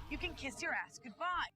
You can kiss your ass goodbye.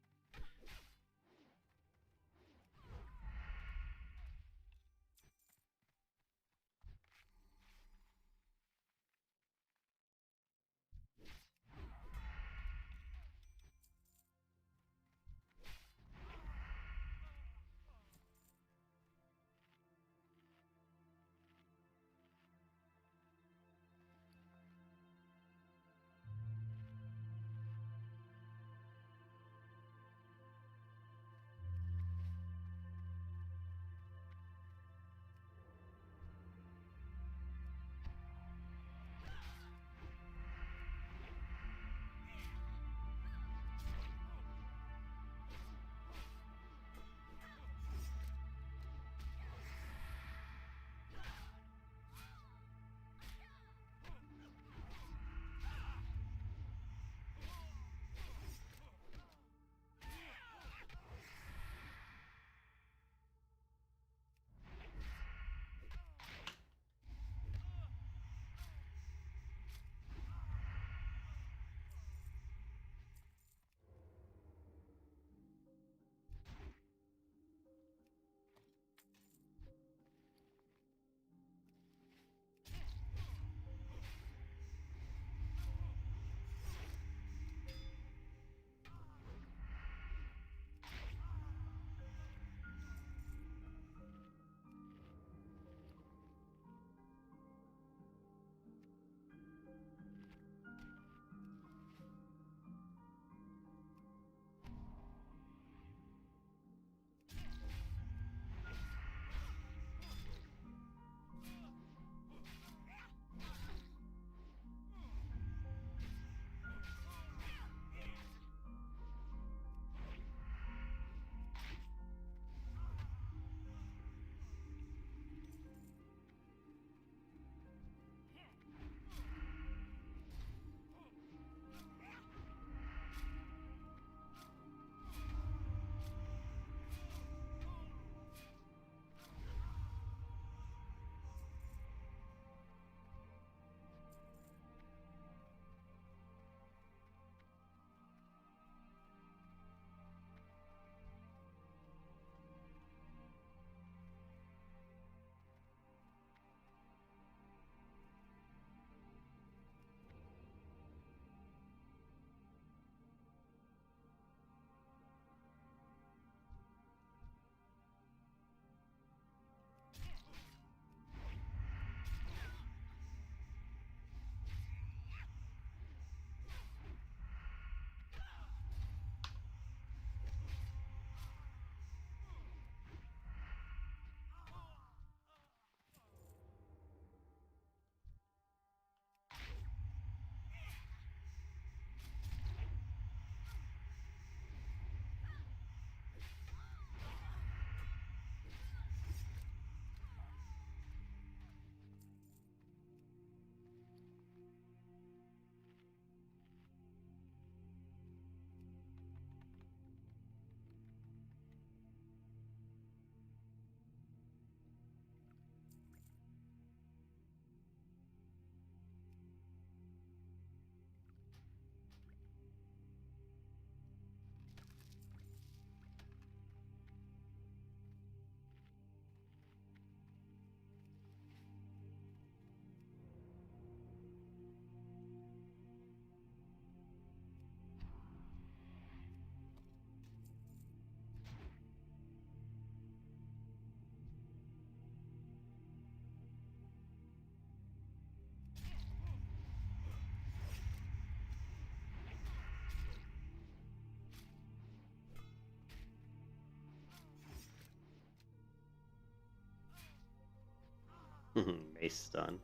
Mace stun.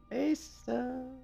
Mace stun.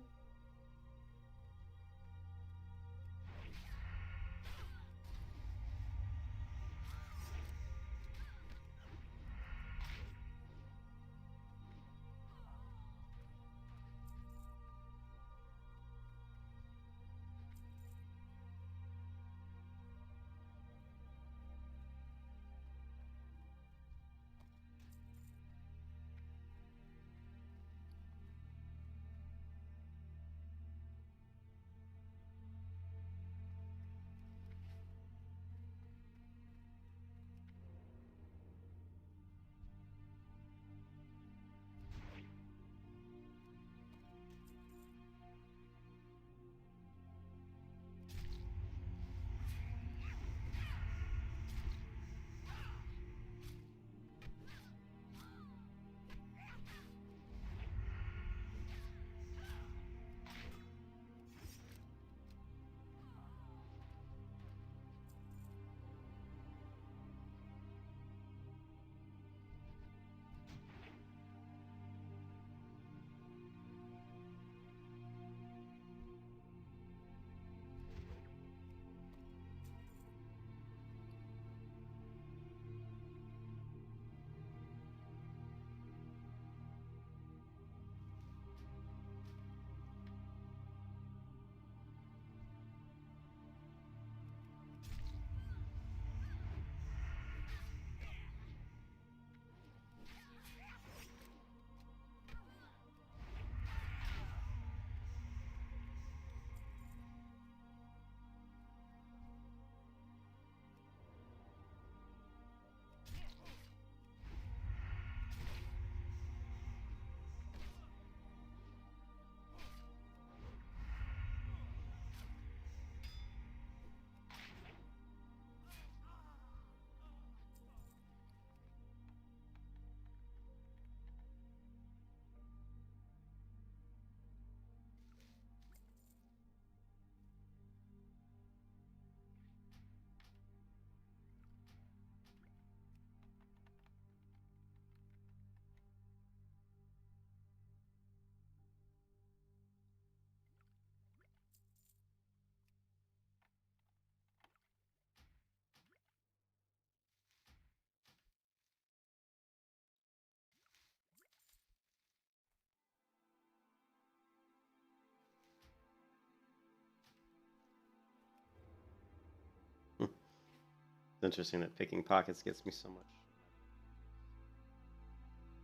It's interesting that picking pockets gets me so much.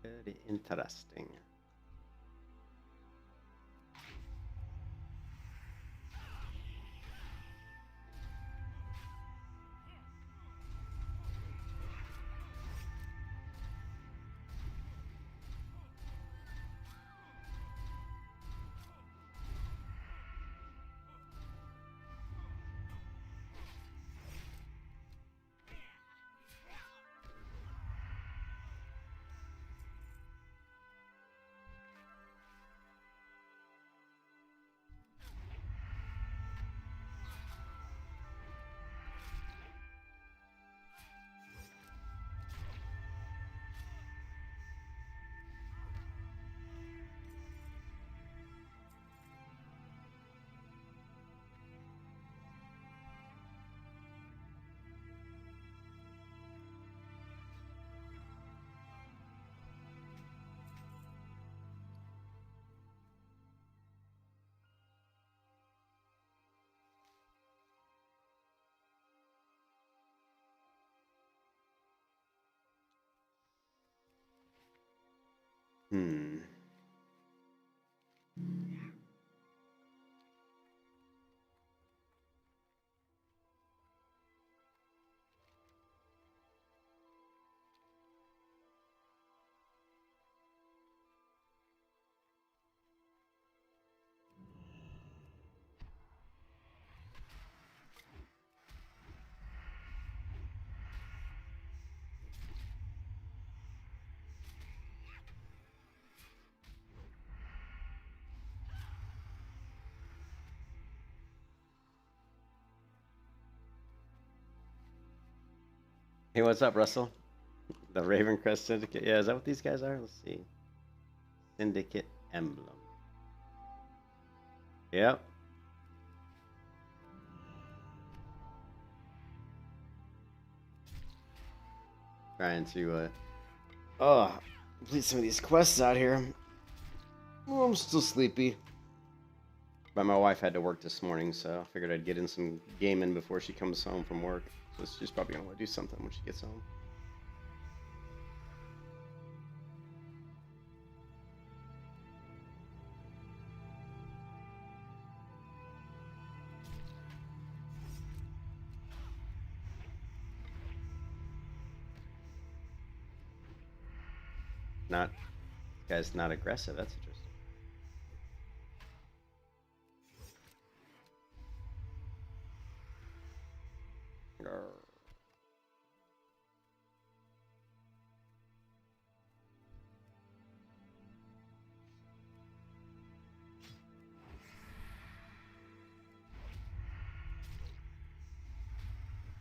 Very interesting. Hmm. Hey, what's up, Russell? The Ravencrest Syndicate. Yeah, is that what these guys are? Let's see. Syndicate emblem. Yep. Trying to complete some of these quests out here. Oh, I'm still sleepy. But my wife had to work this morning, so I figured I'd get in some gaming before she comes home from work. So she's probably gonna want to do something when she gets home. Not, this guy's not aggressive. That's interesting. Grr.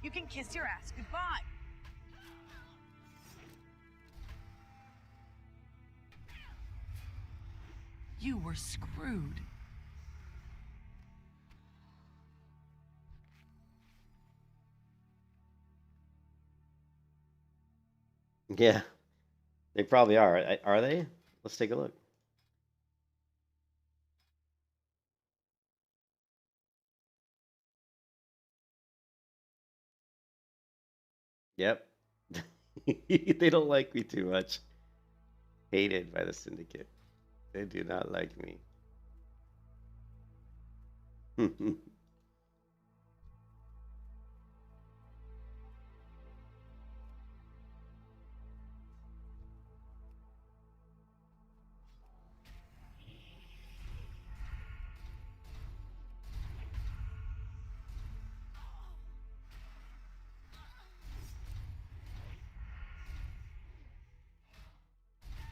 You can kiss your ass goodbye. You were screwed. Yeah, they probably are. Are they? Let's take a look. Yep. They don't like me too much. Hated by the syndicate. They do not like me.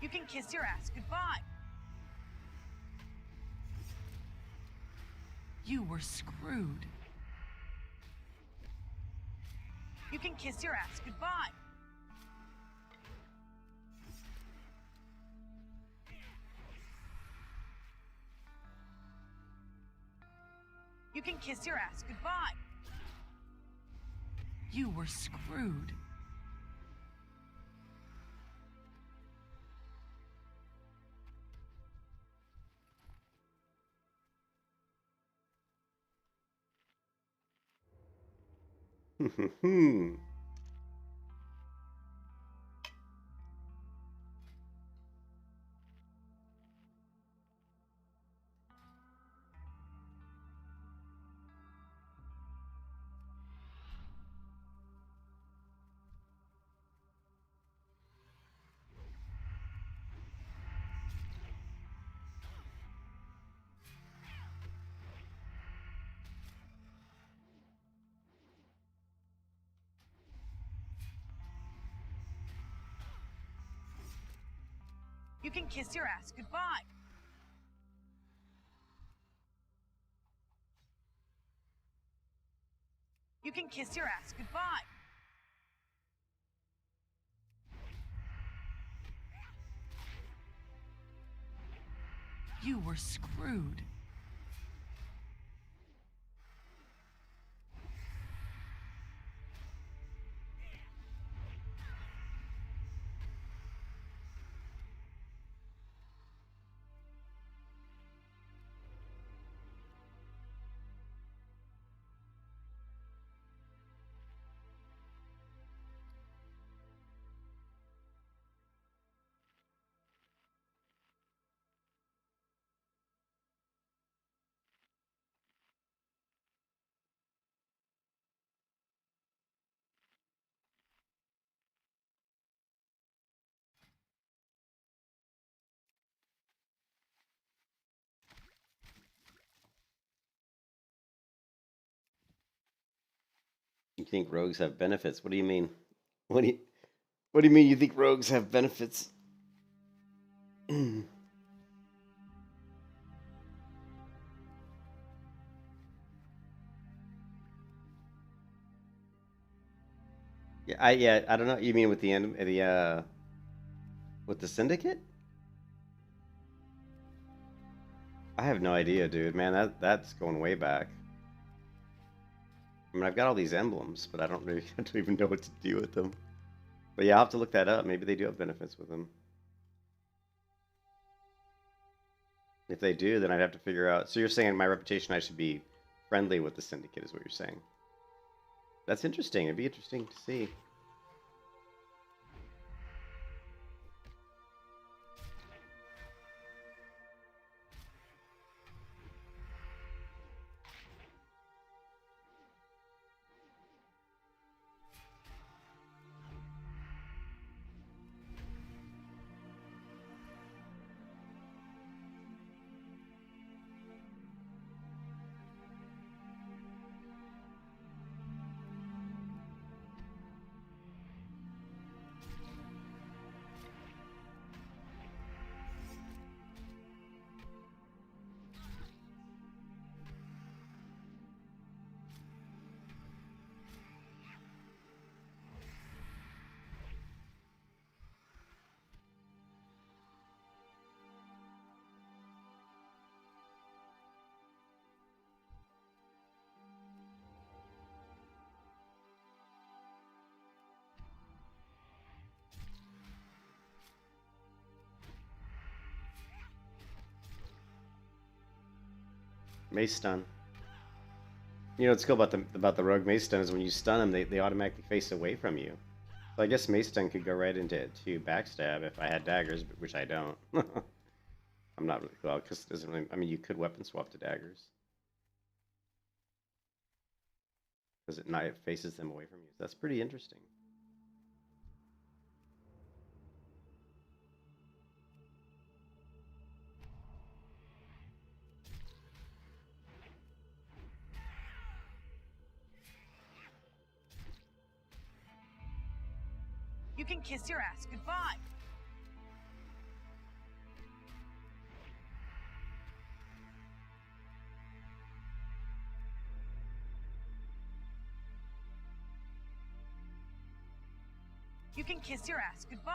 You can kiss your ass goodbye. You were screwed. You can kiss your ass goodbye. You can kiss your ass goodbye. You were screwed. You can kiss your ass goodbye. You can kiss your ass goodbye. You were screwed. You think rogues have benefits? What do you mean? What do you What do you mean you think rogues have benefits? I don't know. You mean with the end the with the syndicate? I have no idea, dude. Man, that's going way back. I mean, I've got all these emblems, but I don't really I don't even know what to do with them. But yeah, I'll have to look that up. Maybe they do have benefits with them. If they do, then I'd have to figure out. So you're saying my reputation, I should be friendly with the Syndicate, is what you're saying? That's interesting. It'd be interesting to see. Mace stun. You know what's cool about the rogue mace stun is when you stun them, they automatically face away from you. So I guess mace stun could go right into backstab if I had daggers, but which I don't. I'm not really well because it doesn't really. I mean, you could weapon swap to daggers because it faces them away from you. That's pretty interesting. You can kiss your ass goodbye. You can kiss your ass goodbye.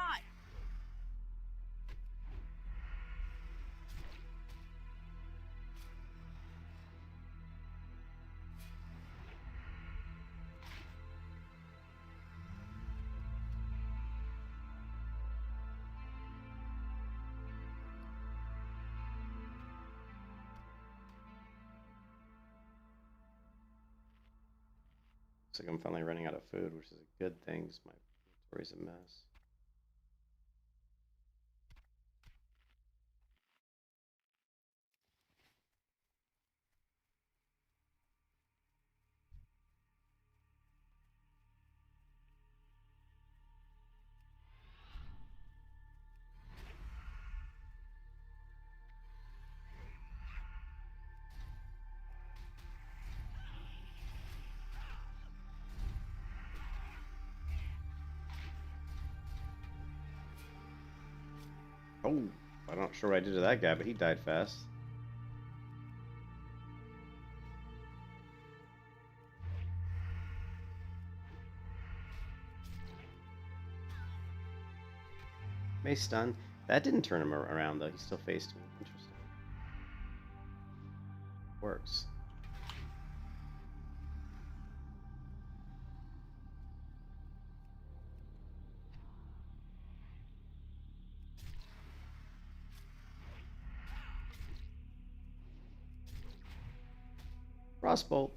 Looks like I'm finally running out of food, which is a good thing because my inventory's a mess. Oh, I'm not sure what I did to that guy, but he died fast. Mace stun. That didn't turn him around though. He still faced me. Interesting. Works. Crossbolt.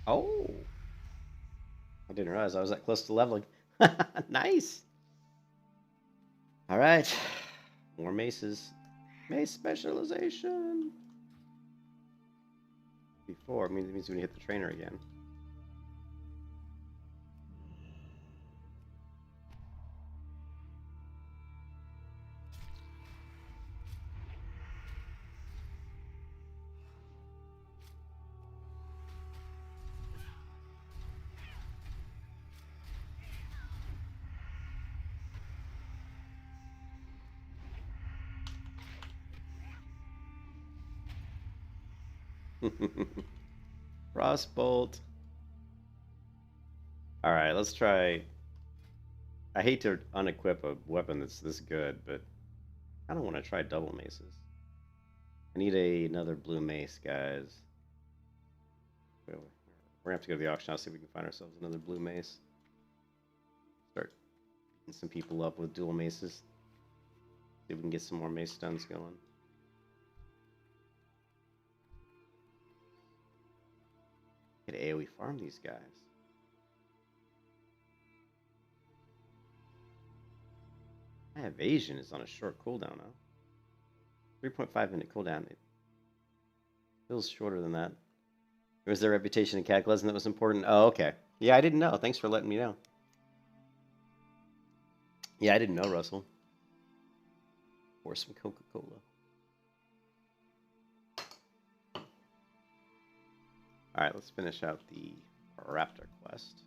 Oh, I didn't realize I was that close to leveling. Nice. All right, more maces. Mace specialization. Before, it means when you hit the trainer again. Frostbolt. All right, let's try. I hate to unequip a weapon that's this good, but I don't want to try double maces. I need another blue mace, guys. We're gonna have to go to the auction house, see if we can find ourselves another blue mace. Start beating some people up with dual maces. See if we can get some more mace stuns going. Get AoE farm these guys. My evasion is on a short cooldown now. 3.5 minute cooldown. It feels shorter than that. It was their reputation in Cataclysm that was important. Oh, okay. Yeah, I didn't know. Thanks for letting me know. Yeah, I didn't know, Russell. Pour some Coca-Cola. Alright, let's finish out the Raptor quest.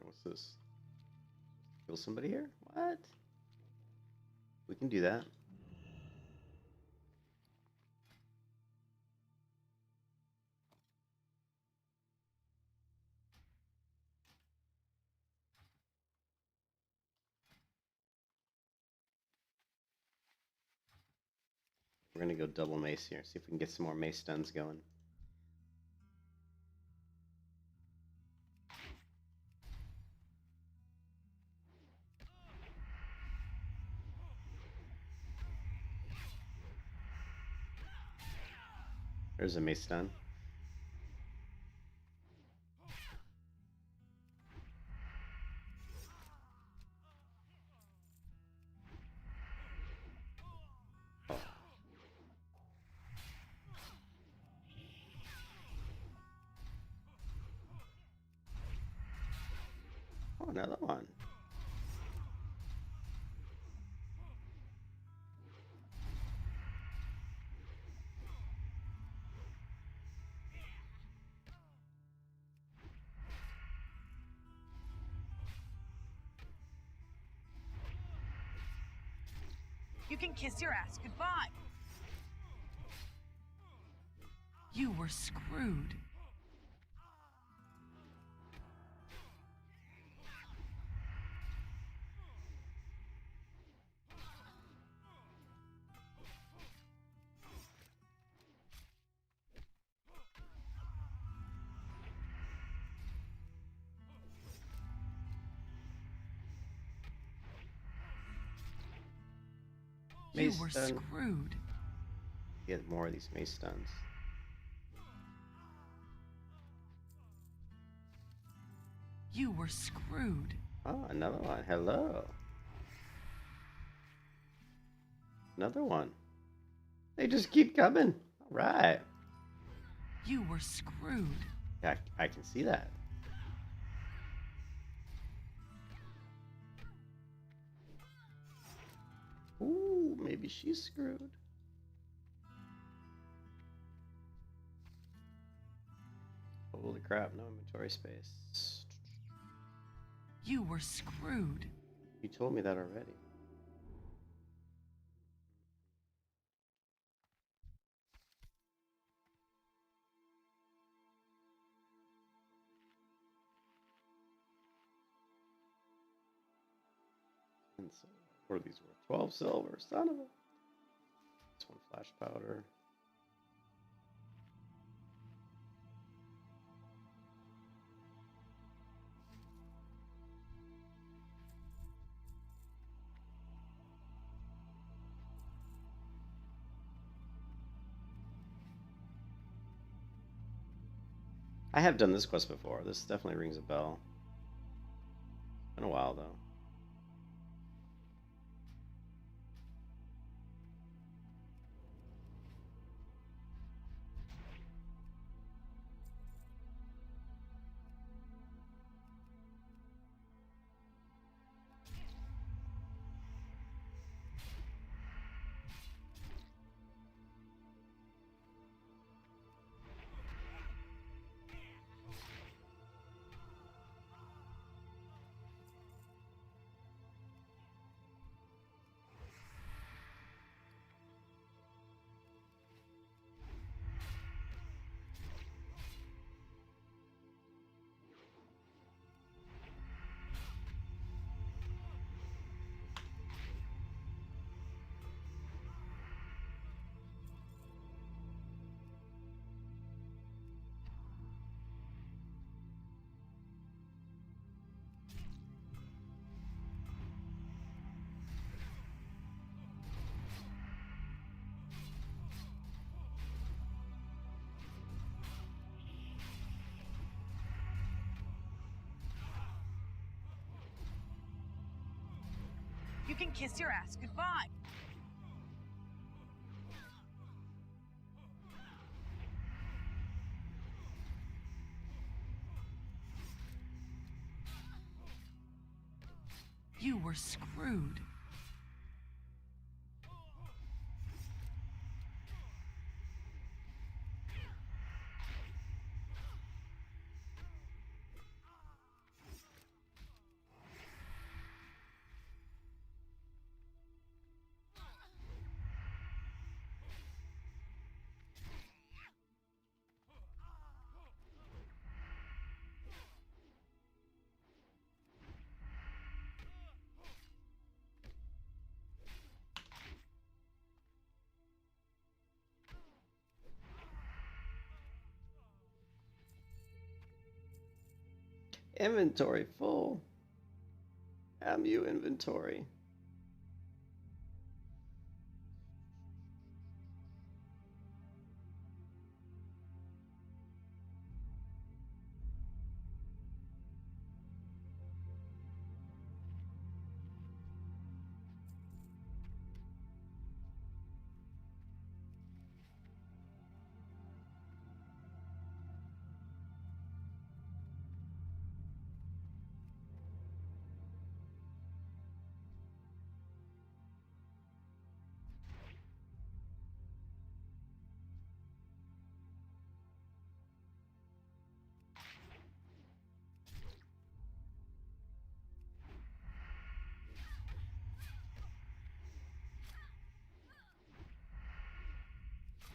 What's this? Kill somebody here? What? We can do that. We're gonna go double mace here, see if we can get some more mace stuns going. There's a mace stun. Oh, another one. You can kiss your ass goodbye. You were screwed. Mace You were stun. screwed. Get more of these mace stuns. You were screwed. Oh, another one. Hello. Another one. They just keep coming. All right. You were screwed. Yeah, I can see that. Ooh, maybe she's screwed. Holy crap, no inventory space. You were screwed. You told me that already. And so, what are these worth? 12 silver, son of a. This one flash powder. I have done this quest before. This definitely rings a bell. Been a while though. You can kiss your ass goodbye. You were screwed. Inventory full. MU inventory.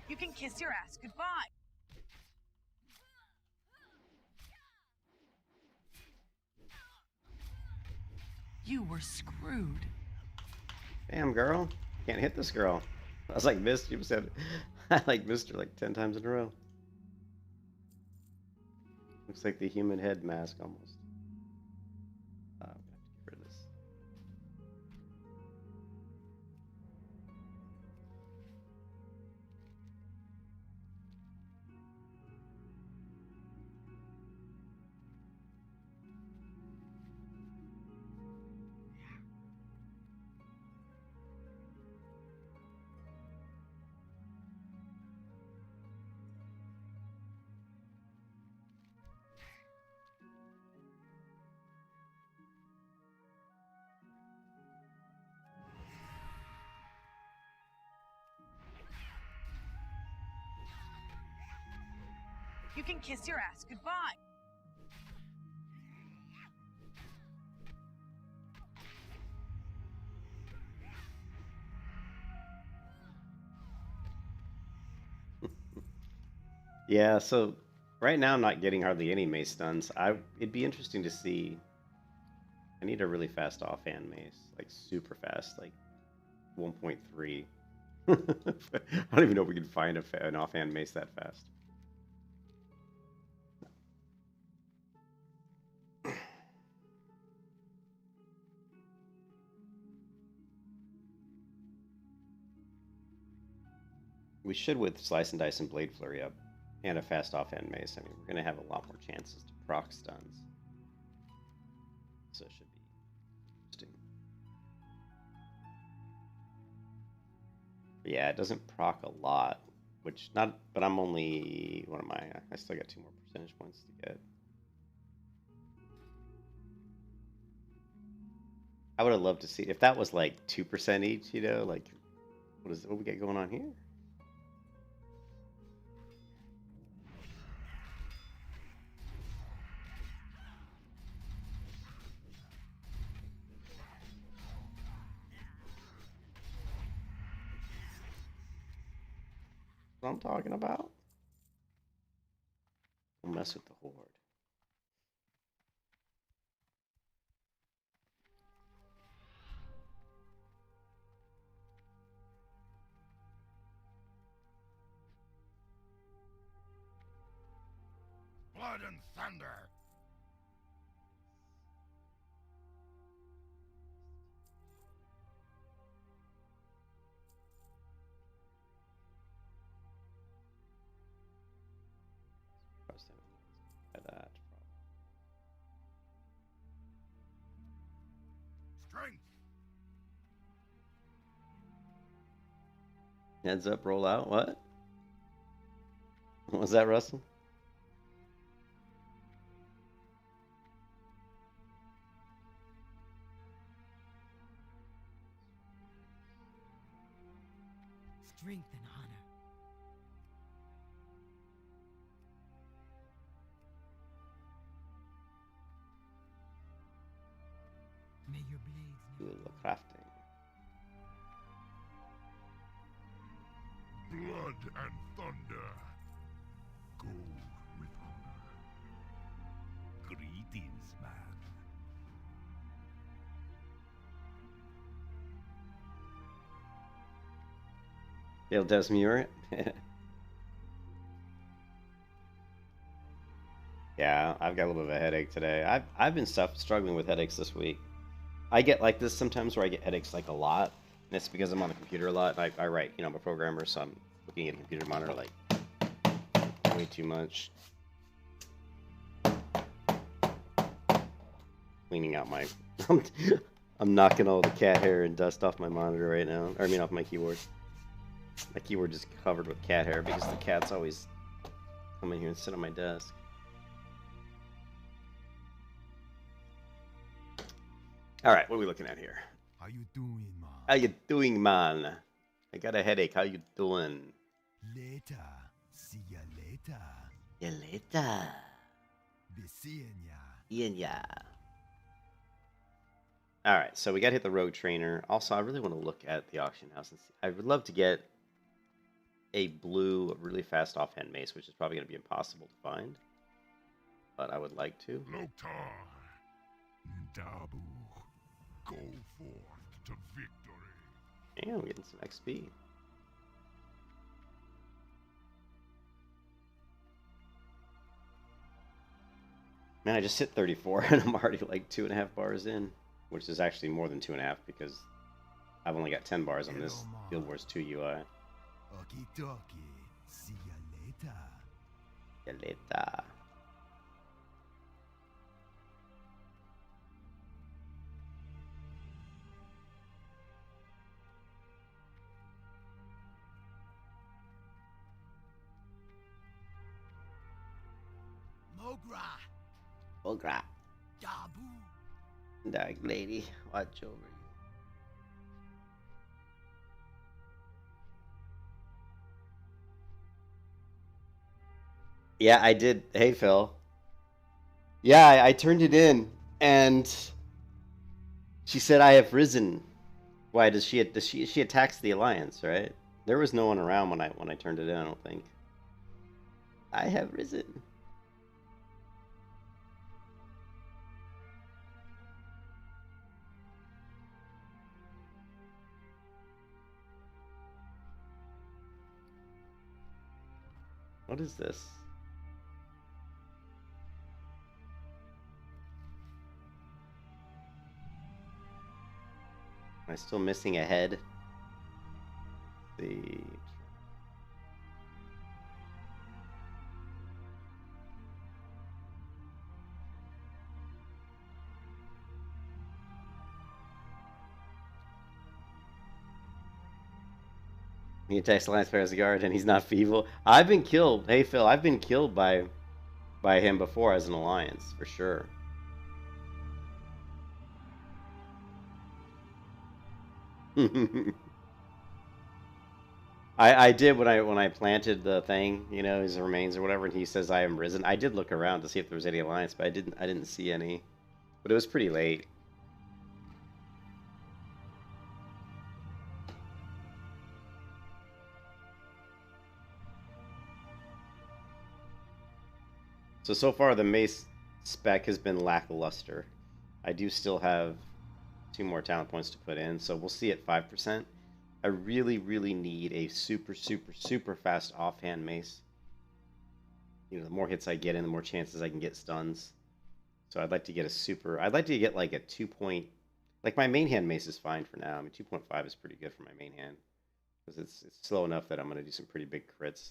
You can kiss your ass goodbye. You were screwed. Damn, girl. Can't hit this girl. I was like, missed. You said I like missed her like 10 times in a row. Looks like the human head mask almost. I'm gonna have to get rid of this. You can kiss your ass goodbye. Yeah, so right now I'm not getting hardly any mace stuns. It'd be interesting to see. I need a really fast offhand mace, like super fast, like 1.3. I don't even know if we can find an offhand mace that fast. We should with Slice and Dice and Blade Flurry up, and a fast offhand mace. I mean, we're gonna have a lot more chances to proc stuns, so it should be interesting. But yeah, it doesn't proc a lot, which not. But I'm only. What am I? I still got 2 more percentage points to get. I would have loved to see if that was like 2% each. You know, like what we got going on here? What I'm talking about? Don't mess with the horde. Blood and thunder. That. Strength. Heads up, roll out. What? What was that, Russell? Strength and honor. May your blades Do a never little crafting. Blood and thunder. Go with honor. Greetings, man. Dale Desmuir. Yeah, I've got a little bit of a headache today. I've been struggling with headaches this week. I get like this sometimes where I get headaches like a lot, and it's because I'm on the computer a lot. And I write, I'm a programmer, so I'm looking at a computer monitor like way too much. Cleaning out my, I'm knocking all the cat hair and dust off my monitor right now. Or I mean, off my keyboard. My keyboard is covered with cat hair because the cats always come in here and sit on my desk. All right, what are we looking at here? How you doing, man? How you doing, man? I got a headache. How you doing? Later. See ya later. Ya later. Be seeing ya. Ian, ya. All right, so we got to hit the rogue trainer. Also, I really want to look at the auction house and see. I would love to get a blue, really fast offhand mace, which is probably going to be impossible to find. But I would like to. Loktar. Dabu. Go forth to victory. And we're getting some XP. Man, I just hit 34 and I'm already like 2.5 bars in, which is actually more than 2.5 because I've only got 10 bars on this Guild Wars 2 UI. Okie dokie. See ya later. Ya later. Mogra. Bullcrap. Dabu. Dark lady, watch over you. Yeah, I did. Hey, Phil. Yeah, I turned it in, and she said I have risen. Why does she attacks the alliance, right? There was no one around when I turned it in. I don't think. I have risen. What is this? Am I still missing a head? Let's see. He attacks Lance Bear's guard and he's not feeble. I've been killed. Hey Phil, I've been killed by him before as an alliance, for sure. I did when I planted the thing, you know, his remains or whatever, and he says I am risen. I did look around to see if there was any alliance, but I didn't see any. But it was pretty late. So far the mace spec has been lackluster. I do still have 2 more talent points to put in, so we'll see at 5%. I really need a super fast offhand mace. You know, the more hits I get in, the more chances I can get stuns. So I'd like to get a super... I'd like to get like a 2 point... Like my main hand mace is fine for now. I mean, 2.5 is pretty good for my main hand. Because it's slow enough that I'm going to do some pretty big crits.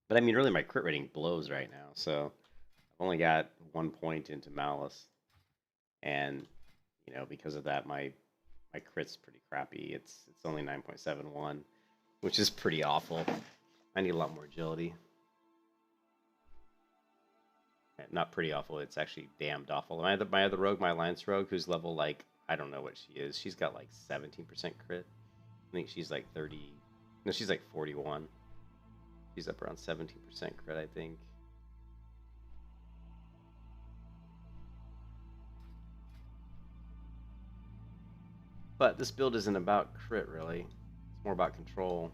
But I mean, really my crit rating blows right now. So I've only got 1 point into Malice. And, you know, because of that, my crit's pretty crappy. It's only 9.71, which is pretty awful. I need a lot more agility. Not pretty awful, it's actually damned awful. My other rogue, my alliance rogue, who's level, like, I don't know what she is. She's got like 17% crit. I think she's like 30... No, she's like 41. She's up around 17% crit, I think. But this build isn't about crit, really. It's more about control.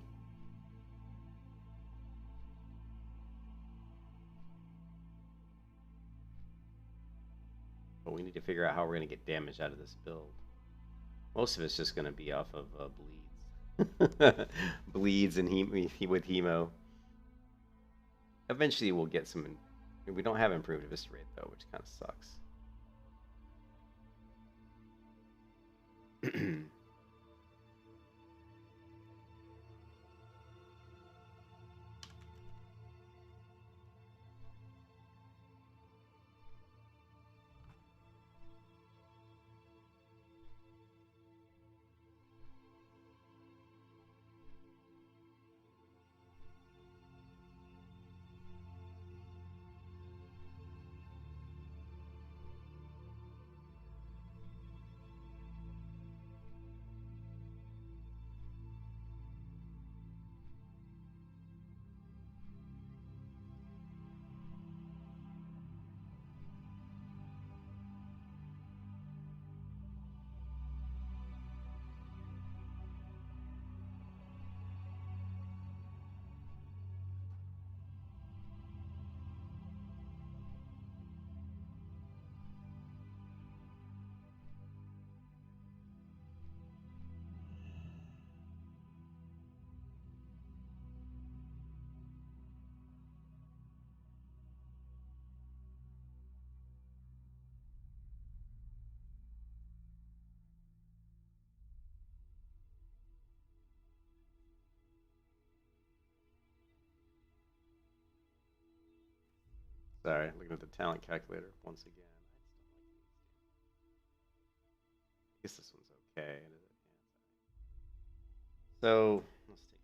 But we need to figure out how we're going to get damage out of this build. Most of it's just going to be off of bleeds. Bleeds and with hemo. Eventually we'll get some... We don't have improved eviscerate, though, which kind of sucks. Sorry, looking at the talent calculator once again. I guess this one's okay. So, let's take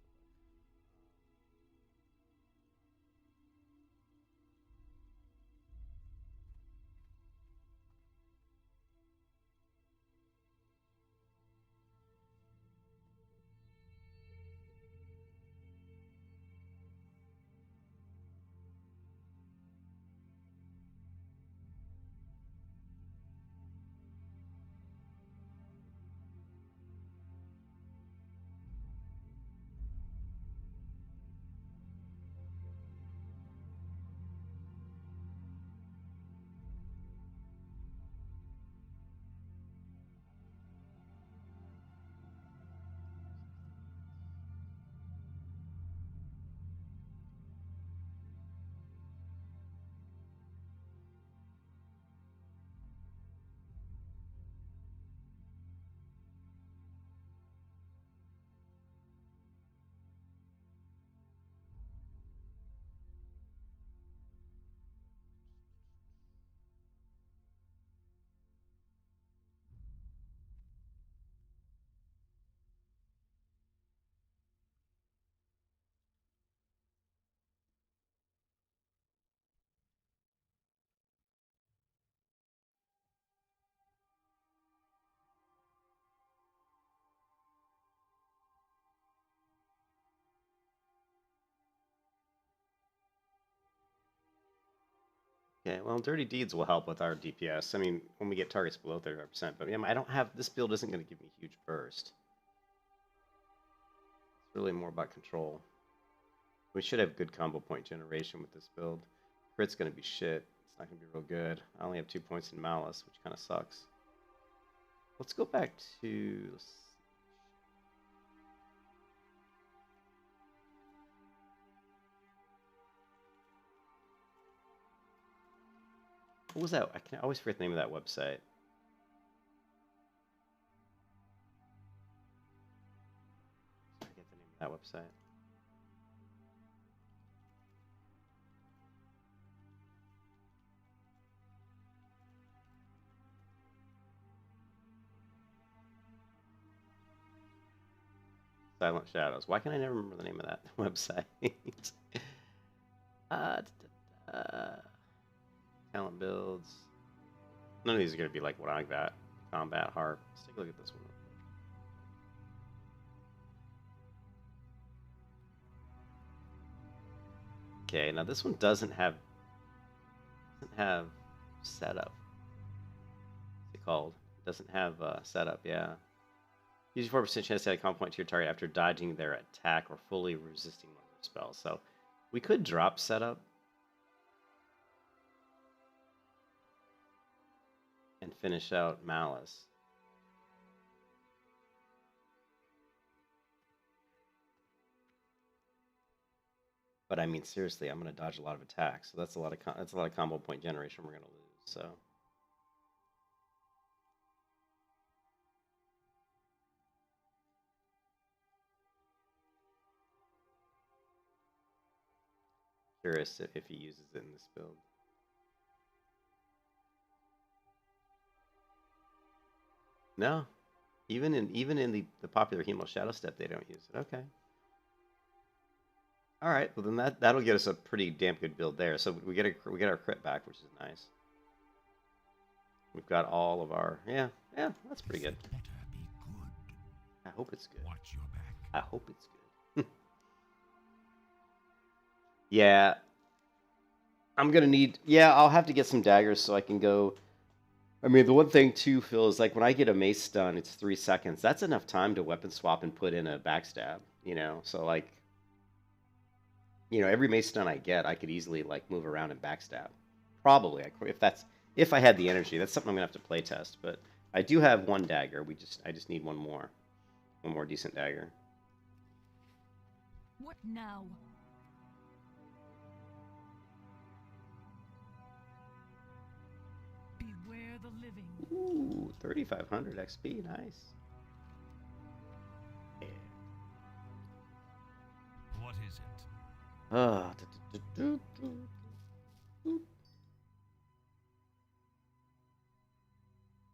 Okay, well, Dirty Deeds will help with our DPS. I mean, when we get targets below 35%, but I don't have, this build isn't going to give me a huge burst. It's really more about control. We should have good combo point generation with this build. Crit's going to be shit. It's not going to be real good. I only have 2 points in Malice, which kind of sucks. Let's go back to... What was that? I can always forget the name of that website. I forget the name of that website. Silent Shadows. Why can I never remember the name of that website? uh, Talent builds. None of these are going to be like that. Combat Harp. Let's take a look at this one. Okay, now this one doesn't have setup. What's it called? It doesn't have setup, yeah. Use 4% chance to add a combo point to your target after dodging their attack or fully resisting one of their spells. So we could drop setup and finish out Malice. But I mean, seriously, I'm going to dodge a lot of attacks. So that's a lot of combo point generation we're going to lose. So curious if he uses it in this build. No, even in the popular Hemo Shadow Step, they don't use it. Okay. All right. Well, then that'll get us a pretty damn good build there. So we get our crit back, which is nice. We've got all of our yeah. That's pretty good. Better be good. I hope it's good. Watch your back. I hope it's good. Yeah. I'm gonna need. Yeah, I'll have to get some daggers so I can go. I mean, the one thing too, Phil, is like when I get a mace stun, it's 3 seconds. That's enough time to weapon swap and put in a backstab. So like. Every mace stun I get, I could easily like move around and backstab. Probably, if I had the energy. That's something I'm gonna have to play test. But I do have one dagger. I just need one more decent dagger. What now? Beware the living. Ooh, 3,500 XP, nice. Yeah. What is it?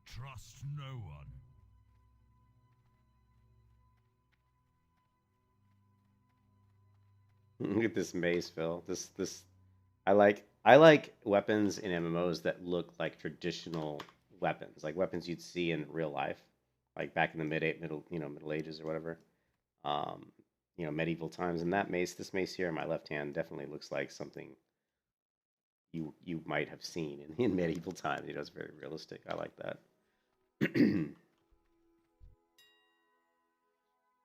Trust no one. Look at this mace, Phil. I like weapons in MMOs that look like traditional weapons, like weapons you'd see in real life, like back in the Middle Ages or whatever. Medieval times. And this mace here in my left hand definitely looks like something you might have seen in medieval times. It's very realistic. I like that.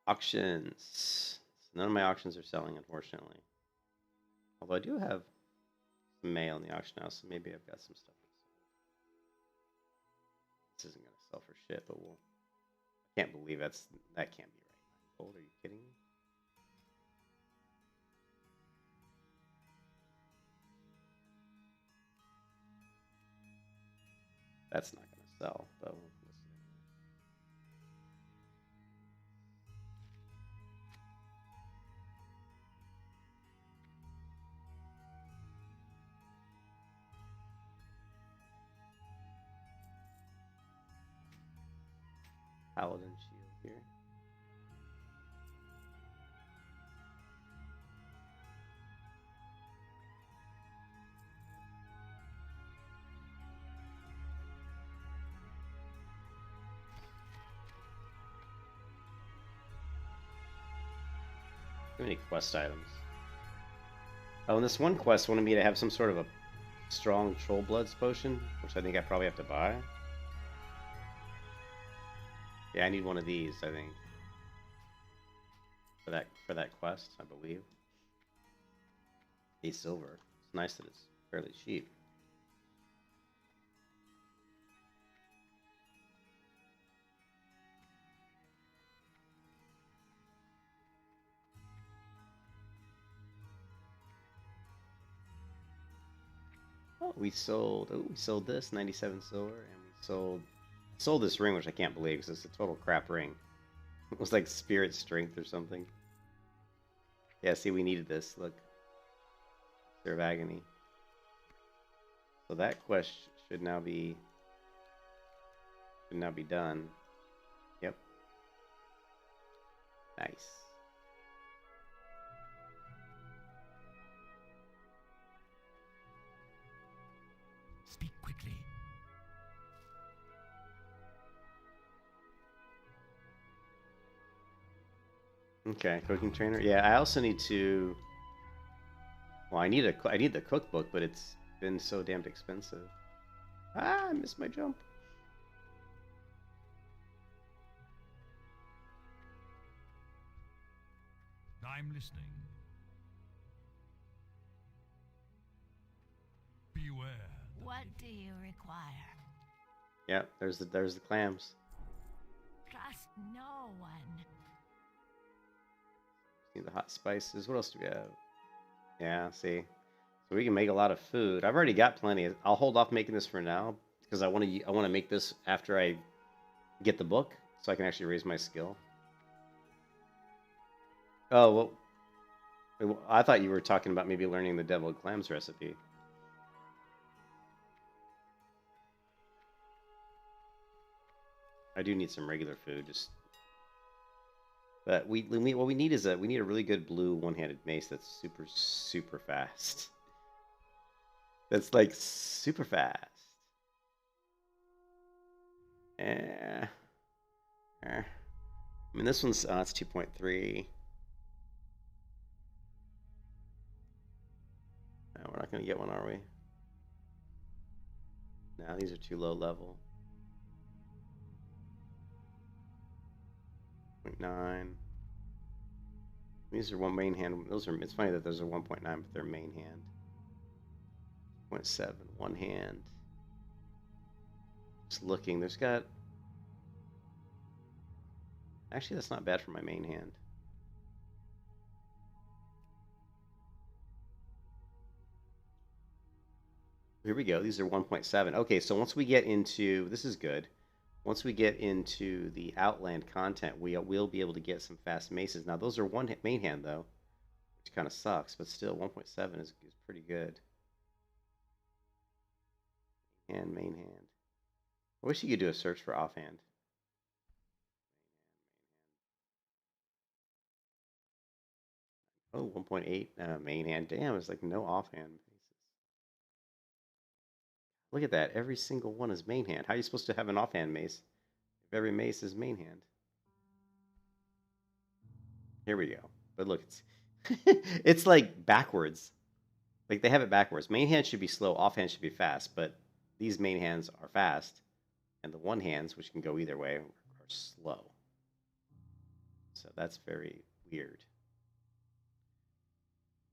Auctions. None of my auctions are selling, unfortunately. Although I do have some mail in the auction house, so maybe I've got some stuff. This isn't going to sell for shit, but I can't believe that can't be right. 9 gold? Are you kidding me? That's not going to sell, though. Paladin shield here. Too many quest items. Oh, and this one quest wanted me to have some sort of a strong troll bloods potion, which I think I probably have to buy. Yeah, I need one of these, I think. For that quest, I believe. 8 silver. It's nice that it's fairly cheap. Oh, we sold this 97 silver, and we sold this ring, which I can't believe because it's a total crap ring. It was like spirit strength or something. Yeah, see, we needed this. Look, Sphere of Agony. So that quest should now be done. Yep. Nice. Speak quickly. Okay, cooking trainer. Yeah, I also need to. Well, I need the cookbook, but it's been so damned expensive. Ah, I missed my jump. I'm listening. Beware. What do you require? Yep, there's the clams. Trust no one. Need the hot spices. What else do we have? Yeah, see. So we can make a lot of food. I've already got plenty. I'll hold off making this for now because I want to make this after I get the book so I can actually raise my skill. Oh, well, I thought you were talking about maybe learning the deviled clams recipe. I do need some regular food, but what we need is we need a really good blue one-handed mace that's super fast. That's like super fast. I mean, this one's it's 2.3. No, we're not gonna get one, are we? No, these are too low level. 0.9. These are one main hand. It's funny that those are 1.9, but they're main hand. 0.7, one hand. Just looking, there's got. Actually, that's not bad for my main hand. Here we go. These are 1.7. Okay, so once we get into this is good. Once we get into the Outland content, we will be able to get some fast maces. Now, those are one main hand, though, which kind of sucks, but still, 1.7 is pretty good. And main hand. I wish you could do a search for offhand. Oh, 1.8 main hand. Damn, it's like no offhand maces. Look at that. Every single one is main hand. How are you supposed to have an offhand mace if every mace is main hand? Here we go. But look, it's it's like backwards. Like they have it backwards. Main hand should be slow, offhand should be fast, but these main hands are fast, and the one hands, which can go either way, are slow. So that's very weird.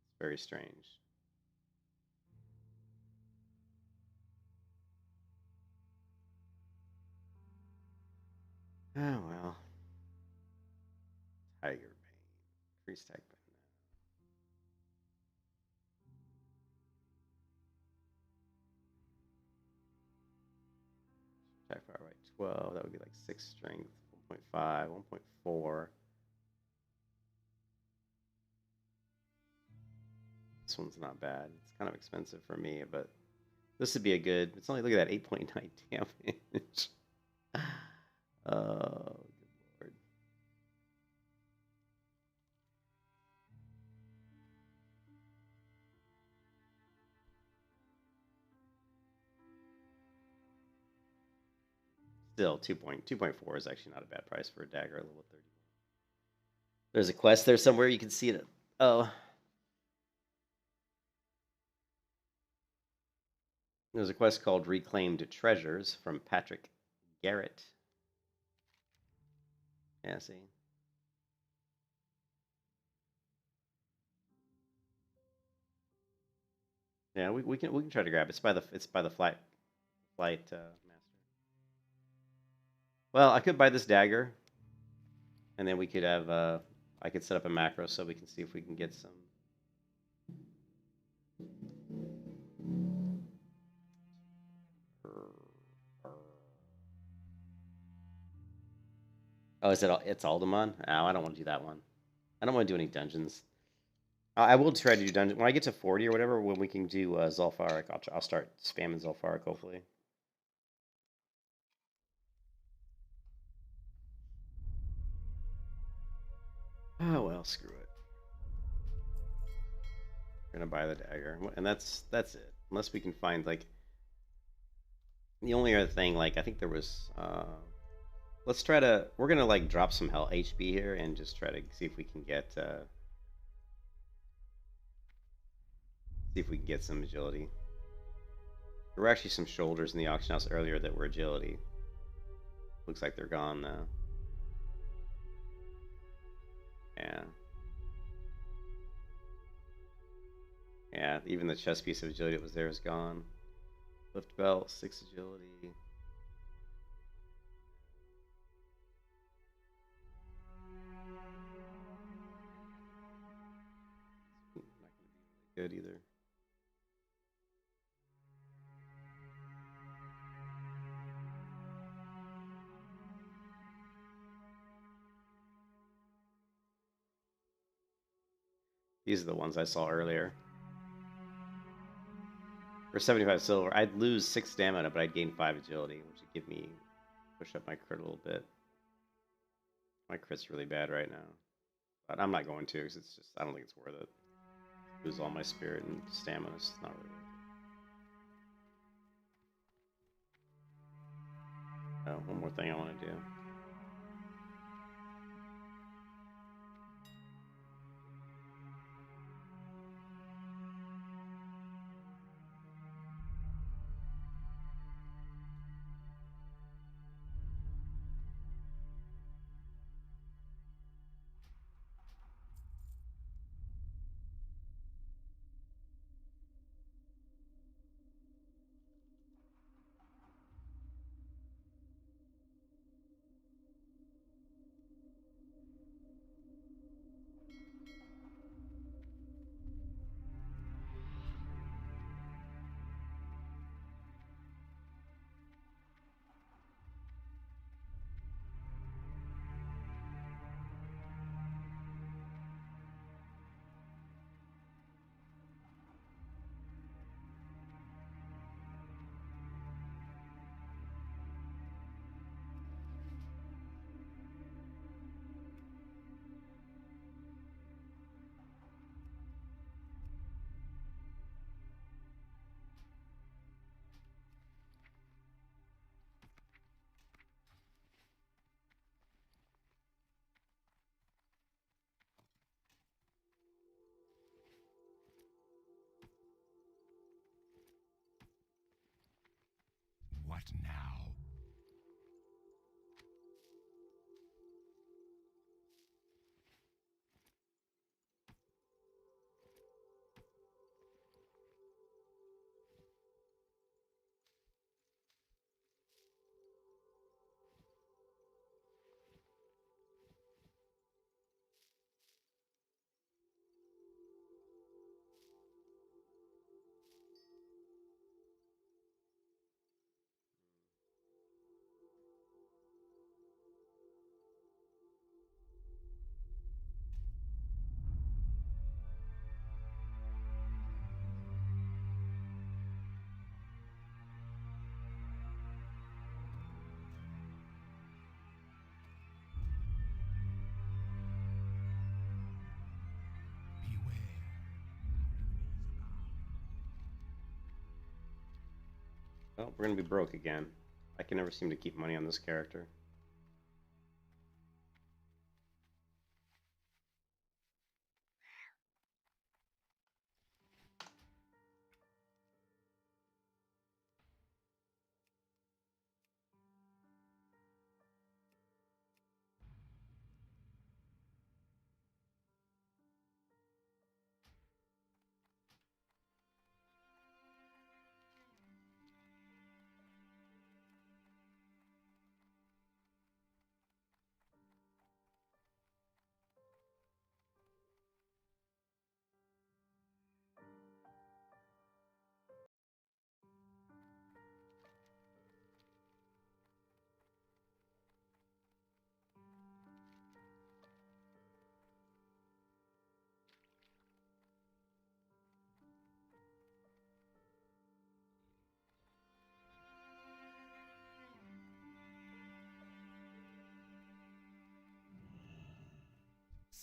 It's very strange. Oh well. Tiger Bane. Freeze tag Bane. Attack power by 12. That would be like 6 strength. 1.5, 1.4. This one's not bad. It's kind of expensive for me, but this would be a good. It's only, look at that, 8.9 damage. Oh, good lord. Still, 2.4 is actually not a bad price for a dagger at level 30. There's a quest there somewhere. You can see it. Oh. There's a quest called Reclaimed Treasures from Patrick Garrett. Yeah, see. Yeah, we can try to grab it. It's by the flight master. Well, I could buy this dagger, and then we could have I could set up a macro so we can see if we can get some. Oh, is it? It's Aldemon? Oh, I don't want to do that one. I don't want to do any dungeons. I will try to do dungeon when I get to 40 or whatever. When we can do Zulfaric, I'll start spamming Zulfaric hopefully. Oh well, screw it. We're gonna buy the dagger, and that's it. Unless we can find like the only other thing, like I think there was. Let's try to. We're gonna like drop some hell HP here and just try to see if we can get. See if we can get some agility. There were actually some shoulders in the auction house earlier that were agility. Looks like they're gone now. Yeah. Yeah, even the chest piece of agility that was there is gone. Lift belt, 6 agility. Not going to be really good either. These are the ones I saw earlier. For 75 silver, I'd lose 6 stamina, but I'd gain 5 agility, which would give me push up my crit a little bit. My crit's really bad right now, but I'm not going to because it's just I don't think it's worth it. Lose all my spirit and stamina. It's not really worth it. Oh, one more thing I want to do. What now? Beware. Well, we're gonna be broke again. I can never seem to keep money on this character.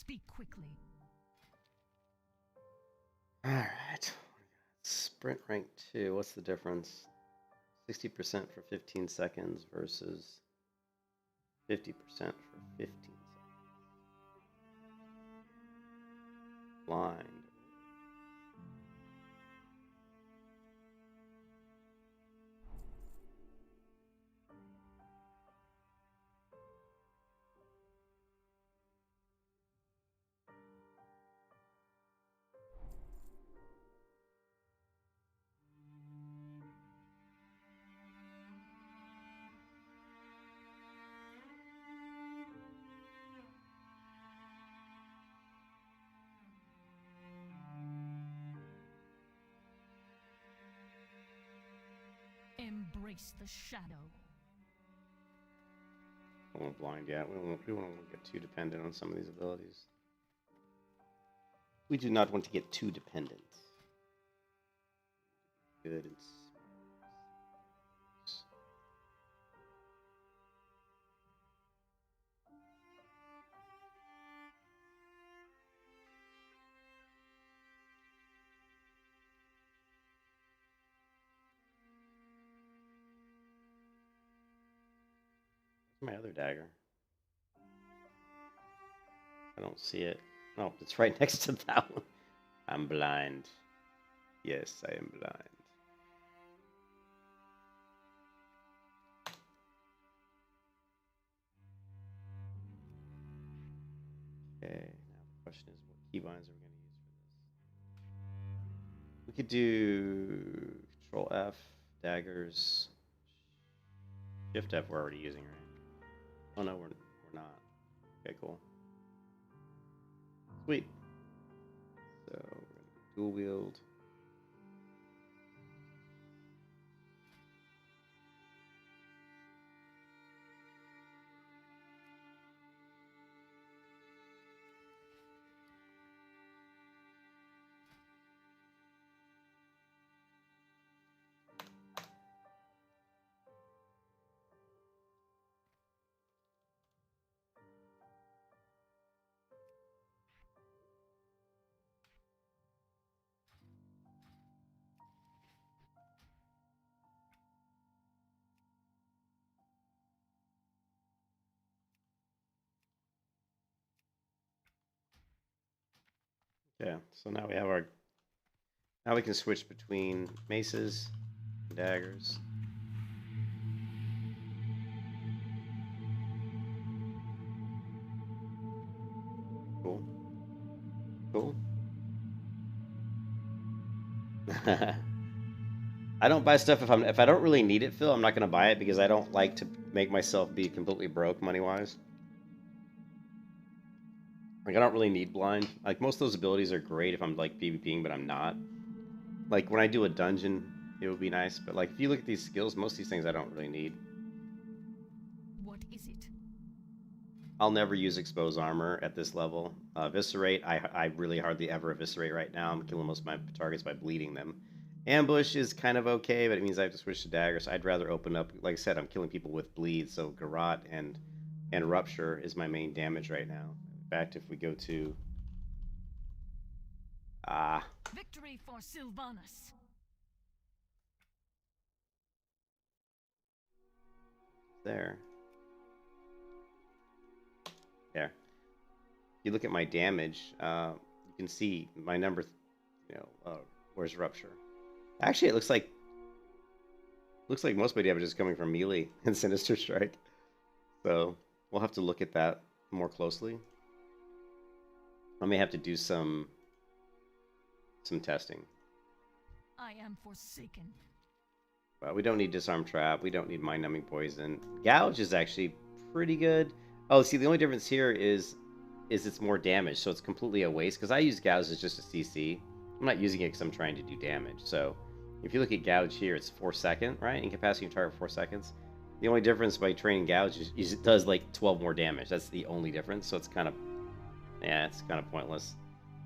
Speak quickly. Alright. Sprint rank 2. What's the difference? 60% for 15 seconds versus 50% for 15 seconds. Blind. Embrace the shadow. I won't blind yet. We won't get too dependent on some of these abilities. We do not want to get too dependent. Good and my other dagger. I don't see it. Oh, it's right next to that one. I'm blind. Yes, I am blind. Okay, now the question is, what keybinds are we going to use for this? We could do Control F, daggers, Shift F. We're already using, right? Oh no, we're not. Okay, cool. Sweet. So we're going to dual wield. Yeah, so now we have our. Now we can switch between maces and daggers. Cool. Cool. I don't buy stuff if I don't really need it, Phil. I'm not gonna buy it because I don't like to make myself be completely broke money wise. Like I don't really need blind. Like most of those abilities are great if I'm like PvPing, but I'm not. Like when I do a dungeon, it would be nice. But like if you look at these skills, most of these things I don't really need. What is it? I'll never use expose armor at this level. Eviscerate, I really hardly ever eviscerate right now. I'm killing most of my targets by bleeding them. Ambush is kind of okay, but it means I have to switch to daggers. I'd rather open up, like I said, I'm killing people with bleed, so Garrote and Rupture is my main damage right now. In fact, if we go to... Victory for Sylvanas. There. There. If you look at my damage, you can see my number, where's Rupture? Actually, it looks like most of my damage is coming from melee and Sinister Strike. So we'll have to look at that more closely. I may have to do some testing. I am forsaken. But we don't need Disarm Trap. We don't need Mind Numbing Poison. Gouge is actually pretty good. Oh, see, the only difference here is it's more damage, so it's completely a waste. Because I use Gouge as just a CC. I'm not using it because I'm trying to do damage. So if you look at Gouge here, it's 4 seconds, right? Incapacitating target for 4 seconds. The only difference by training Gouge is it does like 12 more damage. That's the only difference. So it's kind of, yeah, it's kind of pointless.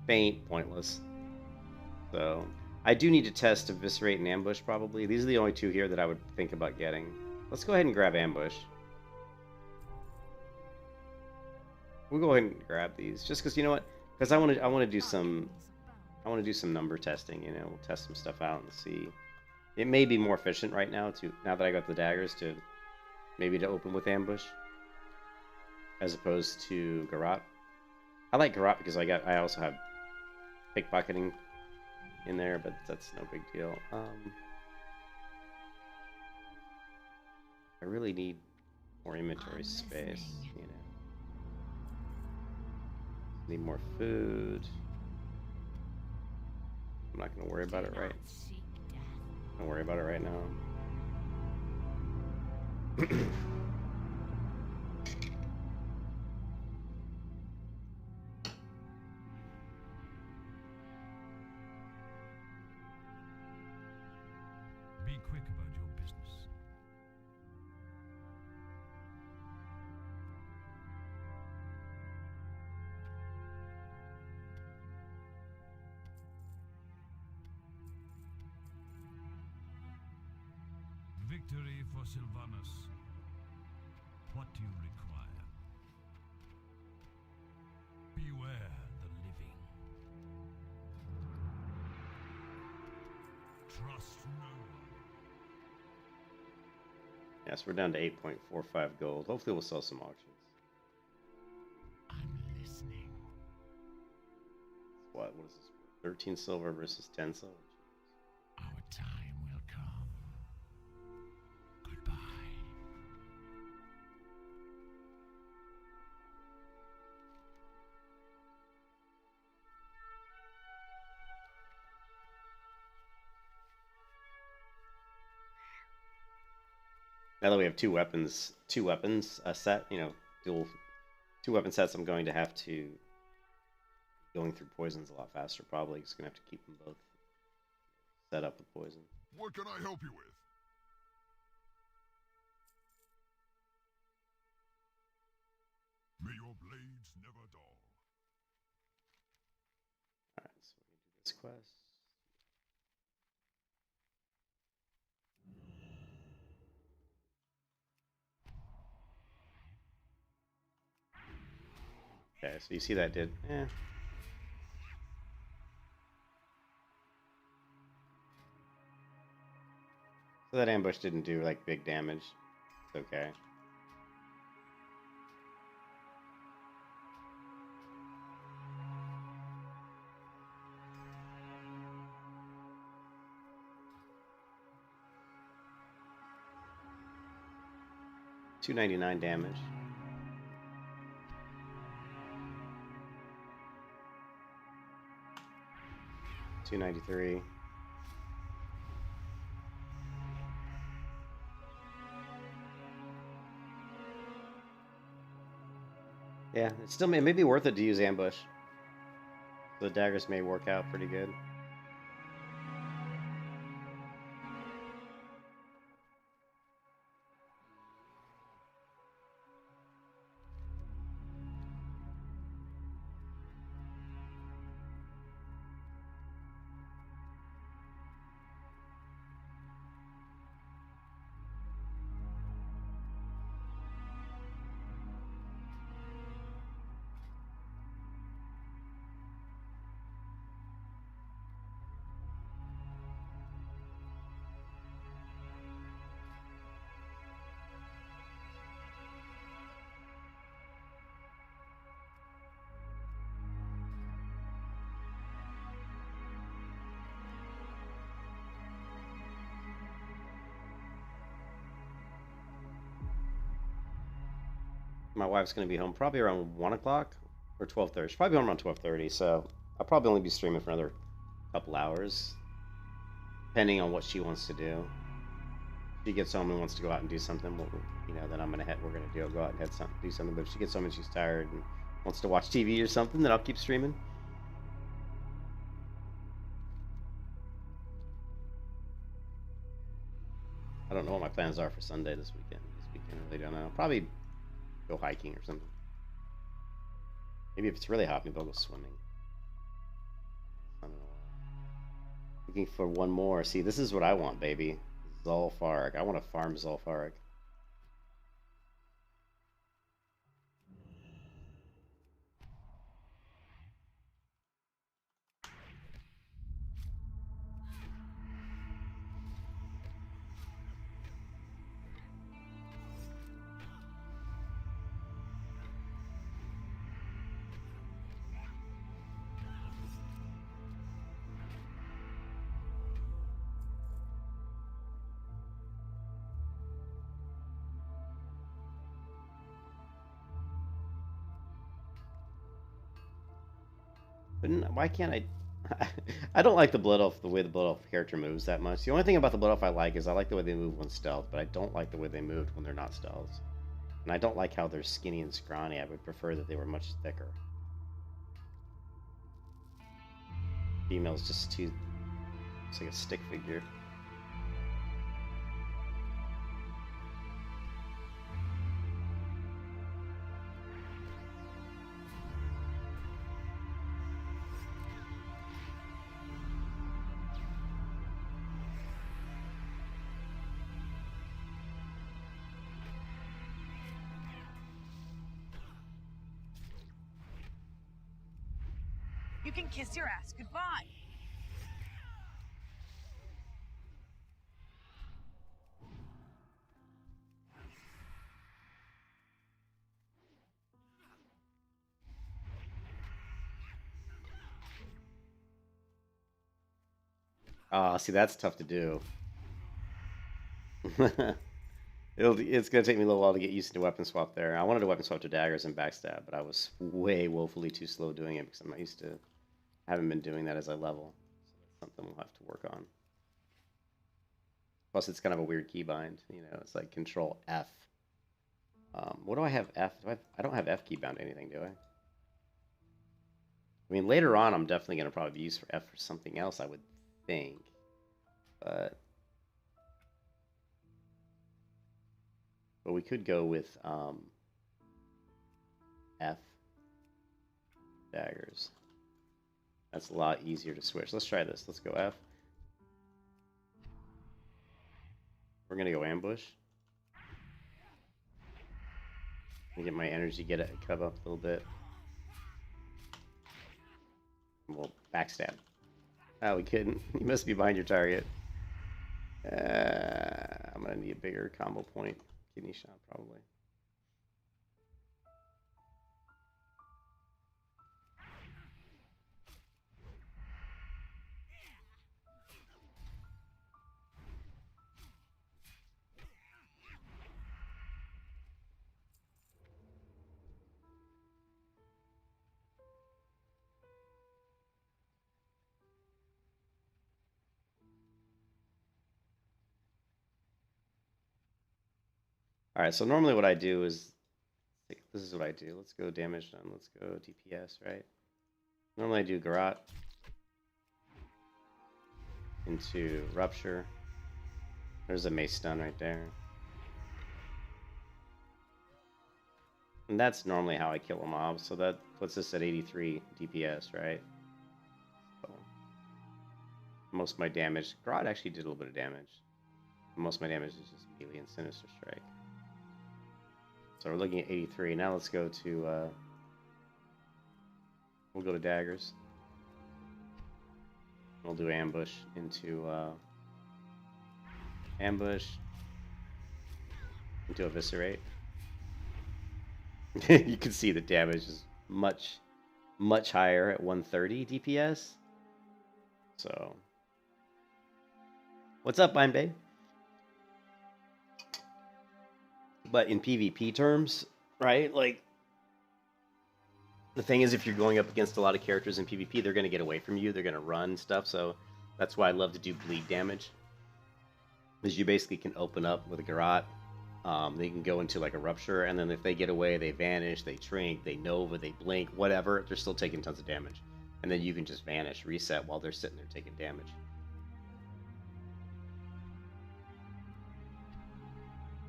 Faint, pointless. So I do need to test Eviscerate and Ambush probably. These are the only two here that I would think about getting. Let's go ahead and grab Ambush. We'll go ahead and grab these, just because you know what? Because I want to do some number testing. You know, we'll test some stuff out and see. It may be more efficient right now now that I got the daggers to maybe to open with ambush as opposed to garrote. I like garrote because I also have pickpocketing in there, but that's no big deal. I really need more inventory space, you know. Need more food. I'm not gonna worry about it right. Don't worry about it right now. Be quick about your business. Victory for Sylvanus. What do you require? Beware the living. Trust no one. Yes, we're down to 8.45 gold. Hopefully we'll sell some auctions. I'm listening. What is this? 13 silver versus 10 silver? Our time will come. Goodbye. Now that we have two weapons set, you know, two weapon sets, I'm going to have to going through poisons a lot faster. Probably just gonna have to keep them both set up with poison. What can I help you with? May your blades never dull. All right, so we can do this quest. Okay, so you see that did, So that ambush didn't do like big damage. It's okay. $299 damage. $293. Yeah, it may be worth it to use ambush. The daggers may work out pretty good. My wife's going to be home probably around 1 o'clock or 12:30. She'll probably be home around 12:30, so I'll probably only be streaming for another couple hours, depending on what she wants to do. If she gets home and wants to go out and do something, then we're going to go out and do something. But if she gets home and she's tired and wants to watch TV or something, then I'll keep streaming. I don't know what my plans are for Sunday this weekend. I really don't know. Probably go hiking or something. Maybe if it's really hot, maybe I'll go swimming. I don't know. Looking for one more. See, this is what I want, baby. Zul'Farrak. I want to farm Zul'Farrak. But why can't I? I don't like the Blood Elf, the way the Blood Elf character moves that much. The only thing about the Blood Elf I like is I like the way they move when stealth, but I don't like the way they moved when they're not stealth. And I don't like how they're skinny and scrawny. I would prefer that they were much thicker. Female's just too... It's like a stick figure. You can kiss your ass goodbye. See, that's tough to do. It's gonna take me a little while to get used to weapon swap there. I wanted to weapon swap to daggers and backstab, but I was way woefully too slow doing it because I'm not used to... I haven't been doing that as I level. So that's something we'll have to work on. Plus, it's kind of a weird keybind. You know, it's like Control F. What do I have F? I don't have F keybound to anything, do I? I mean, later on, I'm definitely going to probably be used for F for something else, I would think. But we could go with F daggers. That's a lot easier to switch. Let's try this. Let's go F. We're going to go ambush. Get my energy, get it, cut up a little bit. We'll backstab. Oh, we couldn't. You must be behind your target. I'm gonna need a bigger combo point. Kidney shot, probably. Alright, so normally what I do is, this is what I do. Let's go damage done. Let's go DPS, right? Normally I do Garrote into Rupture. There's a mace stun right there. And that's normally how I kill a mob, so that puts us at 83 DPS, right? So most of my damage, Garrote actually did a little bit of damage. Most of my damage is just melee and Sinister Strike. So we're looking at 83. Now let's go to, we'll go to daggers. We'll do ambush into, ambush into eviscerate. You can see the damage is much higher at 130 DPS. So, what's up, Vine Babe? But in PvP terms, right? Like, the thing is, if you're going up against a lot of characters in PvP, they're going to get away from you. They're going to run stuff. So that's why I love to do bleed damage. Because you basically can open up with a Garrote. They can go into like a Rupture, and then if they get away, they vanish, they shrink, they nova, they blink, whatever. They're still taking tons of damage. And then you can just vanish, reset while they're sitting there taking damage.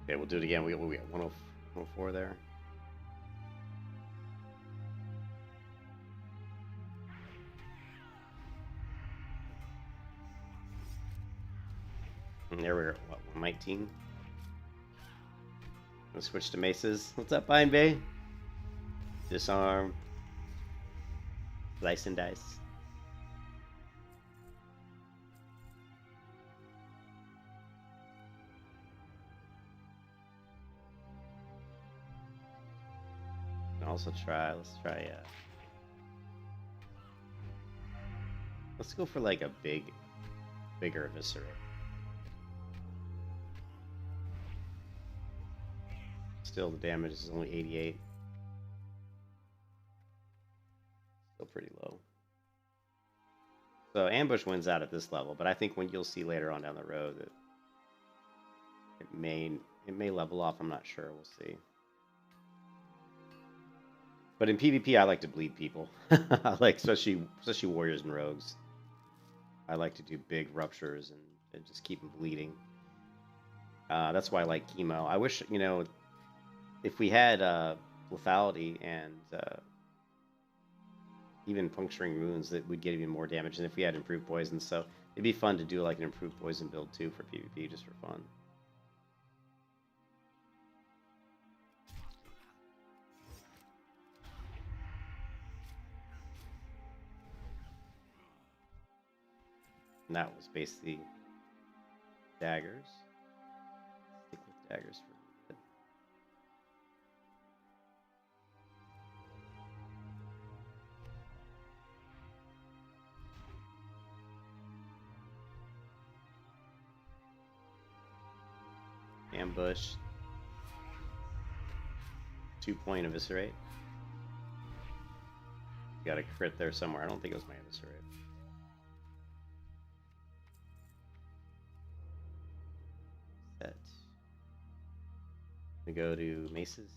Okay, we'll do it again. We got 104 there. And there we're at, what, 119? Let's switch to maces. What's up, Vine Bay? Disarm. Slice and dice. Also try, let's go for like a bigger eviscerate. Still the damage is only 88. Still pretty low. So ambush wins out at this level, but I think when you'll see later on down the road that it may level off. I'm not sure. We'll see. But in PvP, I like to bleed people. I like especially warriors and rogues. I like to do big ruptures and just keep them bleeding. That's why I like chemo. I wish, you know, if we had lethality and even puncturing wounds, that would get even more damage. And if we had improved poison, so it'd be fun to do like an improved poison build too for PvP, just for fun. And that was basically daggers. Stick with daggers for a bit. Ambush. 2-point eviscerate. Got a crit there somewhere. I don't think it was my eviscerate. Set. We go to maces.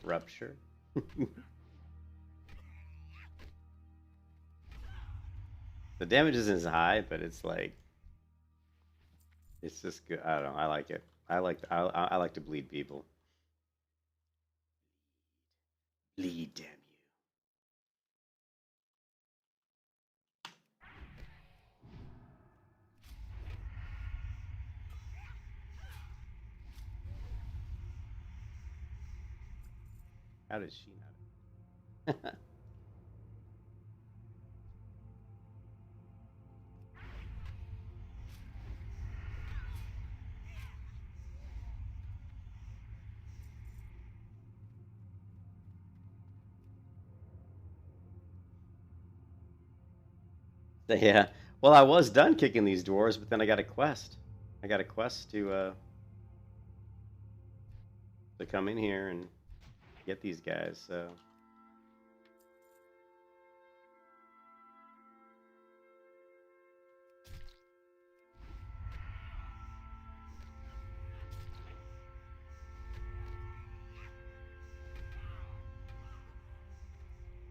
Rupture. The damage isn't as high, but it's like it's just good. I don't know. I like it. I like to bleed people. Bleed, damn you. How does she not? Yeah. Well, I was done kicking these dwarves, but then I got a quest. I got a quest to come in here and get these guys. So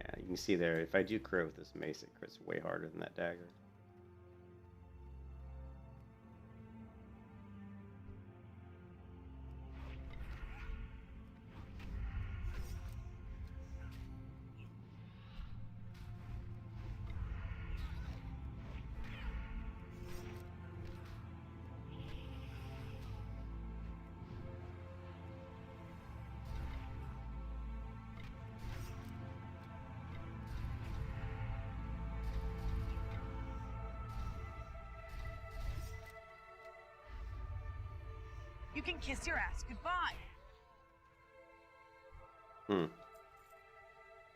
yeah, you can see there. If I do crit with this mace, it crits way harder than that dagger. You can kiss your ass goodbye.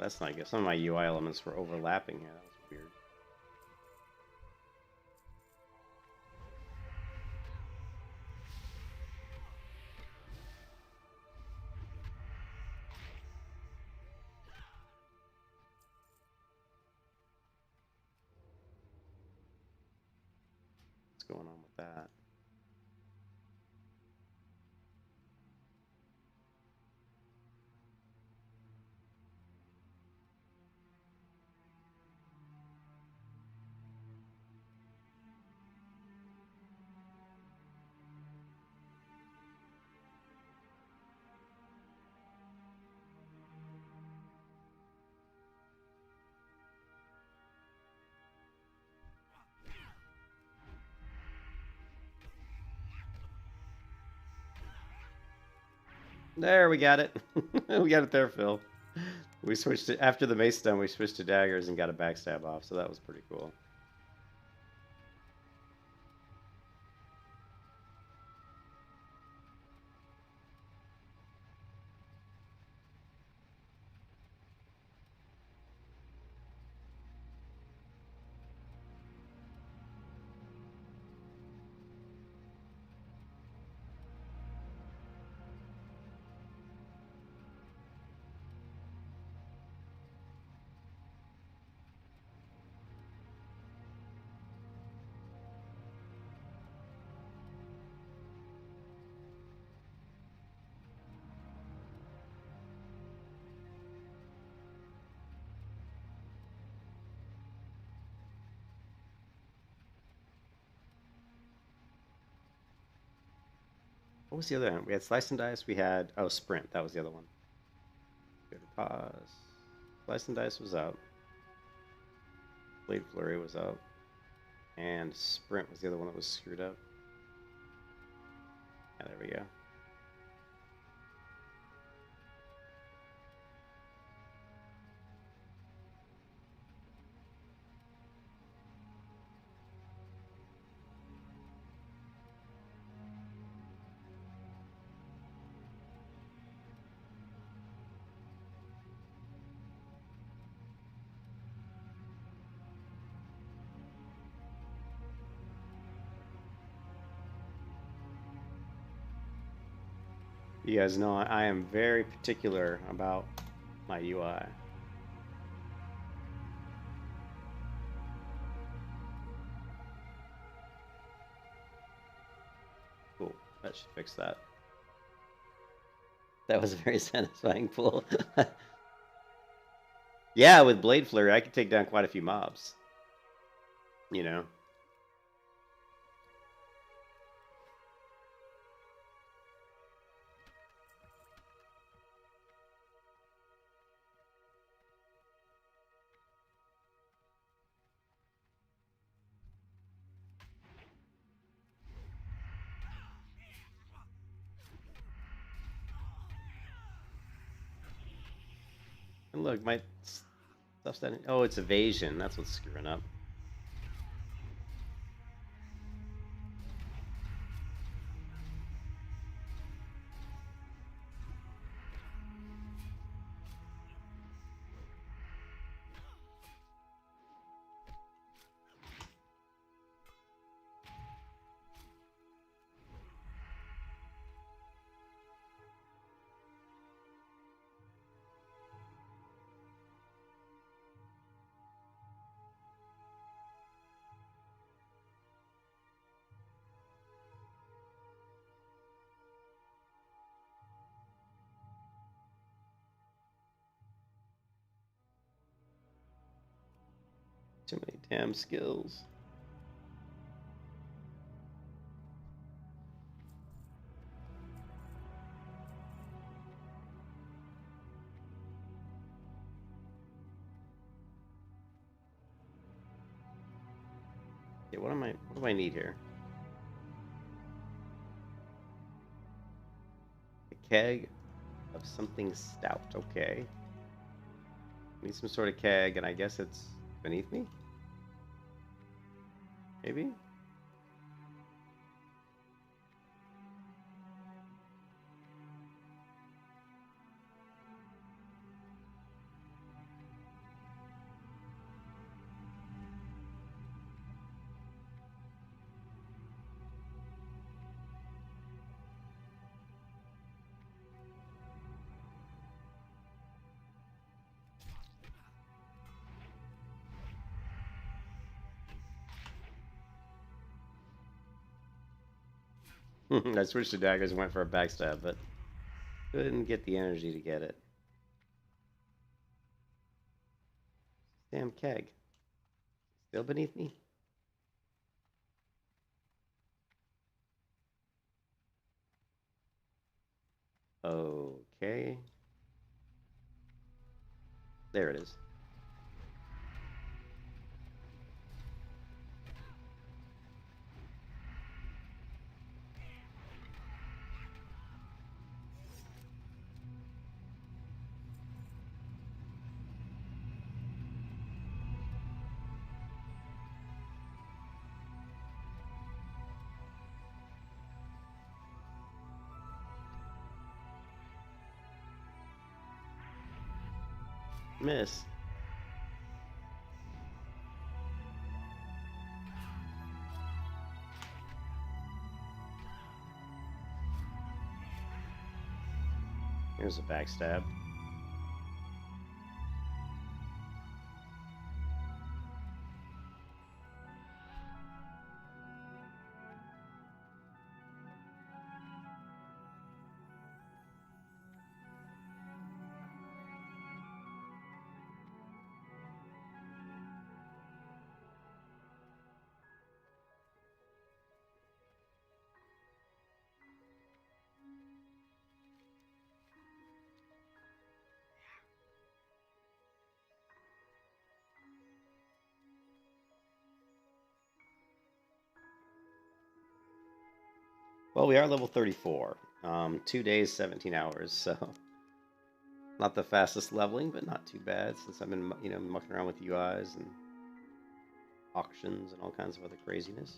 That's not good. Some of my UI elements were overlapping here. That was weird. What's going on with that? There, we got it. We got it there, Phil. We switched it after the mace stone. We switched to daggers and got a backstab off, so that was pretty cool. What was the other one? We had Slice and Dice. We had Sprint. That was the other one. Go to pause. Slice and Dice was up. Blade Flurry was up. And Sprint was the other one that was screwed up. Yeah, there we go. You guys know I am very particular about my UI. Cool. That should fix that. That was a very satisfying pull. Yeah, with Blade Flurry, I could take down quite a few mobs. You know? And look, my stuff's done. Oh, it's evasion. That's what's screwing up. Too many damn skills. Okay, what do I need here? A keg of something stout. Okay. Need some sort of keg, and I guess it's beneath me? Maybe? I switched to daggers and went for a backstab, but couldn't get the energy to get it. Damn keg. Still beneath me? Okay. There it is. Miss. Here's a backstab. Well, we are level 34. 2 days, 17 hours, so not the fastest leveling, but not too bad since I've been, mucking around with UIs and auctions and all kinds of other craziness.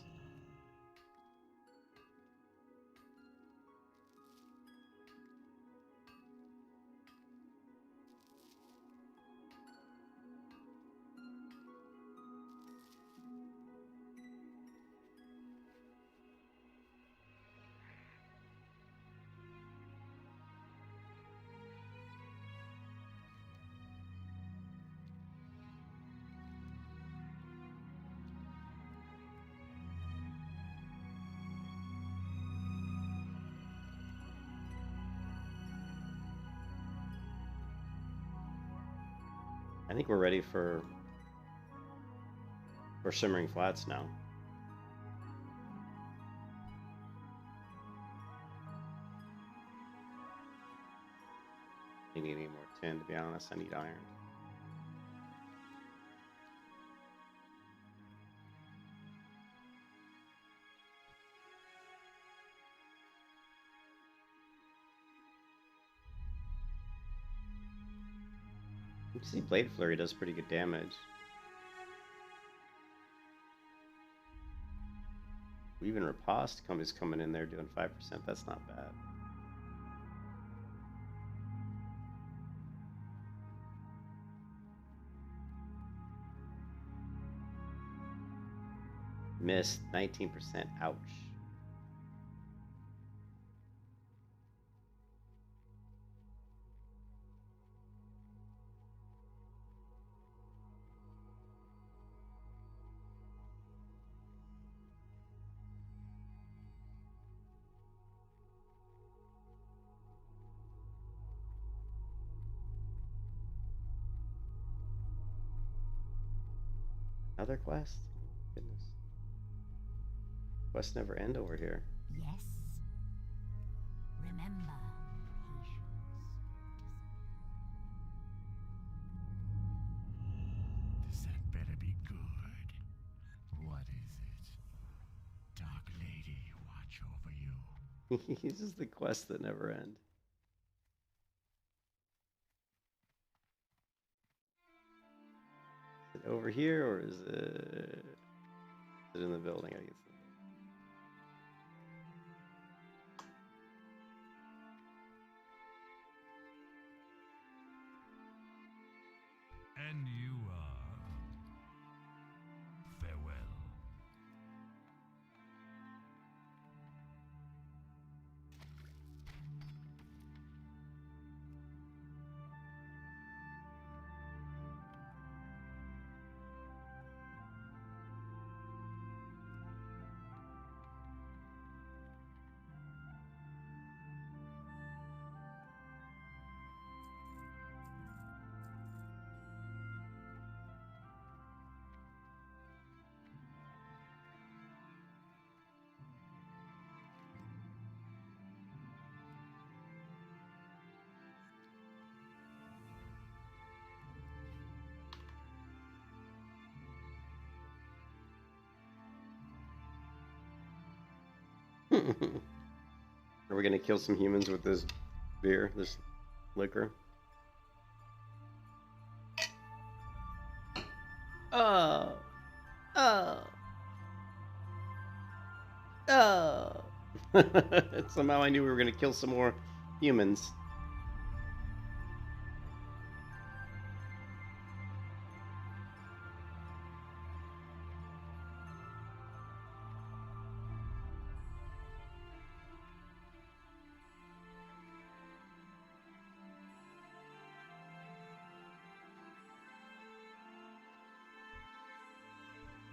I think we're ready for Shimmering Flats now. I need any more tin, to be honest. I need iron. You can see Blade Flurry does pretty good damage. Even Riposte is coming in there doing 5%. That's not bad. Missed 19%. Ouch. Another quest? Goodness. Quests never end over here. Yes. Remember, patience. That better be good. What is it? Dark Lady, watch over you. This is the quests that never end. Is it over here or is it in the building? I guess. And you are. Farewell. Are we gonna kill some humans with this beer, this liquor? Oh. Somehow I knew we were gonna kill some more humans.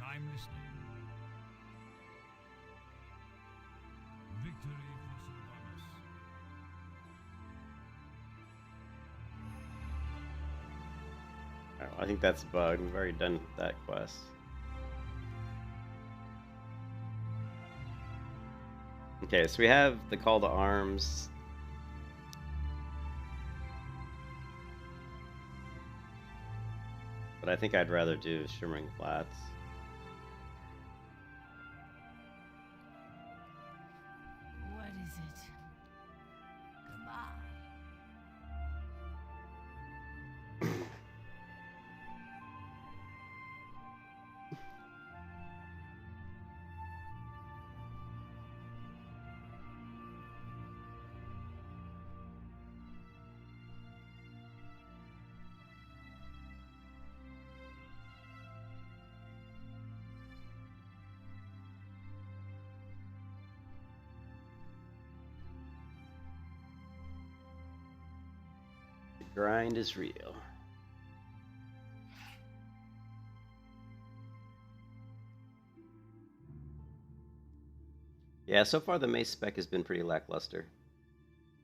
I'm listening. Victory for Sylvanas. Oh, I think that's a bug. We've already done that quest. Okay, so we have the call to arms. But I think I'd rather do Shimmering Flats. grind is real. Yeah, so far the mace spec has been pretty lackluster.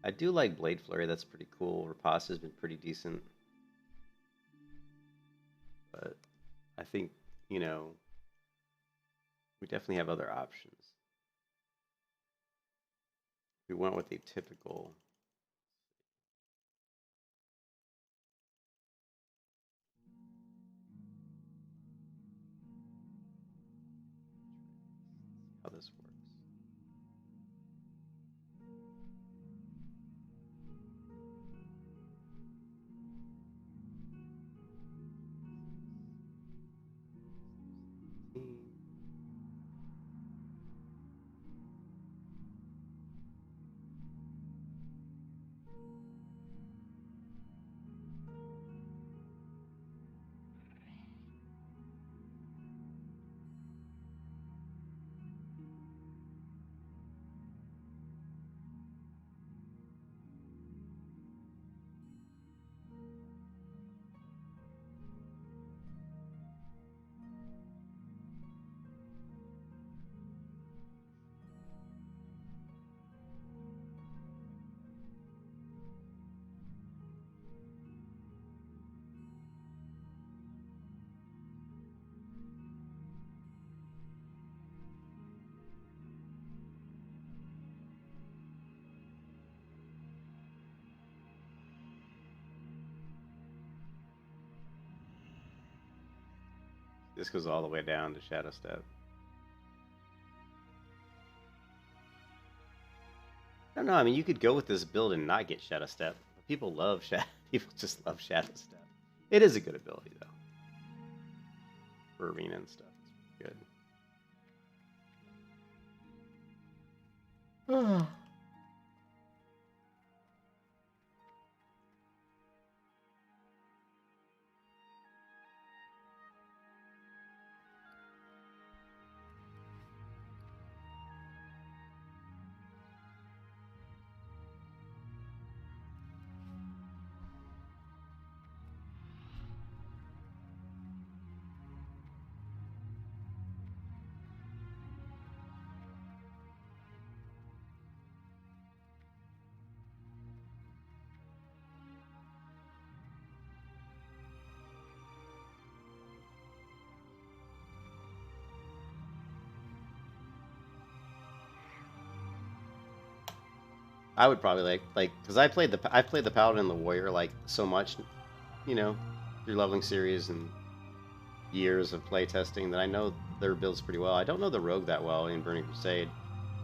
I do like Blade Flurry, that's pretty cool. Riposte has been pretty decent. But I think, you know, we definitely have other options. We went with a typical. How this works. This goes all the way down to Shadow Step. I don't know. I mean, you could go with this build and not get Shadow Step. People love Shadow. People just love Shadow Step. It is a good ability though. For arena and stuff, it's good. I would probably like because I played the Paladin and the Warrior like so much, you know, through leveling series and years of playtesting that I know their builds pretty well. I don't know the Rogue that well in Burning Crusade.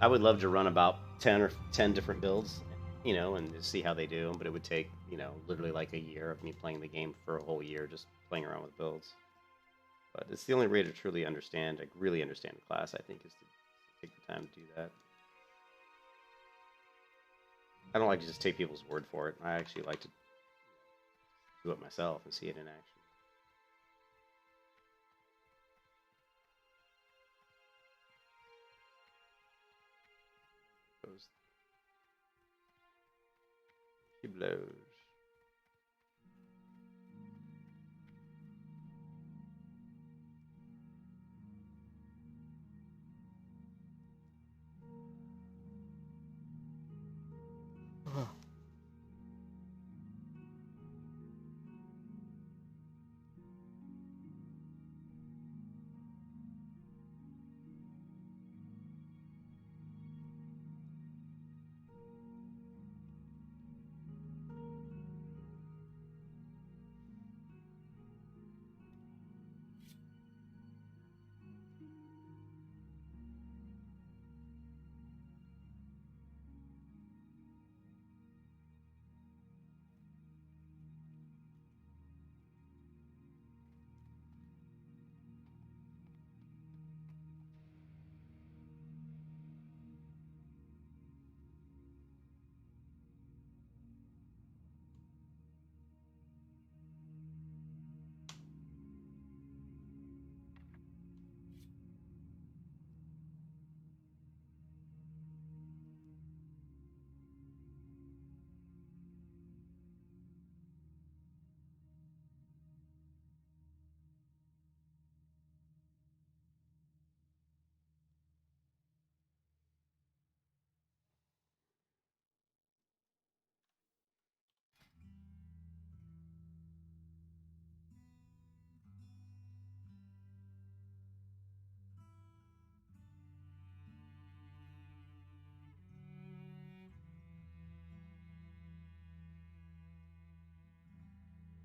I would love to run about 10 different builds, you know, and see how they do. But it would take, you know, literally like a year of me playing the game for a whole year just playing around with builds. But it's the only way to truly understand, like really understand the class, I think, is to take the time to do that. I don't like to just take people's word for it. I actually like to do it myself and see it in action. She blows.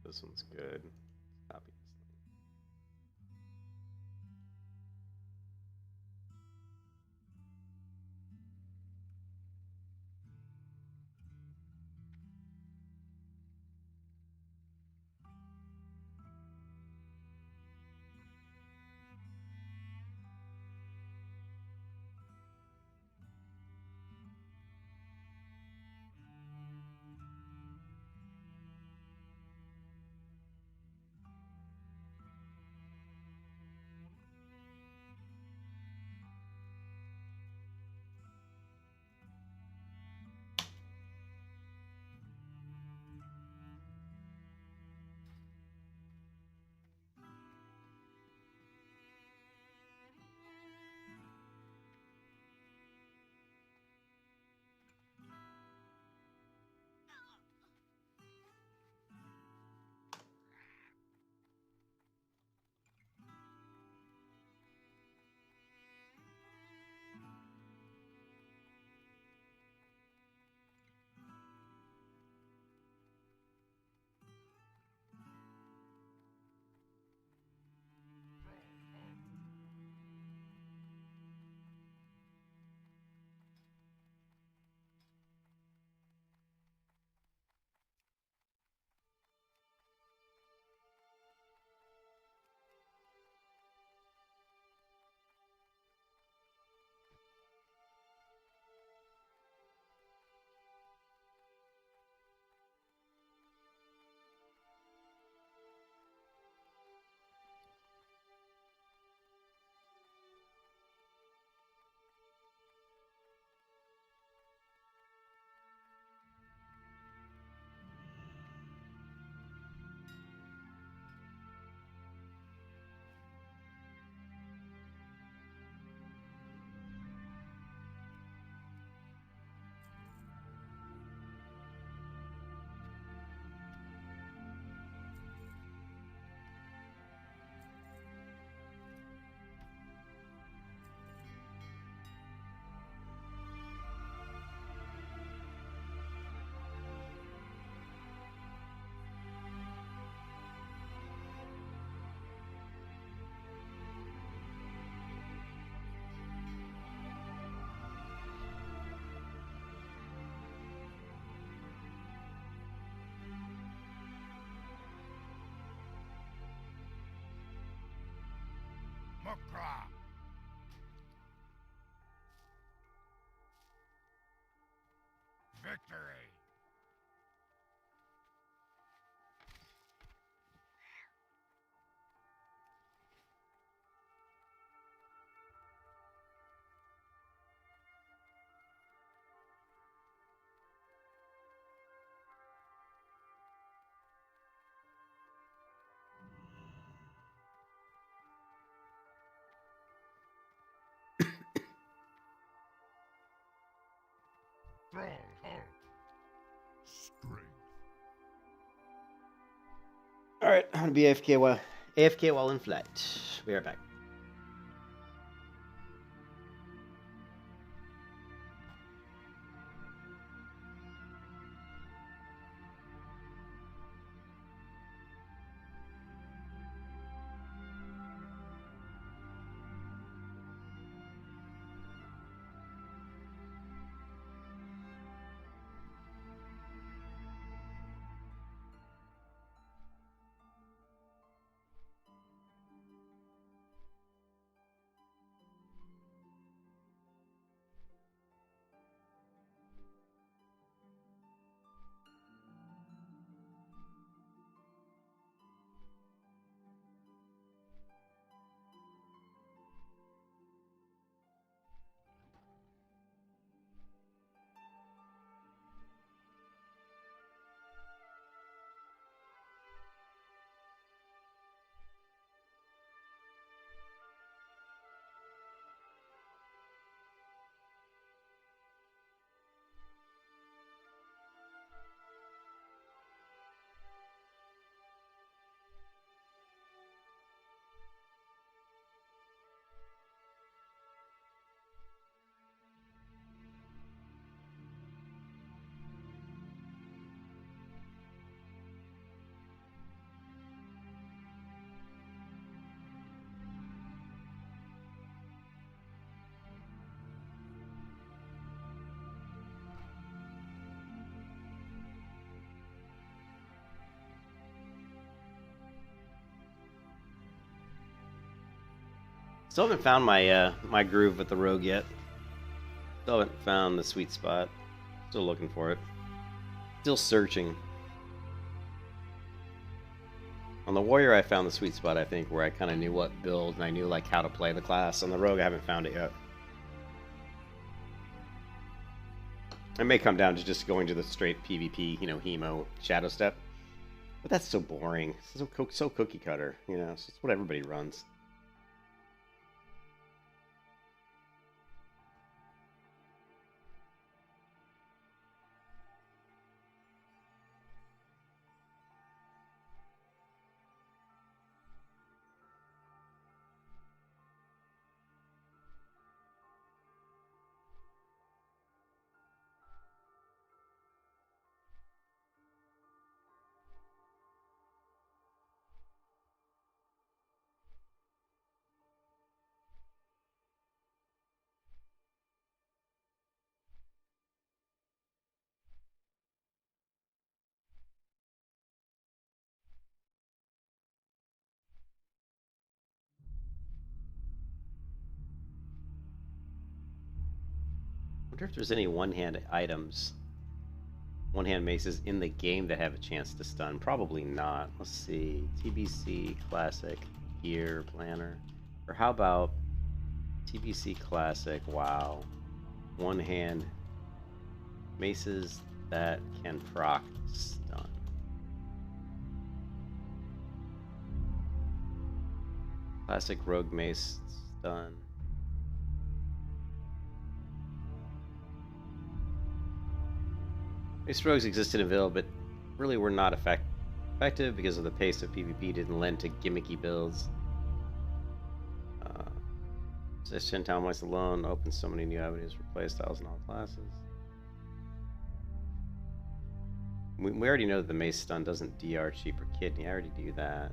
This one's good. Copy this. Mukra! Victory! Stronghold. Strength. All right, I'm gonna be AFK while in flight. Be right back. Still haven't found my my groove with the rogue yet. Still haven't found the sweet spot. Still looking for it. Still searching. On the warrior, I found the sweet spot, I think, where I kind of knew what build and I knew like how to play the class. On the rogue, I haven't found it yet. It may come down to just going to the straight PvP, you know, Hemo Shadow Step. But that's so boring. So cookie cutter, you know. It's what everybody runs. I wonder if there's any one-hand items, one-hand maces in the game that have a chance to stun. Probably not. Let's see. TBC Classic Gear Planner. Or how about TBC Classic, wow. One-hand maces that can proc stun. Classic Rogue Mace stun. Mace rogues existed in Ville, but really were not effective because of the pace of PvP didn't lend to gimmicky builds. This 10 town mice alone opens so many new avenues for playstyles in all classes. We already know that the mace stun doesn't DR cheaper kidney. I already do that.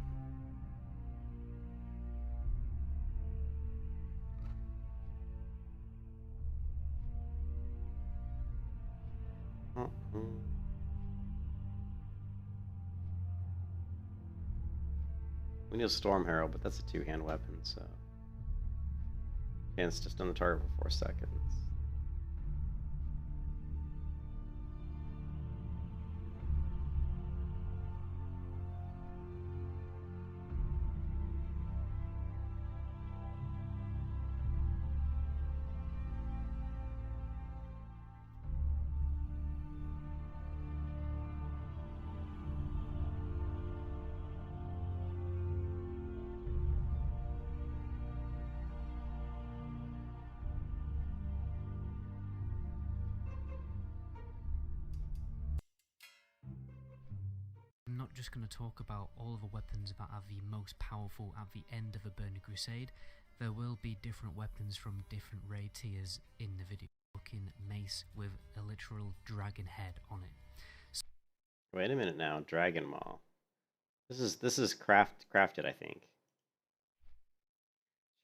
We need a Storm Herald, but that's a two-hand weapon, so... And it's just on the target for 4 seconds. I'm not just going to talk about all of the weapons that are the most powerful at the end of a Burning Crusade. There will be different weapons from different raid tiers in the video. Looking mace with a literal dragon head on it. Wait a minute now, Dragon Maul. This is crafted, I think.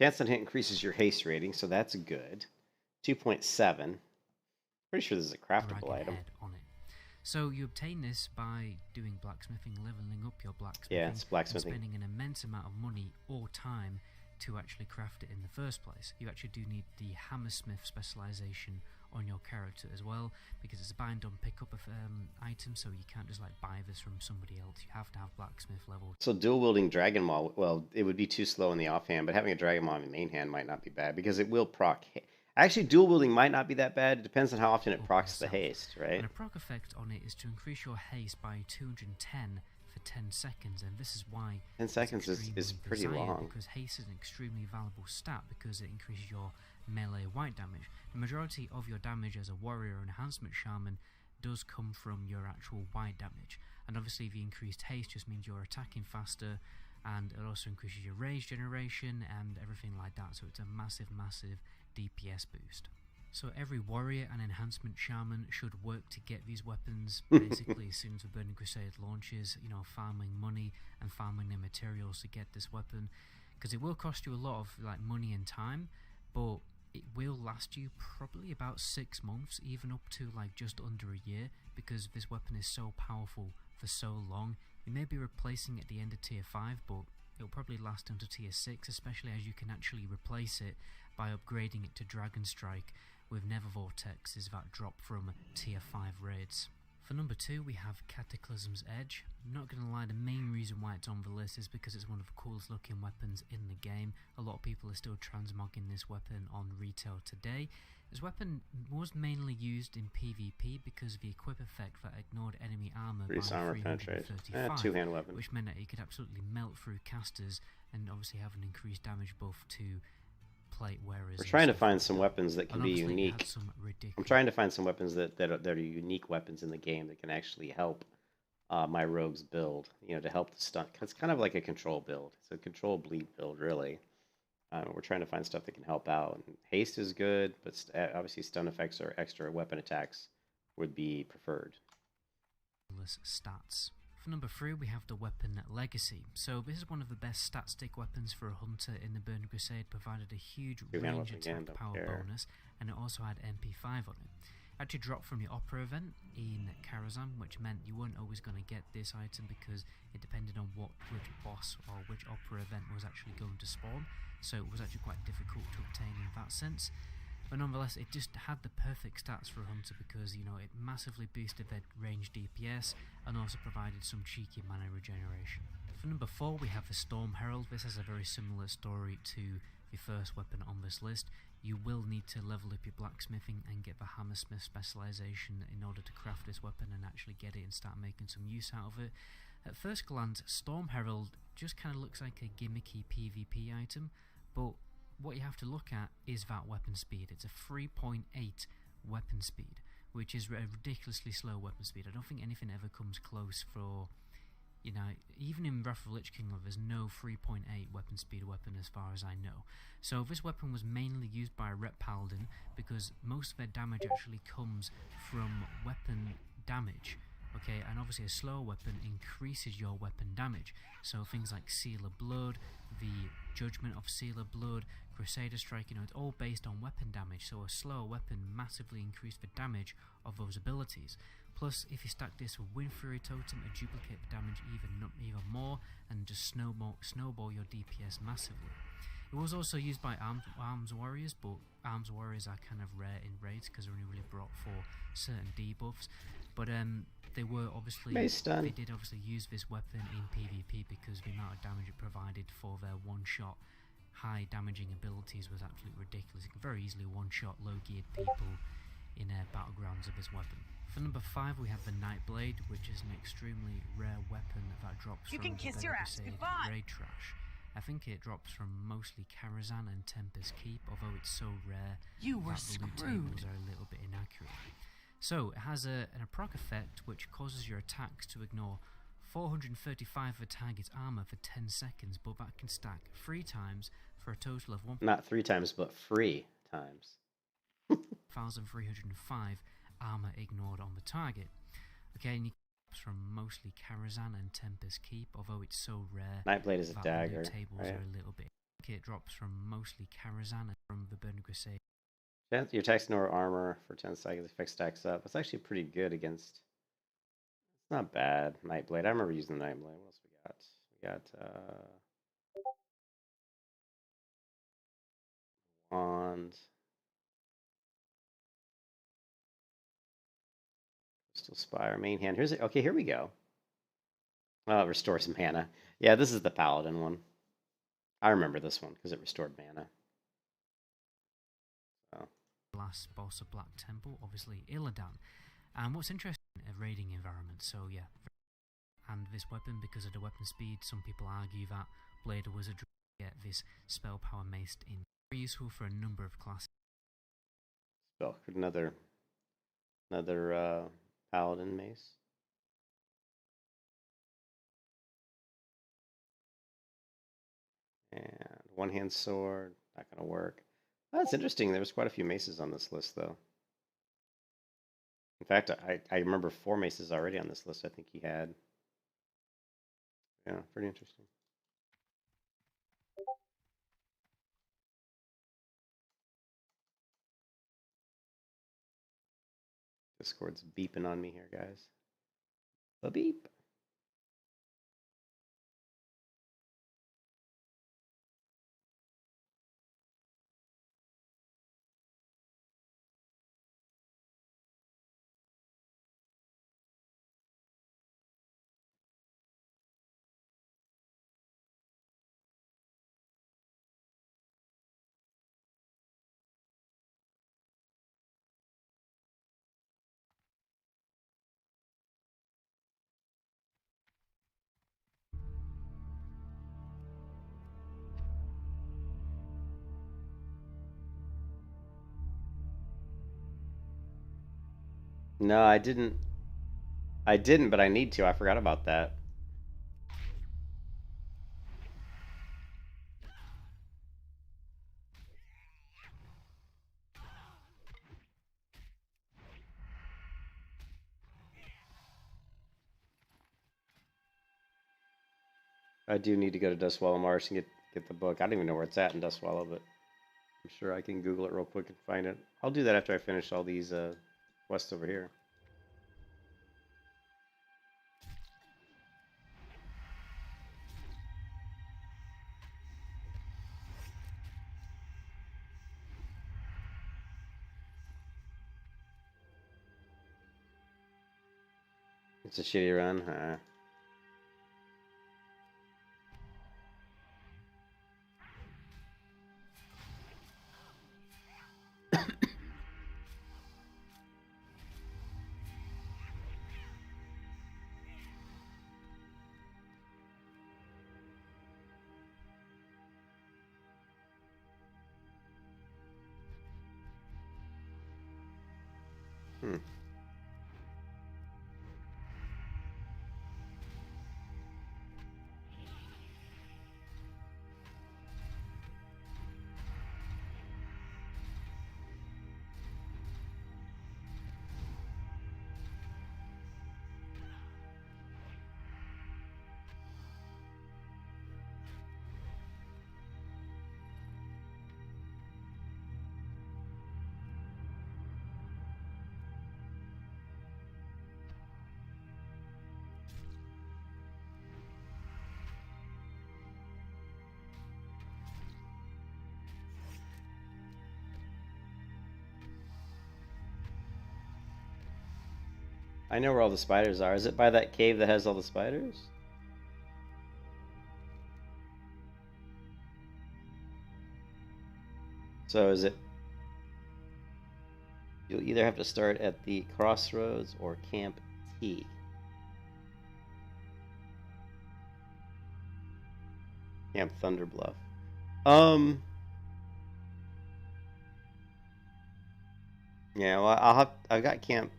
Chance on hit increases your haste rating, so that's good. 2.7. Pretty sure this is a craftable Dragon item. head on it. So you obtain this by doing blacksmithing, leveling up your blacksmithing, Yeah, it's blacksmithing. and spending an immense amount of money or time to actually craft it in the first place. You actually do need the hammersmith specialization on your character as well, because it's a bind on pickup of item, so you can't just like buy this from somebody else. You have to have blacksmith level. So dual wielding Dragon Maul, well, it would be too slow in the offhand, but having a Dragon Maul in the main hand might not be bad because it will proc. Actually, dual wielding might not be that bad. It depends on how often it procs the haste, right? And a proc effect on it is to increase your haste by 210 for 10 seconds, and this is why 10 seconds is pretty long. because haste is an extremely valuable stat because it increases your melee white damage. The majority of your damage as a warrior or enhancement shaman does come from your actual white damage, and obviously the increased haste just means you're attacking faster, and it also increases your rage generation and everything like that, so it's a massive DPS boost. So every warrior and enhancement shaman should work to get these weapons basically as soon as the Burning Crusade launches, you know, farming money and farming the materials to get this weapon, because it will cost you a lot of like money and time, but it will last you probably about 6 months, even up to like just under a year, because this weapon is so powerful for so long. You may be replacing it at the end of tier 5, but It'll probably last until tier 6, especially as you can actually replace it by upgrading it to Dragon Strike with Nether Vortexes that drop from tier 5 raids. For number 2 we have Cataclysm's Edge. I'm not going to lie, the main reason why it's on the list is because it's one of the coolest looking weapons in the game. A lot of people are still transmogging this weapon on retail today. This weapon was mainly used in PvP because of the equip effect that ignored enemy armor by armor penetration. 335, Two-hand weapon. which meant that it could absolutely melt through casters and obviously have an increased damage buff to plate wearers. We're trying to find some weapons that can be And obviously it had unique. some ridiculous I'm trying to find some weapons that are unique weapons in the game that can actually help my rogue's build, you know, to help the stun. It's kind of like a control build. It's a control bleed build, really. We're trying to find stuff that can help out. And haste is good, but obviously stun effects or extra weapon attacks would be preferred. stats. For number 3 we have the weapon Legacy. So this is one of the best stat stick weapons for a hunter in the Burning Crusade, provided a huge range attack power bonus, and it also had MP5 on it. It actually dropped from the Opera event in Karazhan, which meant you weren't always going to get this item because it depended on which boss or which Opera event was actually going to spawn, so it was actually quite difficult to obtain in that sense. But nonetheless, it just had the perfect stats for a hunter because, you know, it massively boosted their range DPS and also provided some cheeky mana regeneration. For number 4 we have the Storm Herald. This has a very similar story to the first weapon on this list. You will need to level up your blacksmithing and get the hammersmith specialization in order to craft this weapon and actually get it and start making some use out of it. At first glance, Storm Herald just kind of looks like a gimmicky PvP item, but what you have to look at is that weapon speed. It's a 3.8 weapon speed, which is a ridiculously slow weapon speed. I don't think anything ever comes close for, you know, even in Wrath of Lich King, there's no 3.8 weapon speed weapon as far as I know. So this weapon was mainly used by a Rep Paladin because most of their damage actually comes from weapon damage. Okay, and obviously a slower weapon increases your weapon damage. So things like Seal of Blood, the Judgment of Seal of Blood, Crusader Strike, you know, it's all based on weapon damage. So a slower weapon massively increased the damage of those abilities. Plus, if you stack this with Wind Fury Totem, it duplicates the damage even more and just snowball your DPS massively. It was also used by Arms Warriors, but Arms Warriors are kind of rare in raids because they're only really brought for certain debuffs. But they did obviously use this weapon in PvP because the amount of damage it provided for their one-shot high damaging abilities was absolutely ridiculous. You can very easily one-shot low-geared people in battlegrounds of this weapon. For number 5 we have the Nightblade, which is an extremely rare weapon that drops from the raid trash. I think it drops from mostly Karazhan and Tempest Keep, although it's so rare that the loot tables are a little bit inaccurate. So, it has a proc effect which causes your attacks to ignore 435 of the target's armor for 10 seconds, but that can stack 3 times for a total of 1. Not 3 times, but 3 times. 1,305 armor ignored on the target. Okay, and you from mostly Karazhan and Tempest Keep, although it's so rare. Nightblade is a that dagger. Tables right? are a little bit. It drops from mostly Karazhan and from the Burning Crusade. Your attacks ignore armor for 10 seconds. Effect stacks up. It's actually pretty good against. It's not bad. Nightblade. I remember using the Nightblade. What else we got? We got wand. Crystal Spire, main hand. Here's it. Okay, here we go. Oh, it restores mana. Yeah, this is the Paladin one. I remember this one because it restored mana. So. Last boss of Black Temple, obviously Illidan. And what's interesting, a raiding environment. So yeah, and this weapon, because of the weapon speed, some people argue that Blade of Wizardry get this spell power maced in. Very useful for a number of classes. Spell another Paladin mace. And one-hand sword, not going to work. That's interesting. There was quite a few maces on this list, though. In fact, I remember 4 maces already on this list. I think he had. Yeah, pretty interesting. Discord's beeping on me here, guys. A beep. No, I didn't. I didn't, but I need to. I forgot about that. I do need to go to Dustwallow Marsh and get the book. I don't even know where it's at in Dustwallow, but I'm sure I can Google it real quick and find it. I'll do that after I finish all these quests over here. It's a shitty run, huh? Hmm. I know where all the spiders are. Is it by that cave that has all the spiders? So is it... You'll either have to start at the crossroads or Camp T. Camp Thunderbluff. Yeah, well, I've got Camp...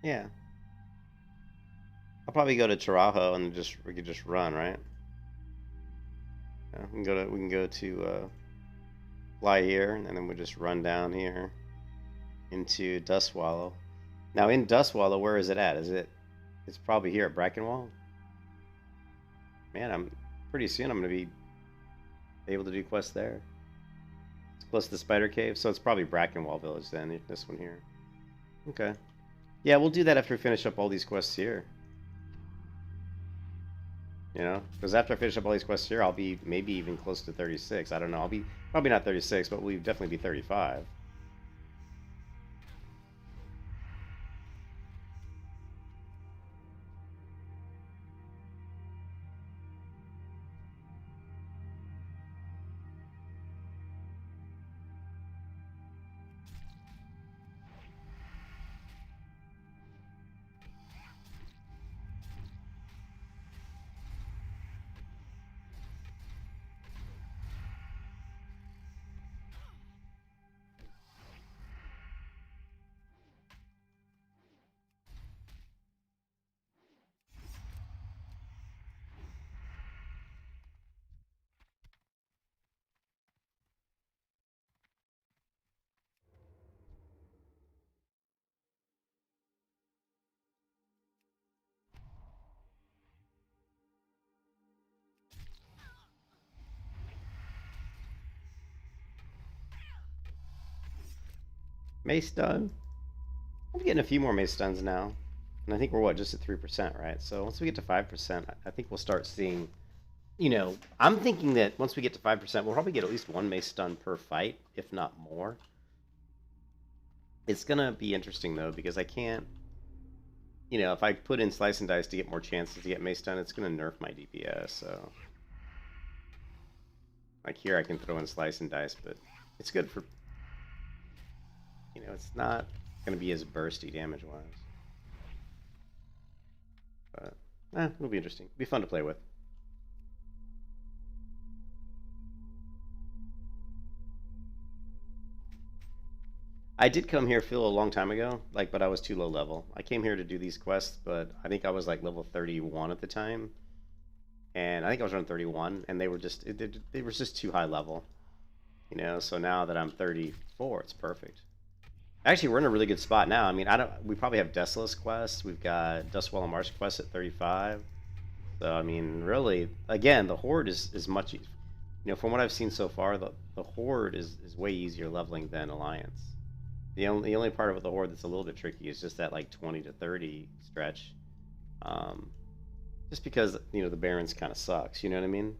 Yeah. I'll probably go to Tarajo and we could just run, right? Yeah, we can go to fly here, and then we'll just run down here into Dustwallow. Now in Dustwallow, where is it at? It's probably here at Brackenwall. Man, pretty soon I'm gonna be able to do quests there. It's close to the Spider Cave, so it's probably Brackenwall Village then. This one here. Okay. Yeah, we'll do that after we finish up all these quests here. You know, because after I finish up all these quests here, I'll be maybe even close to 36. I don't know. I'll be probably not 36, but we'll definitely be 35. Mace done. I'm getting a few more mace stuns now. And I think we're, just at 3%, right? So once we get to 5%, I think we'll start seeing, you know, I'm thinking that once we get to 5%, we'll probably get at least one mace stun per fight, if not more. It's going to be interesting, though, because I can't, you know, if I put in Slice and Dice to get more chances to get mace stun, it's going to nerf my DPS, so... Like here I can throw in Slice and Dice, but it's good for... You know, it's not going to be as bursty damage-wise. But, it'll be interesting. It'll be fun to play with. I did come here feel a long time ago, like, but I was too low level. I came here to do these quests, but I think I was like level 31 at the time, and I think I was around 31, and they were just they were just too high level, you know. So now that I'm 34, it's perfect. Actually, we're in a really good spot now. I mean, we probably have Desolus quests. We've got Dustwall and Marsh quests at 35. So I mean, really, again, the Horde is much, you know, from what I've seen so far, the Horde is way easier leveling than Alliance. The only part of the Horde that's a little bit tricky is just that like 20 to 30 stretch. Just because, you know, the Barons kind of sucks, you know what I mean?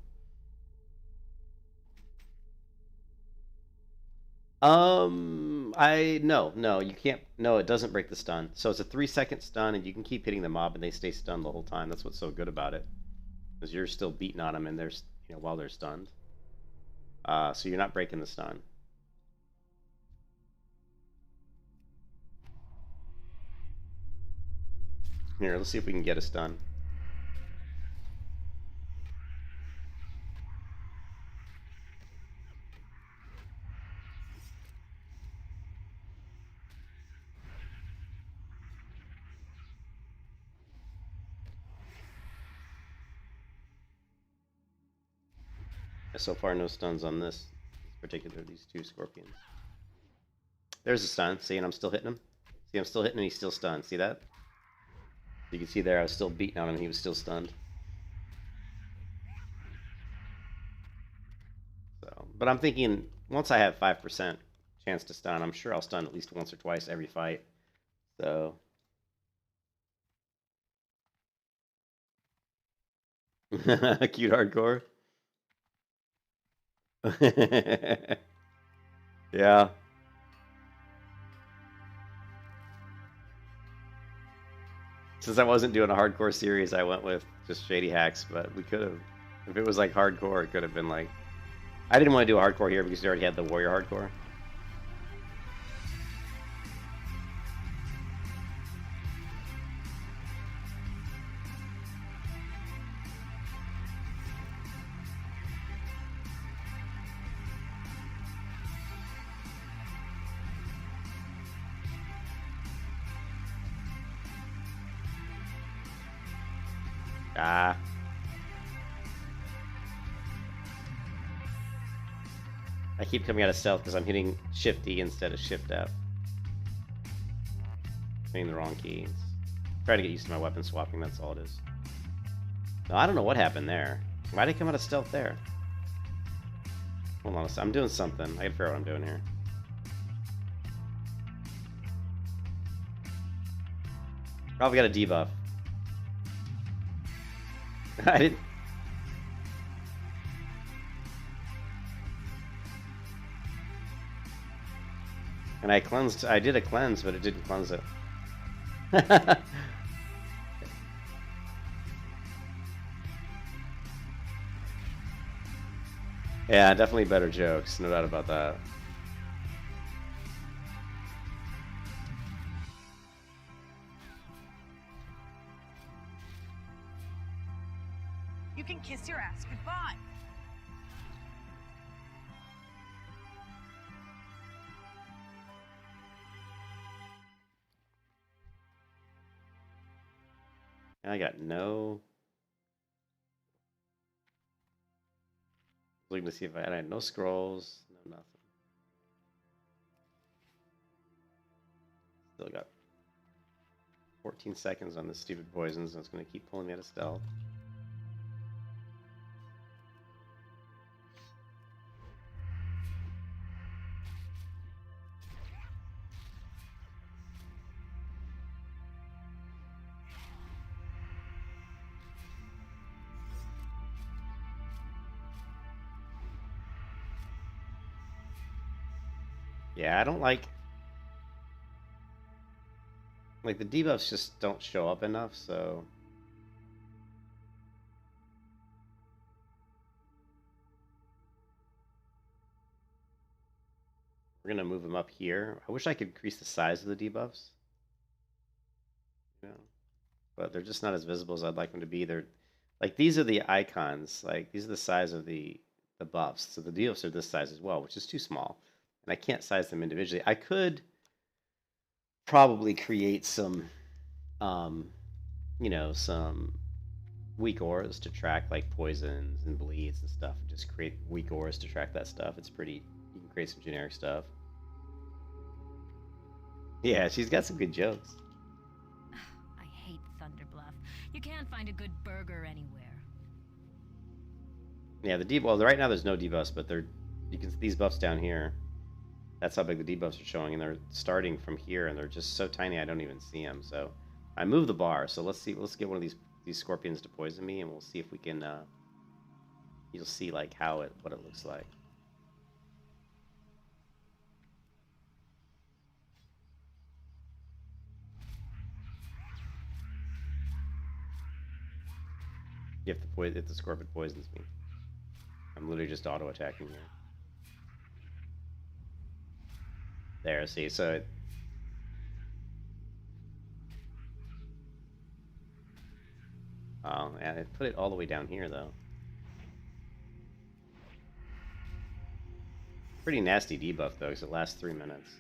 No, you can't. No, it doesn't break the stun. So it's a 3-second stun, and you can keep hitting the mob, and they stay stunned the whole time. That's what's so good about it, because you're still beating on them, and they're, you know, while they're stunned. So you're not breaking the stun. Here, let's see if we can get a stun. So far, no stuns on this particular, these two scorpions. There's a stun. See, and I'm still hitting him. See, I'm still hitting him, and he's still stunned. See that? You can see there, I was still beating on him, and he was still stunned. So, but I'm thinking, once I have 5% chance to stun, I'm sure I'll stun at least once or twice every fight. So... Cute hardcore. Yeah. Since I wasn't doing a hardcore series, I went with just shady hacks, but we could have, if it was like hardcore, it could have been like, I didn't want to do a hardcore here because we already had the warrior hardcore. Ah. I keep coming out of stealth because I'm hitting Shift D instead of Shift F. Hitting the wrong keys. Trying to get used to my weapon swapping, that's all it is. No, I don't know what happened there. Why did I come out of stealth there? Hold on a second. I'm doing something. I gotta figure out what I'm doing here. Probably got a debuff. I didn't. And I cleansed. I did a cleanse, but it didn't cleanse it. Yeah, definitely better jokes. No doubt about that. You can kiss your ass goodbye. I got no. Looking to see if I had no scrolls, no nothing. Still got 14 seconds on this stupid poisons, and it's going to keep pulling me out of stealth. Yeah, I don't like the debuffs just don't show up enough, so we're gonna move them up here. I wish I could increase the size of the debuffs, you know, but they're just not as visible as I'd like them to be. They're like, these are the icons, like these are the size of the buffs, so the debuffs are this size as well, which is too small, and I can't size them individually. I could probably create some, you know, some weak auras to track like poisons and bleeds and stuff. Just create weak auras to track that stuff. It's pretty. You can create some generic stuff. Yeah, she's got some good jokes. I hate Thunderbluff. You can't find a good burger anywhere. Yeah, the debuff. Well, right now there's no debuffs, but you can see these buffs down here. That's how big the debuffs are showing, and they're starting from here, and they're just so tiny I don't even see them. So I moved the bar. So let's see. Let's get one of these scorpions to poison me, and we'll see if we can. You'll see like what it looks like. If the scorpion poisons me, I'm literally just auto attacking here. There, see, so oh, yeah, it put it all the way down here though. Pretty nasty debuff though, because it lasts 3 minutes.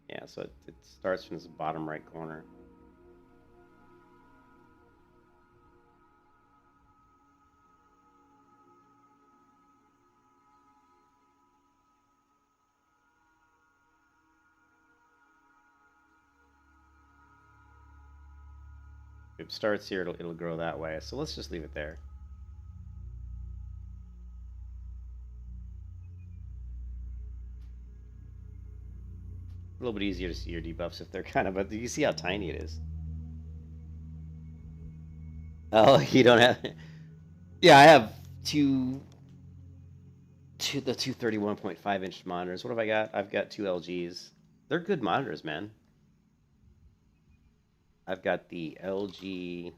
Yeah, so it starts from this bottom right corner. If it starts here, it'll grow that way. So let's just leave it there. A little bit easier to see your debuffs if they're kind of, but you see how tiny it is. Oh, you don't have. Yeah, I have the 231.5-inch monitors. What have I got? I've got 2 LGs. They're good monitors, man. I've got the LG.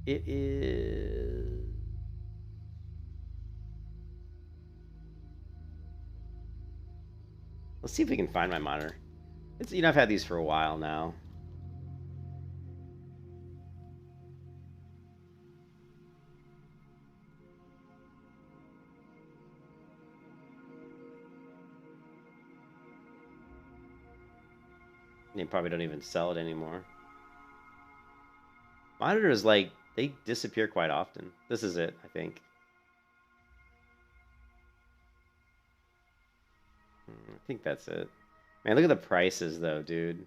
It is. Let's see if we can find my monitor. It's, you know, I've had these for a while now. They probably don't even sell it anymore. Monitors, like, they disappear quite often. This is it, I think. I think that's it. Man, look at the prices, though, dude.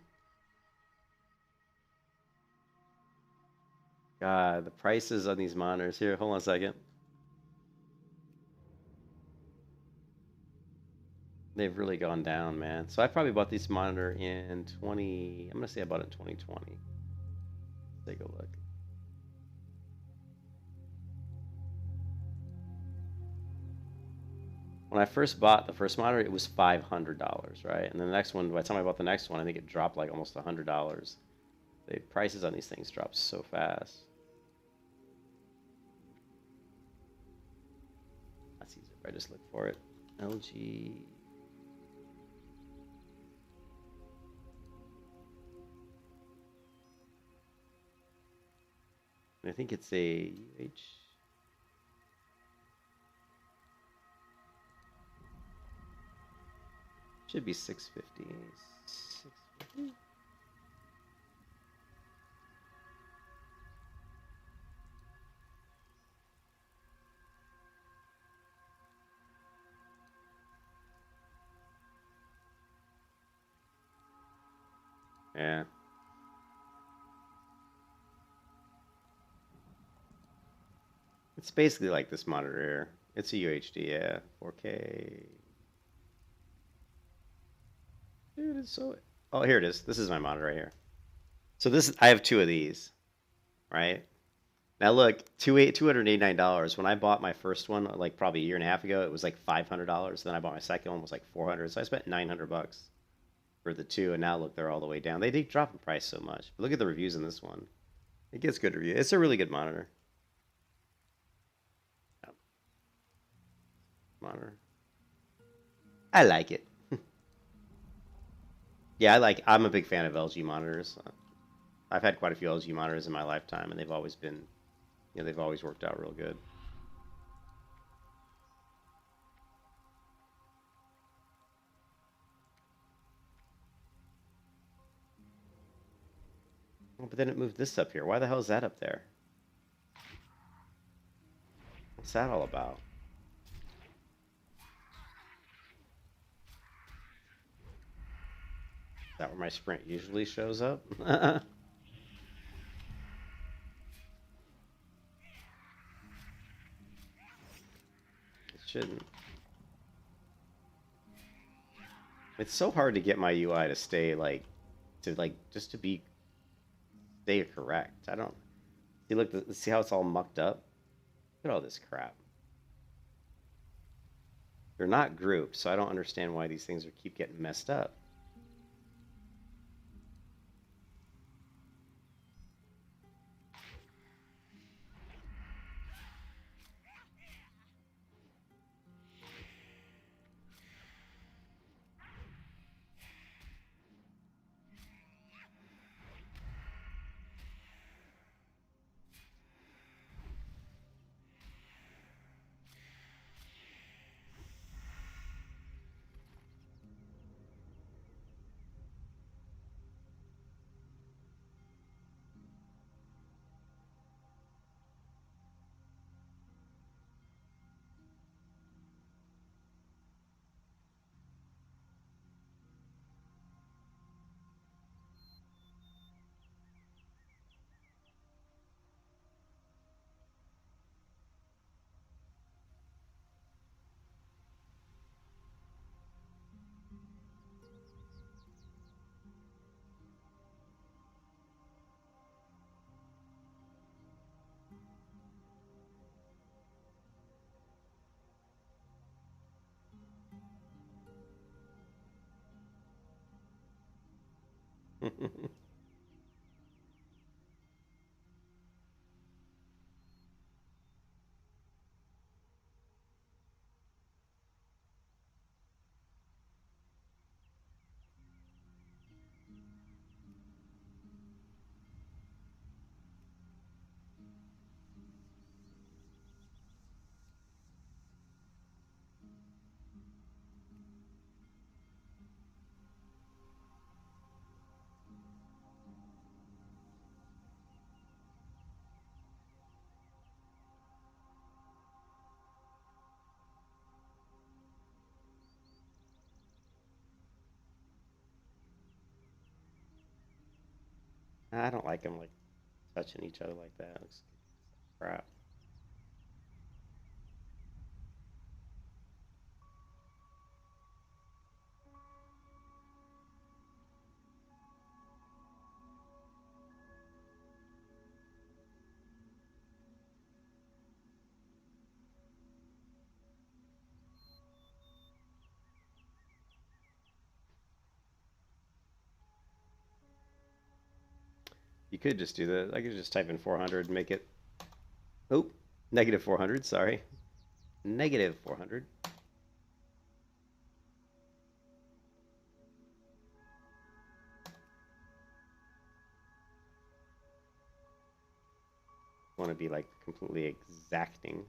God, the prices on these monitors. Here, hold on a second. They've really gone down, man. So I probably bought this monitor in I'm going to say I bought it in 2020. Take a look. When I first bought the first monitor, it was $500, right? And then the next one, by the time I bought the next one, I think it dropped like almost $100. The prices on these things drop so fast. That's easier if I just look for it. LG. I think it's a UH. Should be 650. 650? Yeah. It's basically like this monitor here. It's a UHD, yeah. 4K. Dude, it's so... Oh, here it is. This is my monitor right here. So this, I have 2 of these, right? Now look, $289. When I bought my first one, like probably a year and a half ago, it was like $500. Then I bought my second one, it was like $400. So I spent $900 for the 2, and now look, they're all the way down. They did drop in price so much. But look at the reviews in this one. It gets good reviews. It's a really good monitor. Monitor. I like it. Yeah, I'm a big fan of LG monitors. I've had quite a few LG monitors in my lifetime, and they've always been, you know, they've always worked out real good. Oh, but then it moved this up here. Why the hell is that up there? What's that all about? Is that where my sprint usually shows up? It shouldn't. It's so hard to get my UI to stay just to be stay correct. I don't see. Look, see how it's all mucked up. Look at all this crap. They're not grouped, so I don't understand why these things keep getting messed up. I don't like them like touching each other like that. It's crap. You could just do that. I could just type in 400 and make it. Oh, negative 400. Sorry, negative 400. Want to be like completely exacting.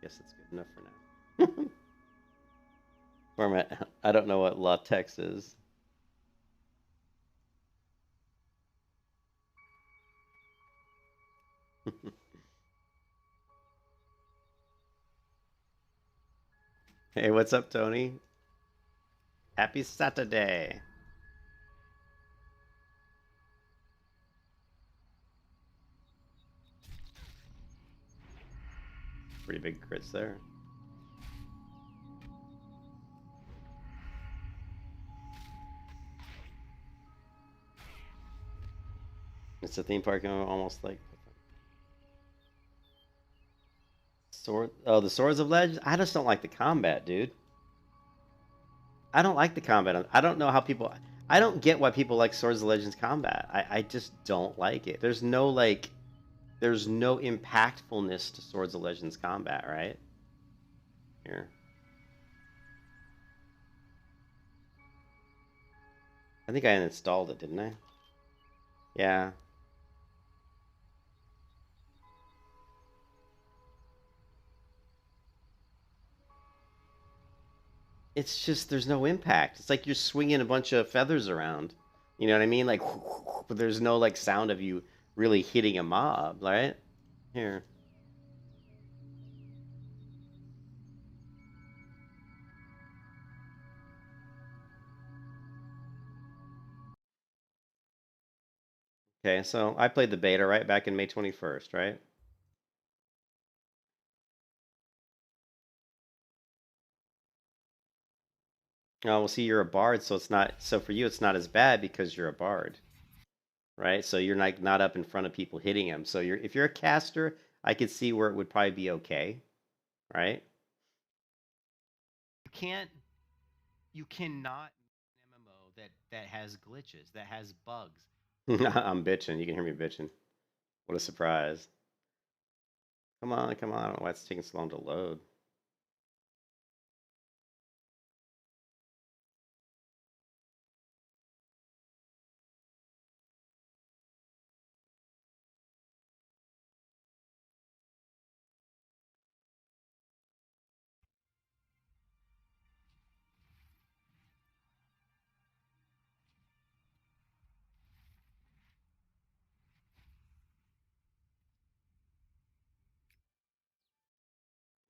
Guess it's good enough for now. Format. I don't know what latex is. Hey, what's up, Tony? Happy Saturday. Pretty big crits there. It's a theme park, almost like sword. Oh, the Swords of Legends. I just don't like the combat, dude. I don't like the combat. I don't know how people. I don't get why people like Swords of Legends combat. I just don't like it. There's no like. there's no impactfulness to Swords of Legends combat, right? Here. I think I uninstalled it, didn't I? Yeah. It's just, there's no impact. It's like you're swinging a bunch of feathers around. You know what I mean? Like, but there's no like sound of you really hitting a mob, right? Here. Okay, so I played the beta right back in May 21st, right? Oh, well, see, you're a bard, so it's not. So for you, it's not as bad because you're a bard, right? So you're not up in front of people hitting them. So you're if you're a caster, I could see where it would probably be okay, right? You cannot an MMO that has glitches, that has bugs. I'm bitching. You can hear me bitching. What a surprise! Come on, come on! I don't know why it's taking so long to load.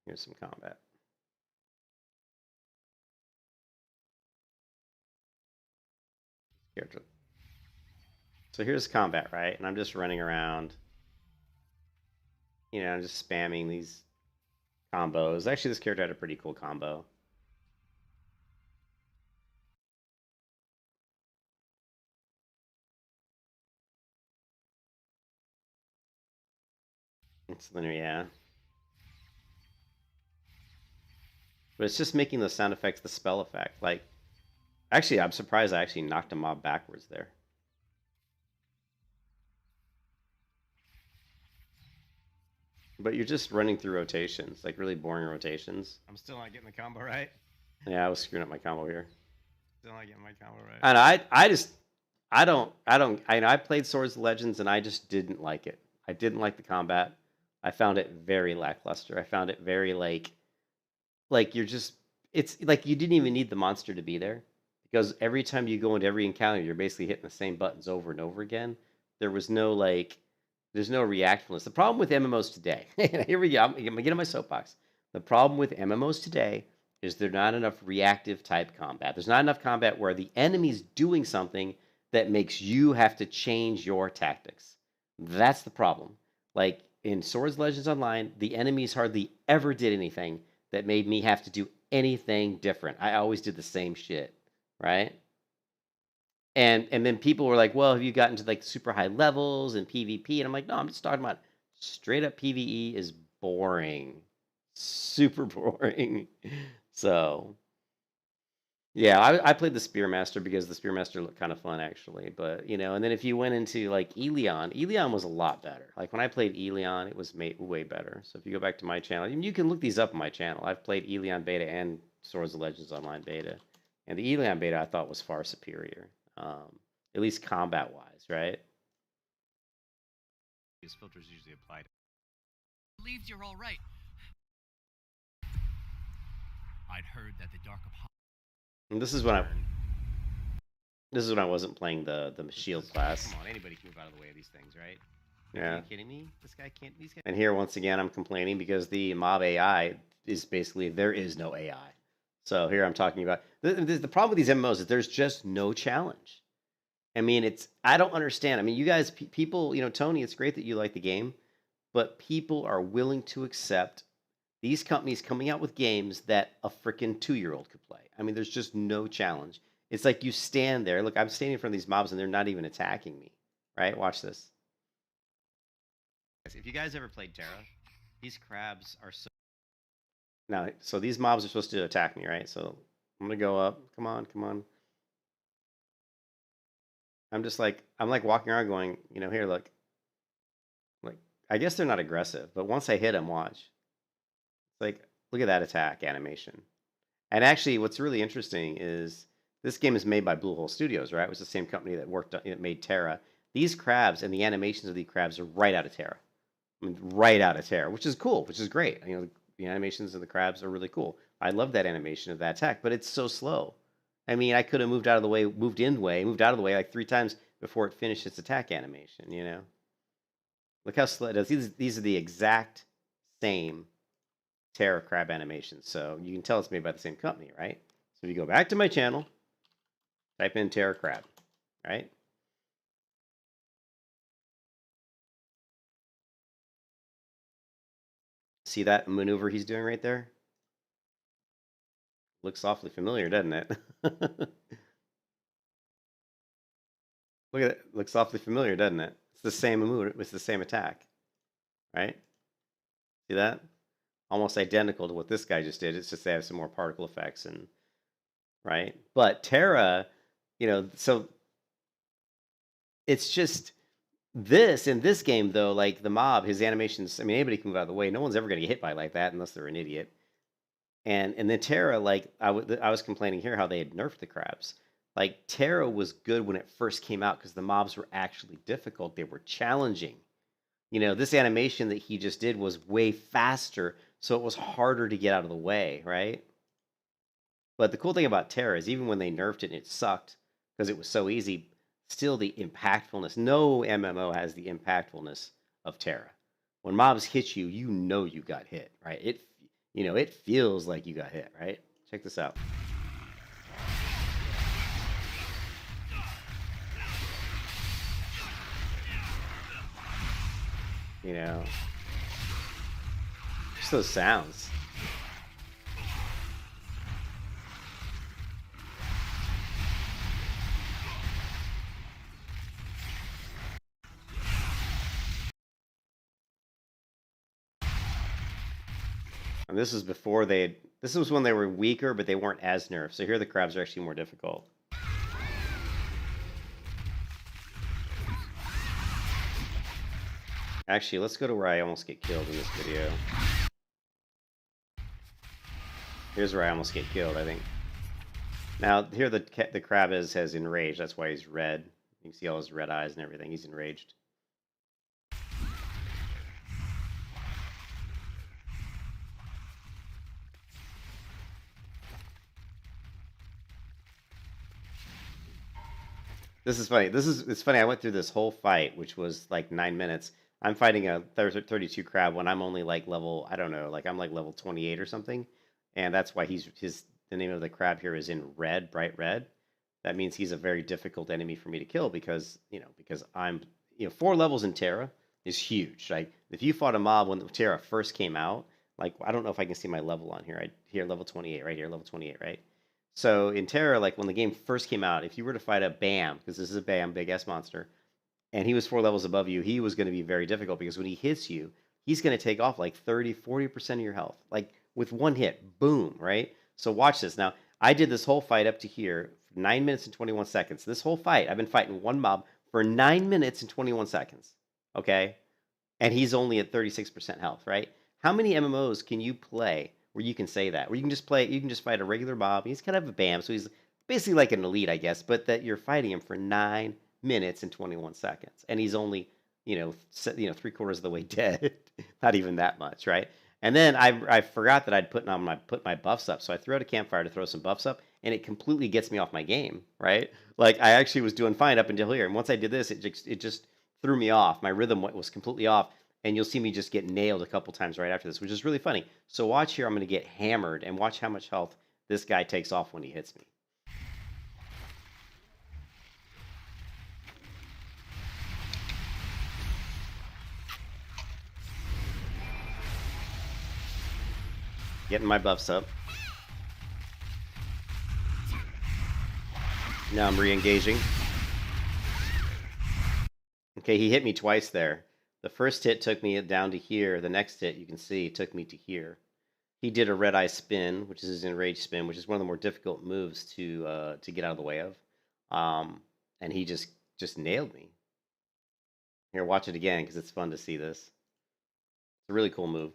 Here's some combat. Character. So here's combat, right? And I'm just running around, you know, just spamming these combos. Actually, this character had a pretty cool combo. It's linear, yeah. But it's just making the sound effects the spell effect. Like, actually, I'm surprised I actually knocked a mob backwards there. But you're just running through rotations, like really boring rotations. I'm still not getting the combo right. Yeah, I was screwing up my combo here. Still not getting my combo right. And I played Swords of Legends and I just didn't like it. I didn't like the combat. I found it very lackluster. I found it very like you're just, it's like you didn't even need the monster to be there because every time you go into every encounter, you're basically hitting the same buttons over and over again. There was no there's no reactfulness. The problem with MMOs today, here we go, I'm gonna get on my soapbox. The problem with MMOs today is there's not enough reactive type combat. There's not enough combat where the enemy's doing something that makes you have to change your tactics. That's the problem. Like in Swords Legends Online, the enemies hardly ever did anything that made me have to do anything different. I always did the same shit, right? And then people were like, "Well, have you gotten to like super high levels and PvP?" And I'm like, "No, I'm just talking about straight up PvE is boring, super boring." So yeah, I played the Spearmaster because the Spearmaster looked kind of fun actually. But you know, and then if you went into like Elion was a lot better. Like when I played Elion, it was made way better. So if you go back to my channel, you can look these up on my channel. I've played Elion beta and Swords of Legends Online beta, and the Elion beta I thought was far superior, at least combat wise, right? These filters usually applied. Believed you're all right. I'd heard that the Dark Apollo. And this is when I wasn't playing the shield class. Come on, anybody can move out of the way of these things, right? Yeah. Are you kidding me? This guy can't. These guys. And here, once again, I'm complaining because the mob AI is basically, there is no AI. So here I'm talking about, the problem with these MMOs is there's just no challenge. I mean, I don't understand. I mean, you guys, people, you know, Tony, it's great that you like the game, but people are willing to accept these companies coming out with games that a freaking 2-year-old could play. I mean, there's just no challenge. It's like you stand there. Look, I'm standing in front of these mobs and they're not even attacking me, right? Watch this. If you guys ever played Terra, these crabs are so. Now, so these mobs are supposed to attack me, right? So I'm gonna go up. Come on, come on. I'm like walking around going, you know, here, look. Like, I guess they're not aggressive, but once I hit them, watch. It's like, look at that attack animation. And actually, what's really interesting is this game is made by Bluehole Studios, right? It was the same company that made Terra. These crabs and the animations of these crabs are right out of Terra. I mean, right out of Terra, which is cool, which is great. You know, the animations of the crabs are really cool. I love that animation of that attack, but it's so slow. I mean, I could have moved out of the way, moved out of the way like 3 times before it finished its attack animation, you know? Look how slow it does. These are the exact same Terra crab animations. So you can tell it's made by the same company, right? So if you go back to my channel, type in Terra crab, right? See that maneuver he's doing right there? Looks awfully familiar, doesn't it? Look at it. Looks awfully familiar, doesn't it? It's the same move. It's the same attack, right? See that? Almost identical to what this guy just did. It's just they have some more particle effects and right. But Terra, you know, so it's just this in this game though. Like the mob, his animations. I mean, anybody can move out of the way. No one's ever going to get hit by like that unless they're an idiot. And then Terra, like I was complaining here how they had nerfed the crabs. Like Terra was good when it first came out because the mobs were actually difficult. They were challenging. You know, this animation that he just did was way faster, so it was harder to get out of the way, right? But the cool thing about Terra is even when they nerfed it and it sucked because it was so easy, still the impactfulness. No MMO has the impactfulness of Terra. When mobs hit you, you know you got hit, right? It feels like you got hit, right? Check this out. You know, just those sounds. And this was before this was when they were weaker, but they weren't as nerfed. So here the crabs are actually more difficult. Actually, let's go to where I almost get killed in this video. Here's where I almost get killed, I think. Now, here the crab has enraged. That's why he's red. You can see all his red eyes and everything. He's enraged. This is funny. It's funny. I went through this whole fight, which was like 9 minutes. I'm fighting a 32 crab when I'm only like level, I don't know, like I'm like level 28 or something. And that's why the name of the crab here is in red, bright red. That means he's a very difficult enemy for me to kill because I'm, 4 levels in Terra is huge. Like if you fought a mob when Terra first came out, like I don't know if I can see my level on here. Here level 28 right here, level 28, right? So in Terra, like when the game first came out, if you were to fight a BAM, because this is a BAM, big ass monster, and he was 4 levels above you, he was going to be very difficult because when he hits you, he's going to take off like 30-40% of your health. Like with one hit, boom, right? So watch this. Now, I did this whole fight up to here for 9 minutes and 21 seconds. This whole fight, I've been fighting one mob for 9 minutes and 21 seconds, okay? And he's only at 36% health, right? How many MMOs can you play where you can say that? Where you can just fight a regular mob. He's kind of a BAM, so he's basically like an elite, I guess, but that you're fighting him for 9 minutes and 21 seconds. And he's only, 3/4 of the way dead. Not even that much, right? And then I forgot that I'd put my buffs up. So I threw out a campfire to throw some buffs up, and it completely gets me off my game, right? Like I actually was doing fine up until here. And once I did this, it just threw me off. My rhythm was completely off. And you'll see me just get nailed a couple times right after this, which is really funny. So watch here, I'm going to get hammered, and watch how much health this guy takes off when he hits me. Getting my buffs up. Now I'm re-engaging. Okay, he hit me twice there. The first hit took me down to here. The next hit, you can see, took me to here. He did a red eye spin, which is his enraged spin, which is one of the more difficult moves to get out of the way of. And he just nailed me. Here, watch it again because it's fun to see this. a really cool move.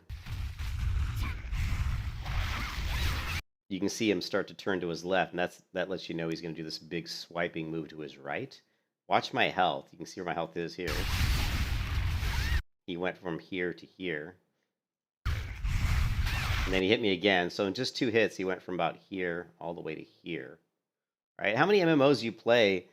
You can see him start to turn to his left, and that lets you know he's going to do this big swiping move to his right. Watch my health. You can see where my health is here. He went from here to here. And then he hit me again. So in just 2 hits, he went from about here all the way to here. Right? How many MMOs you play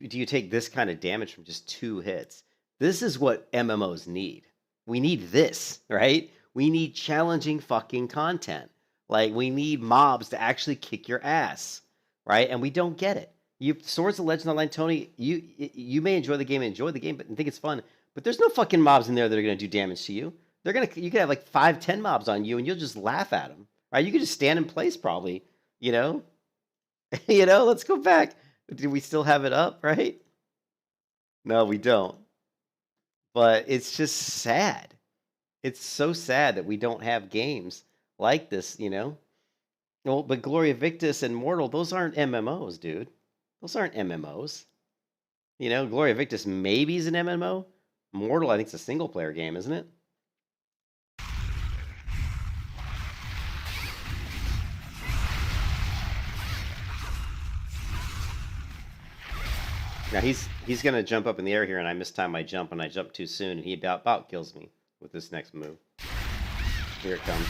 do you take this kind of damage from just 2 hits? This is what MMOs need. We need this, right? We need challenging fucking content. Like, we need mobs to actually kick your ass, right? And we don't get it. Swords of Legend Online, Tony, you may enjoy the game but and think it's fun, but there's no fucking mobs in there that are going to do damage to you. You could have like 5, 10 mobs on you, and you'll just laugh at them, right? You could just stand in place, probably, you know? Let's go back. Do we still have it up, right? No, we don't. But it's just sad. It's so sad that we don't have games like this, Well, but Gloria Victis and Mortal, those aren't MMOs, dude. Those aren't MMOs. Gloria Victis maybe is an MMO. Mortal, I think, is a single-player game, isn't it? Now he's gonna jump up in the air here, and I mistimed my jump, and I jumped too soon, and he about kills me with this next move. Here it comes.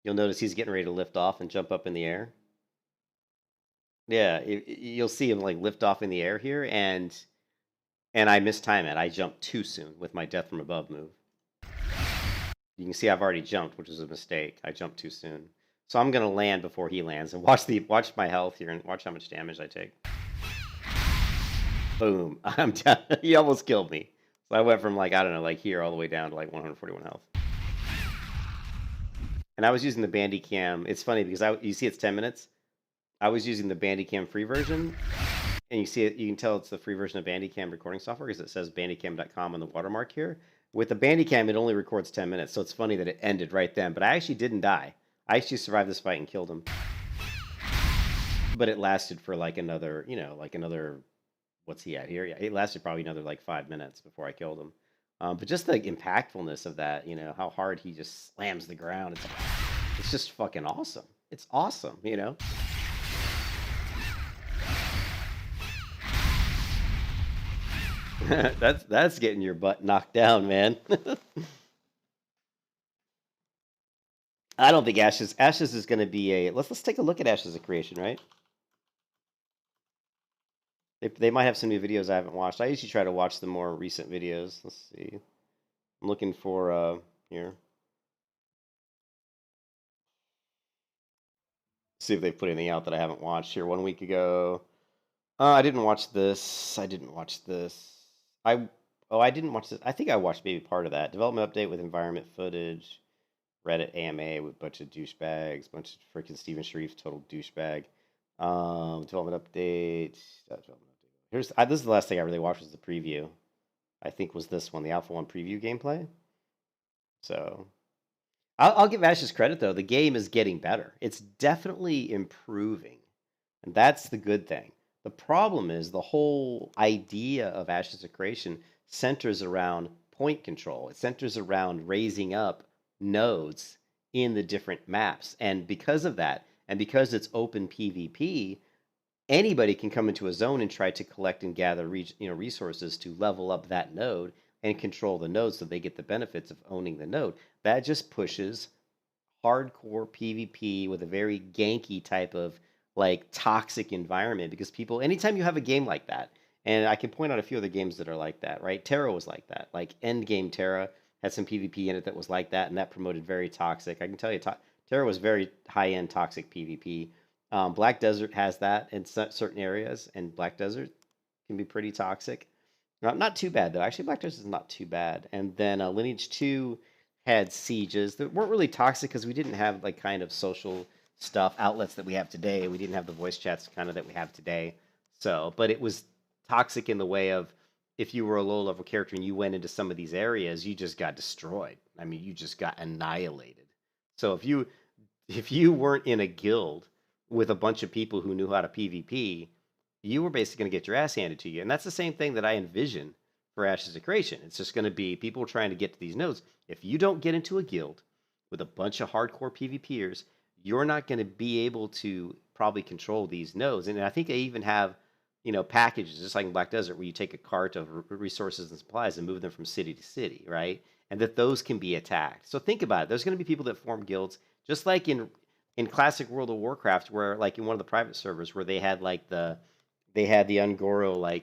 You'll notice he's getting ready to lift off and jump up in the air. Yeah, you'll see him like lift off in the air here, and I mistime it. I jumped too soon with my Death from Above move. You can see I've already jumped, which is a mistake. I jumped too soon. So I'm gonna land before he lands, and watch my health here, and watch how much damage I take. Boom! I'm down. He almost killed me. So I went from here all the way down to 141 health. And I was using the Bandicam. It's funny because you see it's 10 minutes. I was using the Bandicam free version, and you see it. You can tell it's the free version of Bandicam recording software because it says Bandicam.com on the watermark here. With the Bandicam, it only records 10 minutes, so it's funny that it ended right then. But I actually didn't die. I actually survived this fight and killed him. But it lasted for another, what's he at here? Yeah, it lasted probably another 5 minutes before I killed him. But just the impactfulness of that, how hard he just slams the ground. It's just fucking awesome. It's awesome, That's getting your butt knocked down, man. I don't think Ashes is going to be a... Let's take a look at Ashes of Creation, right? They might have some new videos I haven't watched. I usually try to watch the more recent videos. Let's see. I'm looking for... here. See if they put anything out that I haven't watched here 1 week ago. I didn't watch this. I didn't watch this. I didn't watch this. I think I watched maybe part of that. Development update with environment footage. Reddit AMA with a bunch of douchebags, bunch of freaking Steven Sharif, total douchebag. Development update. This is the last thing I really watched was the preview. I think was this one, the Alpha 1 preview gameplay. So I'll give Ashes credit though. The game is getting better. It's definitely improving, and that's the good thing. The problem is the whole idea of Ashes of Creation centers around point control. It centers around raising up nodes in the different maps, and because of that, and because it's open PvP, anybody can come into a zone and try to collect and gather resources to level up that node and control the node so they get the benefits of owning the node. That just pushes hardcore PvP with a very ganky type of toxic environment, because people, anytime you have a game like that, and I can point out a few other games that are like that, right? Terra was like that. Endgame Terra had some PvP in it that was like that, and that promoted very toxic. I can tell you, Terra was very high-end toxic PvP. Black Desert has that in certain areas, and Black Desert can be pretty toxic. Not too bad, though. Actually, Black Desert is not too bad. And then Lineage 2 had sieges that weren't really toxic because we didn't have kind of social stuff, outlets that we have today. We didn't have the voice chats kind of that we have today. So, but it was toxic in the way of, if you were a low-level character and you went into some of these areas, you just got destroyed. I mean, you just got annihilated. So if you weren't in a guild with a bunch of people who knew how to PvP, you were basically going to get your ass handed to you. And that's the same thing that I envision for Ashes of Creation. It's just going to be people trying to get to these nodes. If you don't get into a guild with a bunch of hardcore PvPers, you're not going to be able to probably control these nodes. And I think they even have, packages, just like in Black Desert, where you take a cart of resources and supplies and move them from city to city, right? And that those can be attacked. So think about it. There's going to be people that form guilds, just like in classic World of Warcraft, where like in one of the private servers where they had the Ungoro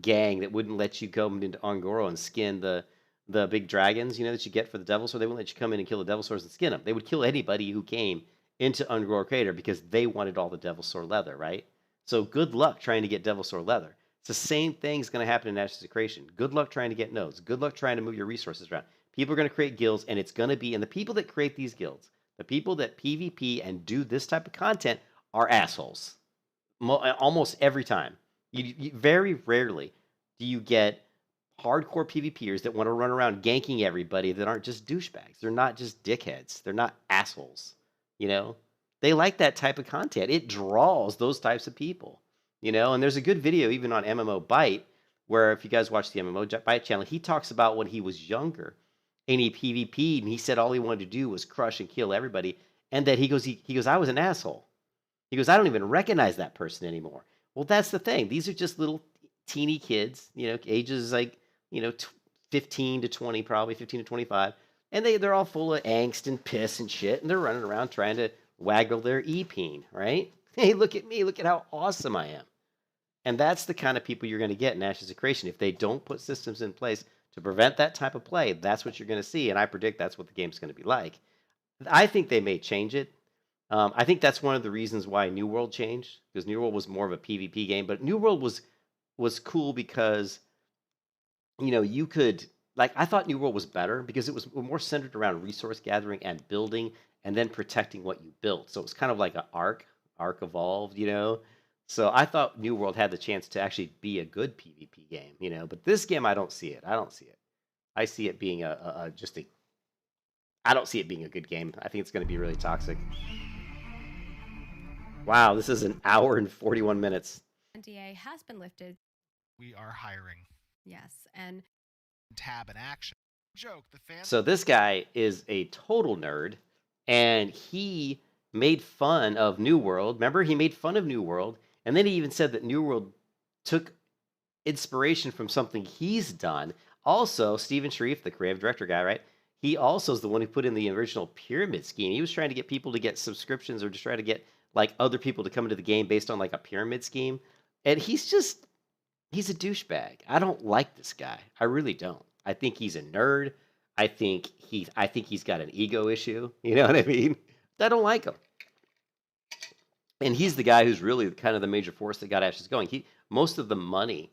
gang that wouldn't let you come into Ungoro and skin the big dragons, that you get for the Devil Sword. They wouldn't let you come in and kill the Devil Swords and skin them. They would kill anybody who came into Ungoro Crater because they wanted all the Devil Sword leather, right? So good luck trying to get Devil Sword leather. It's the same thing's going to happen in Ashes of Creation. Good luck trying to get nodes. Good luck trying to move your resources around. People are going to create guilds, and it's going to be, and the people that create these guilds, the people that PvP and do this type of content are assholes. Almost every time. You very rarely do you get hardcore PvPers that want to run around ganking everybody that aren't just douchebags. They're not just dickheads. They're not assholes. They like that type of content. It draws those types of people. And there's a good video even on MMO Byte where if you guys watch the MMO Byte channel, he talks about when he was younger and he PvP'd and he said all he wanted to do was crush and kill everybody. And that he goes, I was an asshole. He goes, I don't even recognize that person anymore. Well, that's the thing. These are just little teeny kids, ages 15 to 20, probably 15 to 25. And they're all full of angst and piss and shit. And they're running around trying to waggle their e-peen, right? Hey, look at me. Look at how awesome I am. And that's the kind of people you're going to get in Ashes of Creation. If they don't put systems in place to prevent that type of play, that's what you're going to see. And I predict that's what the game's going to be like. I think they may change it. I think that's one of the reasons why New World changed, because New World was more of a PvP game. But New World was cool because, you could, I thought New World was better because it was more centered around resource gathering and building and then protecting what you built. So it was kind of like an Ark evolved, So I thought New World had the chance to actually be a good PvP game, But this game, I don't see it. I see it being I don't see it being a good game. I think it's going to be really toxic. Wow, this is an hour and 41 minutes. NDA has been lifted. We are hiring. Yes, and tab and action. Joke, the fans. So this guy is a total nerd, and he made fun of New World. Remember, he made fun of New World, and then he even said that New World took inspiration from something he's done. Also, Steven Sharif, the creative director guy, right? He also is the one who put in the original pyramid scheme. He was trying to get people to get subscriptions or just try to get other people to come into the game based on a pyramid scheme. And he's a douchebag. I don't like this guy. I really don't. I think he's a nerd. I think he's got an ego issue. You know what I mean? I don't like him. And he's the guy who's really kind of the major force that got Ashes going. Most of the money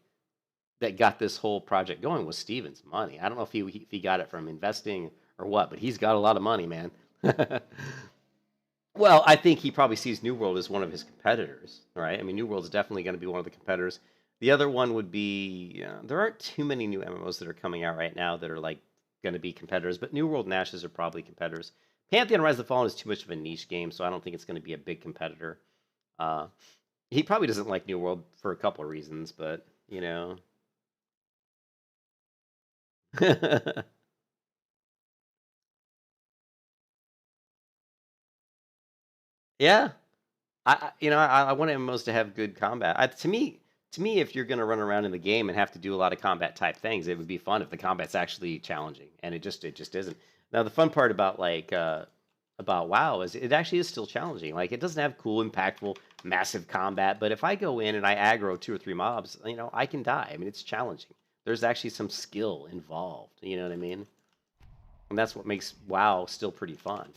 that got this whole project going was Steven's money. I don't know if he got it from investing or what, but he's got a lot of money, man. Well, I think he probably sees New World as one of his competitors, right? I mean, New World's definitely going to be one of the competitors. The other one would be, there aren't too many new MMOs that are coming out right now that are going to be competitors, but New World and Ashes are probably competitors. Pantheon Rise of the Fallen is too much of a niche game, so I don't think it's going to be a big competitor. He probably doesn't like New World for a couple of reasons, but, Yeah, I want MMOs to have good combat. To me, if you're going to run around in the game and have to do a lot of combat type things, it would be fun if the combat's actually challenging, and it just isn't. Now, the fun part about about WoW is it actually is still challenging. It doesn't have cool, impactful, massive combat, but if I go in and I aggro 2 or 3 mobs, I can die. I mean, it's challenging. There's actually some skill involved. You know what I mean? And that's what makes WoW still pretty fun.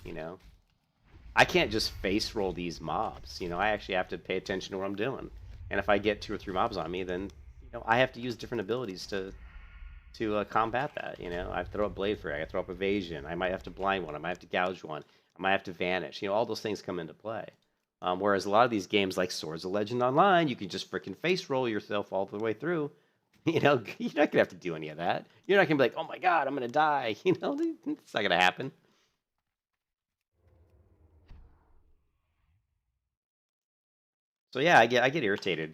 I can't just face roll these mobs. I actually have to pay attention to what I'm doing. And if I get 2 or 3 mobs on me, then I have to use different abilities to combat that. I have to throw up Blade Free, I have to throw up Evasion, I might have to blind one, I might have to gouge one, I might have to vanish. All those things come into play. Whereas a lot of these games like Swords of Legend Online, you can just freaking face roll yourself all the way through. You're not gonna have to do any of that. You're not gonna be like, oh my god, I'm gonna die. It's not gonna happen. So yeah, I get irritated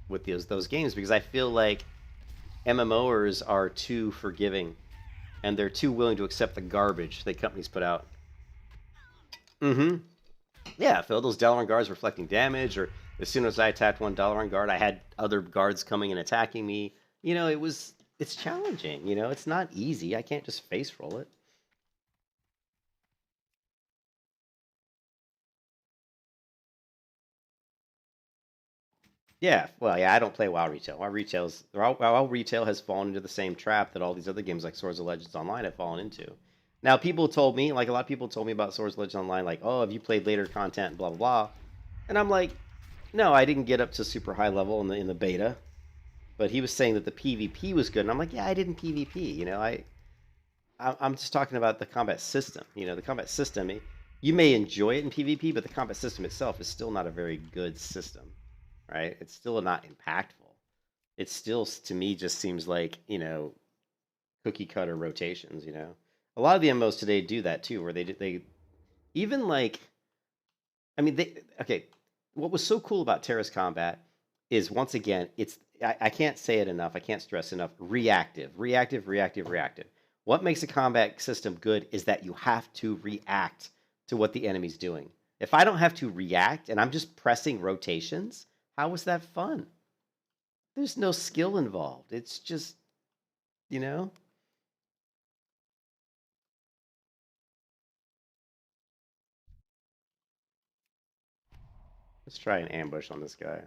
with those games because I feel like MMOers are too forgiving, and they're too willing to accept the garbage that companies put out. Mm-hmm. Yeah, Phil, those Dalaran guards reflecting damage, or as soon as I attacked one Dalaran guard, I had other guards coming and attacking me. You know, it's challenging. You know, it's not easy. I can't just face roll it. Yeah, well, yeah, I don't play WoW Retail. WoW Retail has fallen into the same trap that all these other games like Swords of Legends Online have fallen into. Now, people told me, like a lot of people told me about Swords of Legends Online, like, oh, have you played later content, blah blah blah, and I'm like, no, I didn't get up to super high level in the beta, but he was saying that the PvP was good, and I'm like, yeah, I didn't PvP, you know, I'm just talking about the combat system. You know, the combat system, you may enjoy it in PvP, but the combat system itself is still not a very good system. Right? It's still not impactful. It still, to me, just seems like, you know, cookie cutter rotations. You know, a lot of the MMOs today do that too, where they even like, I mean, okay. What was so cool about Terra's combat is once again, I can't say it enough. I can't stress enough. Reactive. What makes a combat system good is that you have to react to what the enemy's doing. If I don't have to react and I'm just pressing rotations, how was that fun? There's no skill involved. It's just, you know? Let's try an ambush on this guy.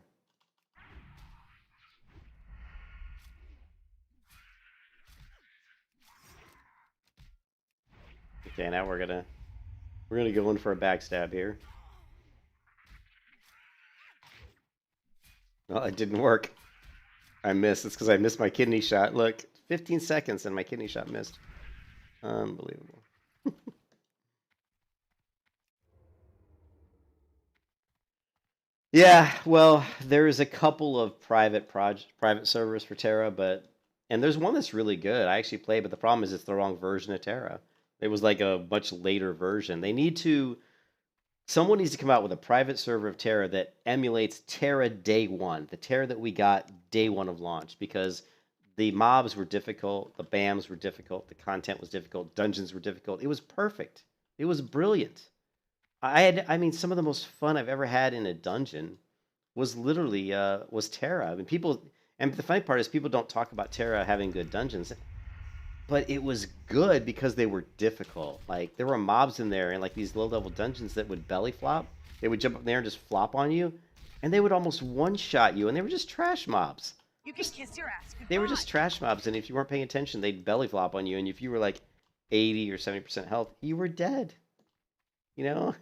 Okay, now we're gonna go in for a backstab here. Well, it didn't work. I missed. It's because I missed my kidney shot. Look, 15 seconds and my kidney shot missed. Unbelievable. Yeah, well, there's a couple of private servers for Terra, and there's one that's really good. I actually played, but the problem is it's the wrong version of Terra. It was like a much later version. Someone needs to come out with a private server of Terra that emulates Terra day one, the Terra that we got day one of launch, because the mobs were difficult, the BAMs were difficult, the content was difficult, dungeons were difficult. It was perfect. It was brilliant. I mean, some of the most fun I've ever had in a dungeon was literally was Terra. I mean, and the funny part is people don't talk about Terra having good dungeons, but it was good because they were difficult. Like there were mobs in there and like these low-level dungeons that would belly flop. They would jump up there and just flop on you, and they would almost one-shot you, and they were just trash mobs. You can kiss your ass goodbye. They were just trash mobs, and if you weren't paying attention, they'd belly flop on you, and if you were like 80 or 70% health, you were dead. You know,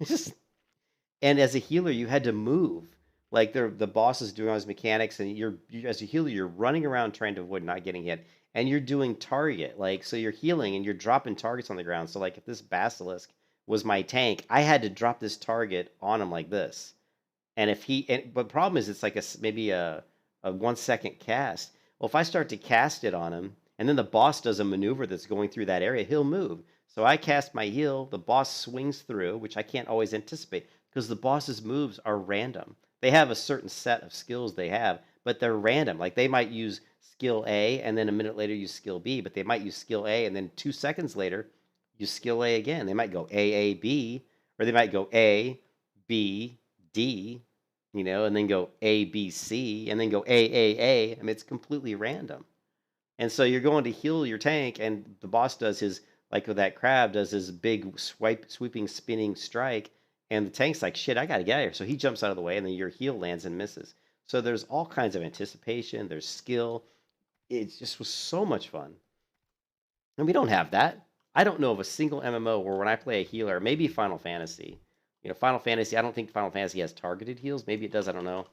and as a healer, you had to move. Like the boss is doing all his mechanics, and you as a healer, you're running around trying to avoid not getting hit, and you're doing target. Like so, you're healing and you're dropping targets on the ground. So like if this basilisk was my tank, I had to drop this target on him like this. And but the problem is it's like maybe a 1 second cast. Well, if I start to cast it on him, and then the boss does a maneuver that's going through that area, he'll move. So I cast my heal, the boss swings through, which I can't always anticipate because the boss's moves are random. They have a certain set of skills they have, but they're random. Like they might use skill A and then a minute later use skill B, but they might use skill A and then 2 seconds later use skill A again. They might go A, B, or they might go A, B, D, you know, and then go A, B, C, and then go A. I mean, it's completely random. And so you're going to heal your tank, and the boss does his like with that crab, does his big sweeping, spinning strike, and the tank's like, shit, I gotta get out of here. So he jumps out of the way, and then your heal lands and misses. So there's all kinds of anticipation, there's skill. It just was so much fun. And we don't have that. I don't know of a single MMO where when I play a healer, maybe Final Fantasy. You know, Final Fantasy, I don't think Final Fantasy has targeted heals. Maybe it does, I don't know.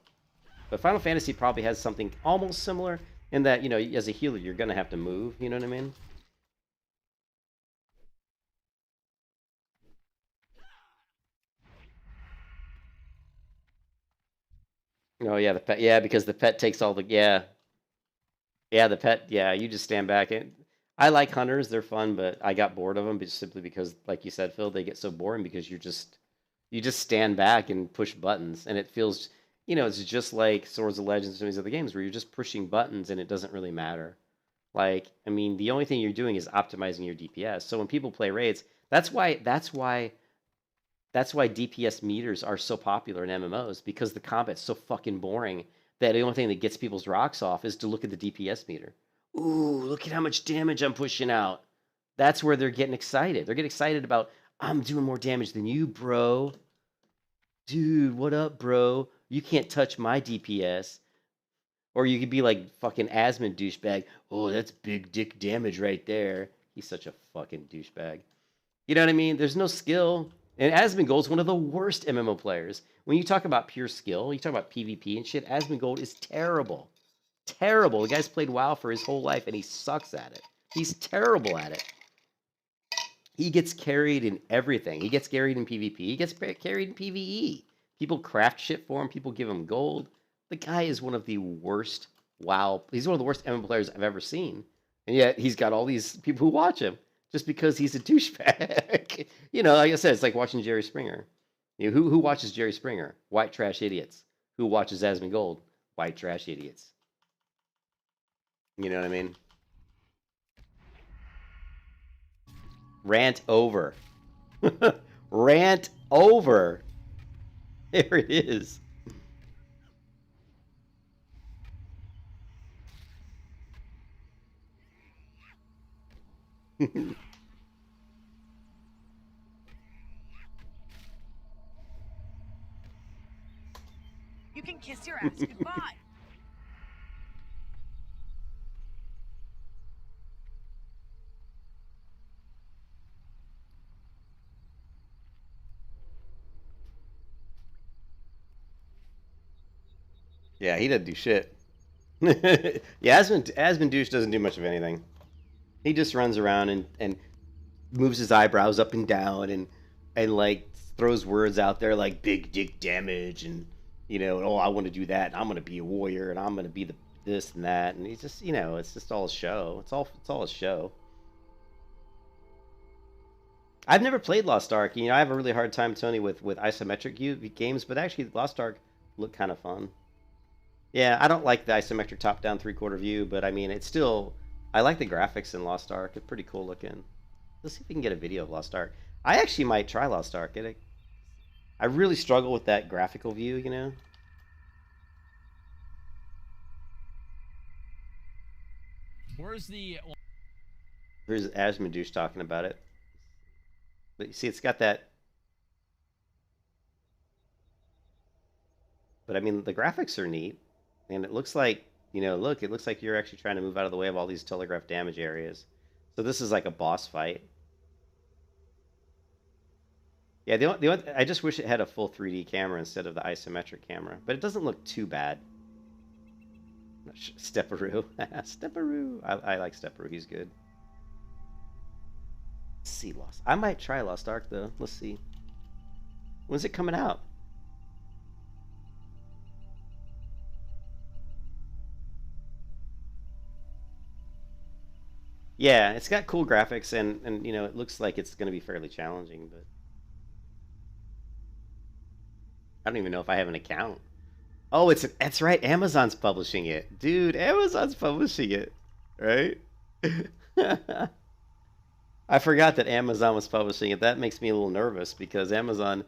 But Final Fantasy probably has something almost similar in that, you know, as a healer, you're going to have to move, you know what I mean? Oh yeah, the pet. Yeah, because the pet takes all the the pet. Yeah, you just stand back. And I like hunters; they're fun, but I got bored of them just simply because, like you said, Phil, they get so boring because you just stand back and push buttons, and it feels, you know, it's just like Swords of Legends and these other games where you're just pushing buttons and it doesn't really matter. Like, I mean, the only thing you're doing is optimizing your DPS. So when people play raids, that's why DPS meters are so popular in MMOs, because the combat's so fucking boring that the only thing that gets people's rocks off is to look at the DPS meter. Ooh, look at how much damage I'm pushing out. That's where they're getting excited. They're getting excited about, I'm doing more damage than you, bro. Dude, what up, bro? You can't touch my DPS. Or you could be like fucking Asmund douchebag. Oh, that's big dick damage right there. He's such a fucking douchebag. You know what I mean? There's no skill. And Asmongold's one of the worst MMO players. When you talk about pure skill, you talk about PvP and shit, Asmongold is terrible. Terrible. The guy's played WoW for his whole life and he sucks at it. He's terrible at it. He gets carried in everything. He gets carried in PvP. He gets carried in PvE. People craft shit for him. People give him gold. The guy is one of the worst WoW. He's one of the worst MMO players I've ever seen. And yet he's got all these people who watch him just because he's a douchebag. You know, like I said, it's like watching Jerry Springer. You know, who watches Jerry Springer? White trash idiots. Who watches Asmongold? White trash idiots. You know what I mean? Rant over. Rant over. There it is. You can kiss your ass goodbye. Yeah, he doesn't do shit. Yeah, Asmund Douche doesn't do much of anything. He just runs around and moves his eyebrows up and down and like throws words out there like big dick damage and, you know, oh, I want to do that and I'm gonna be a warrior and I'm gonna be the this and that, and he's just, you know, it's just all a show. It's all a show. I've never played Lost Ark. You know, I have a really hard time, Tony, with isometric games, but actually Lost Ark looked kind of fun. Yeah, I don't like the isometric top-down three-quarter view, but I mean, it's still... I like the graphics in Lost Ark. It's pretty cool looking. Let's see if we can get a video of Lost Ark. I actually might try Lost Ark. I really struggle with that graphical view, you know? Where's the... Here's Asmondeus talking about it. But you see, it's got that... But I mean, the graphics are neat. And it looks like, you know, look, it looks like you're actually trying to move out of the way of all these telegraph damage areas. So this is like a boss fight. Yeah, I just wish it had a full 3D camera instead of the isometric camera. But it doesn't look too bad. Stepperoo. Stepperoo. I like Stepperoo. He's good. Let's see, Lost. I might try Lost Ark, though. Let's see. When's it coming out? Yeah, it's got cool graphics, and you know, it looks like it's going to be fairly challenging, but I don't even know if I have an account. Oh, that's right. Amazon's publishing it. Dude, Amazon's publishing it. Right? I forgot that Amazon was publishing it. That makes me a little nervous because Amazon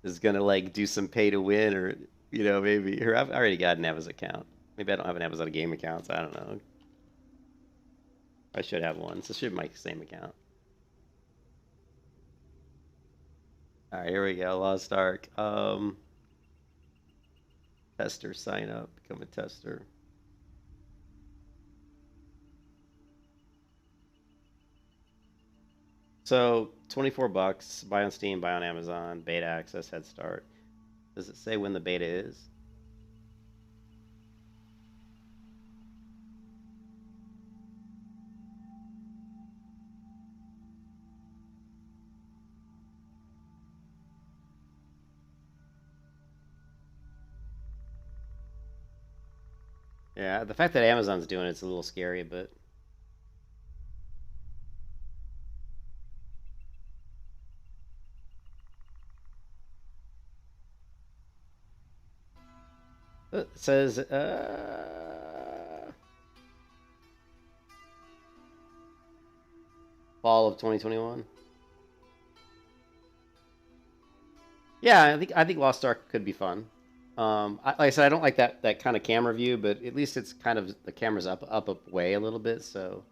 is going to like do some pay to win, or, you know, maybe, or I've already got an Amazon account. Maybe I don't have an Amazon game account, so I don't know. I should have one, so it should be my same account. Alright, here we go. Lost Ark. Tester, sign up, become a tester. So, 24 bucks, buy on Steam, buy on Amazon, beta access, head start. Does it say when the beta is? Yeah, the fact that Amazon's doing it's a little scary, but it says Fall of 2021. Yeah, I think Lost Ark could be fun. Like I said, I don't like that kind of camera view, but at least it's kind of the camera's up way a little bit, so.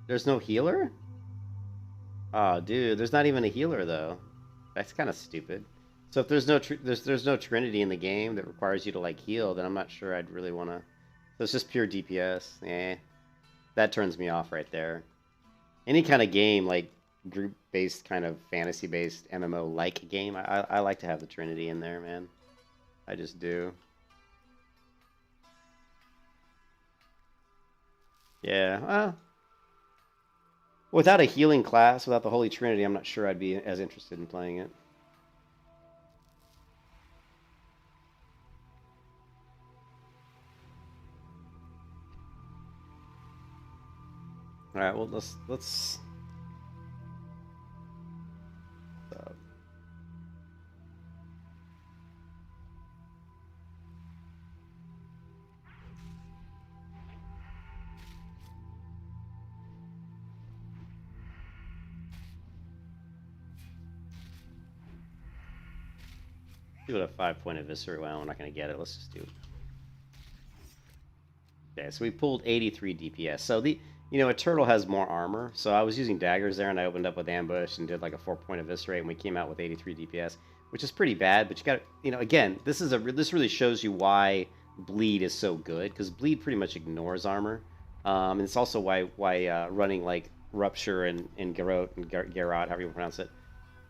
There's no healer? Oh, dude, there's not even a healer though. That's kind of stupid. So if there's no Trinity in the game that requires you to like heal, then I'm not sure I'd really want to. So it's just pure DPS. That turns me off right there. Any kind of game like group-based, kind of fantasy-based MMO-like game, I like to have the Trinity in there, man. I just do. Yeah, well, without a healing class, without the Holy Trinity, I'm not sure I'd be as interested in playing it. All right, well let's. Do it a 5-point eviscerate. Well, we're not going to get it. Let's just do it. Okay, so we pulled 83 DPS. So a turtle has more armor. So I was using daggers there, and I opened up with ambush and did like a 4-point eviscerate, and we came out with 83 DPS, which is pretty bad. But you got to, again, this really shows you why bleed is so good, because bleed pretty much ignores armor, and it's also why running like rupture and Garrote and Garrot, however you pronounce it,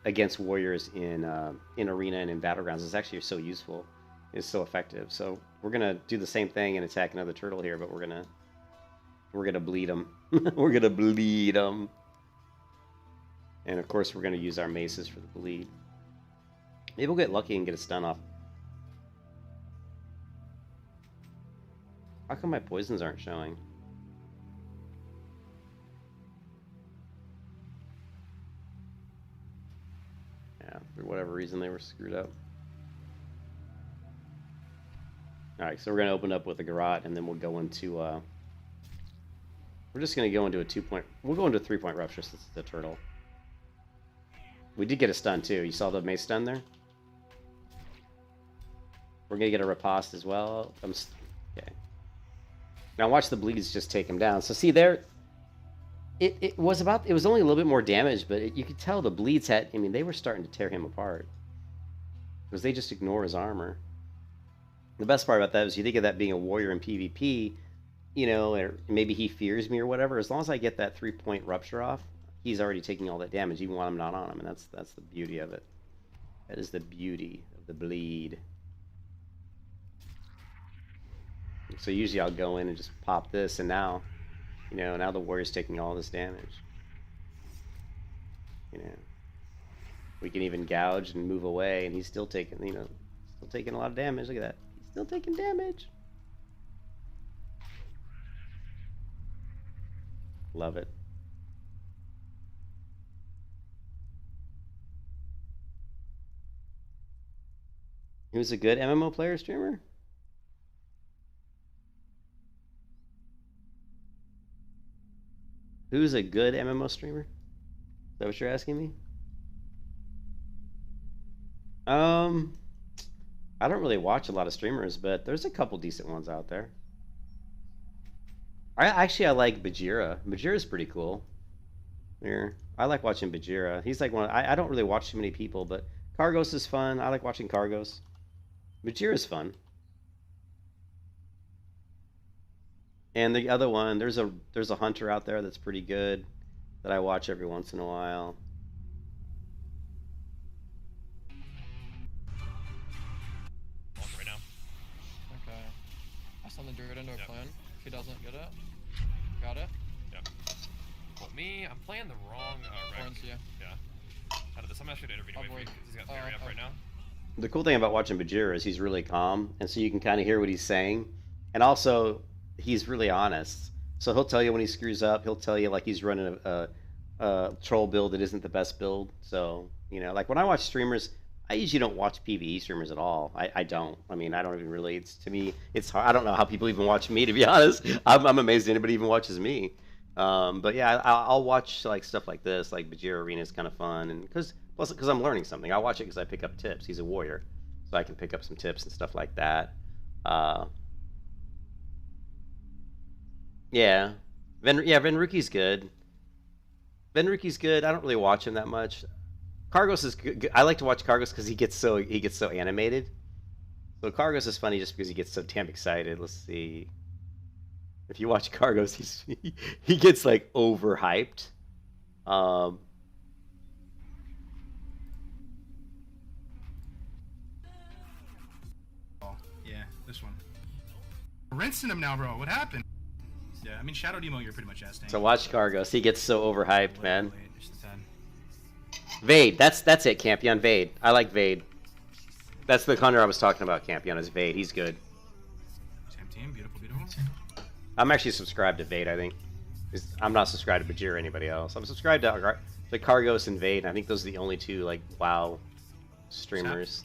against warriors in arena and in battlegrounds is actually so useful. It's so effective. So we're gonna do the same thing and attack another turtle here, but we're gonna bleed them. We're gonna bleed them. And of course we're gonna use our maces for the bleed. Maybe we'll get lucky and get a stun off. How come my poisons aren't showing? Yeah, for whatever reason they were screwed up. Alright, so we're going to open up with a Garrote, and then we'll go into... we're just going to go into a 2-point... We'll go into a 3-point rupture since it's a turtle. We did get a stun, too. You saw the mace stun there? We're going to get a riposte as well. Okay. Now watch the bleeds just take him down. So see there... It was only a little bit more damage, but you could tell the bleeds had... I mean, they were starting to tear him apart. Because they just ignore his armor. The best part about that is you think of that being a warrior in PvP, or maybe he fears me or whatever. As long as I get that 3-point rupture off, he's already taking all that damage, even while I'm not on him. And that's the beauty of it. That is the beauty of the bleed. So usually I'll go in and just pop this, and now... now the warrior's taking all this damage. We can even gouge and move away, and he's still taking, still taking a lot of damage. Look at that. He's still taking damage. Love it. Who's a good MMO player streamer? Who's a good MMO streamer? Is that what you're asking me? I don't really watch a lot of streamers, but there's a couple decent ones out there. I like Bajira. Bajira's pretty cool. Here, I like watching Bajira. He's like I don't really watch too many people, but Cargos is fun. I like watching Cargos. Bajira's fun. And the other one, there's a hunter out there that's pretty good that I watch every once in a while. Right now. Okay. I send the druid into a clan. If he doesn't get it, got it. Yep. Well, I'm playing the wrong rank. Yeah. Out of this, I'm actually gonna intervene anyway because he's got Barry up right now. The cool thing about watching Bajira is he's really calm, and so you can kind of hear what he's saying, and also he's really honest. So he'll tell you when he screws up. He'll tell you like he's running a troll build that isn't the best build. So You know, like when I watch streamers, I usually don't watch PvE streamers at all. I don't. I mean, I don't even really. It's to me, it's hard. I don't know how people even watch me. To be honest, I'm amazed anybody even watches me. But yeah, I'll watch like stuff like this. Like Bajir Arena is kind of fun, and because I'm learning something. I watch it because I pick up tips. He's a warrior, so I can pick up some tips and stuff like that. Yeah, Venruki's good. Venruki's good. I don't really watch him that much. Cargos is good. I like to watch Cargos because he gets so animated. So Cargos is funny just because he gets so damn excited. Let's see. If you watch Cargos, he gets like overhyped. Oh, yeah, this one. Rinsing him now, bro. What happened? Yeah, I mean, Shadow Demo, you're pretty much S-tank. So watch Cargos. He gets so overhyped, man. Vade. That's it, Campion. Vade. I like Vade. That's the hunter I was talking about, Campion, is Vade. He's good. Same team. Beautiful, beautiful. I'm actually subscribed to Vade, I think. I'm not subscribed to Bajir or anybody else. I'm subscribed to Cargos and Vade. I think those are the only two, like, WoW streamers.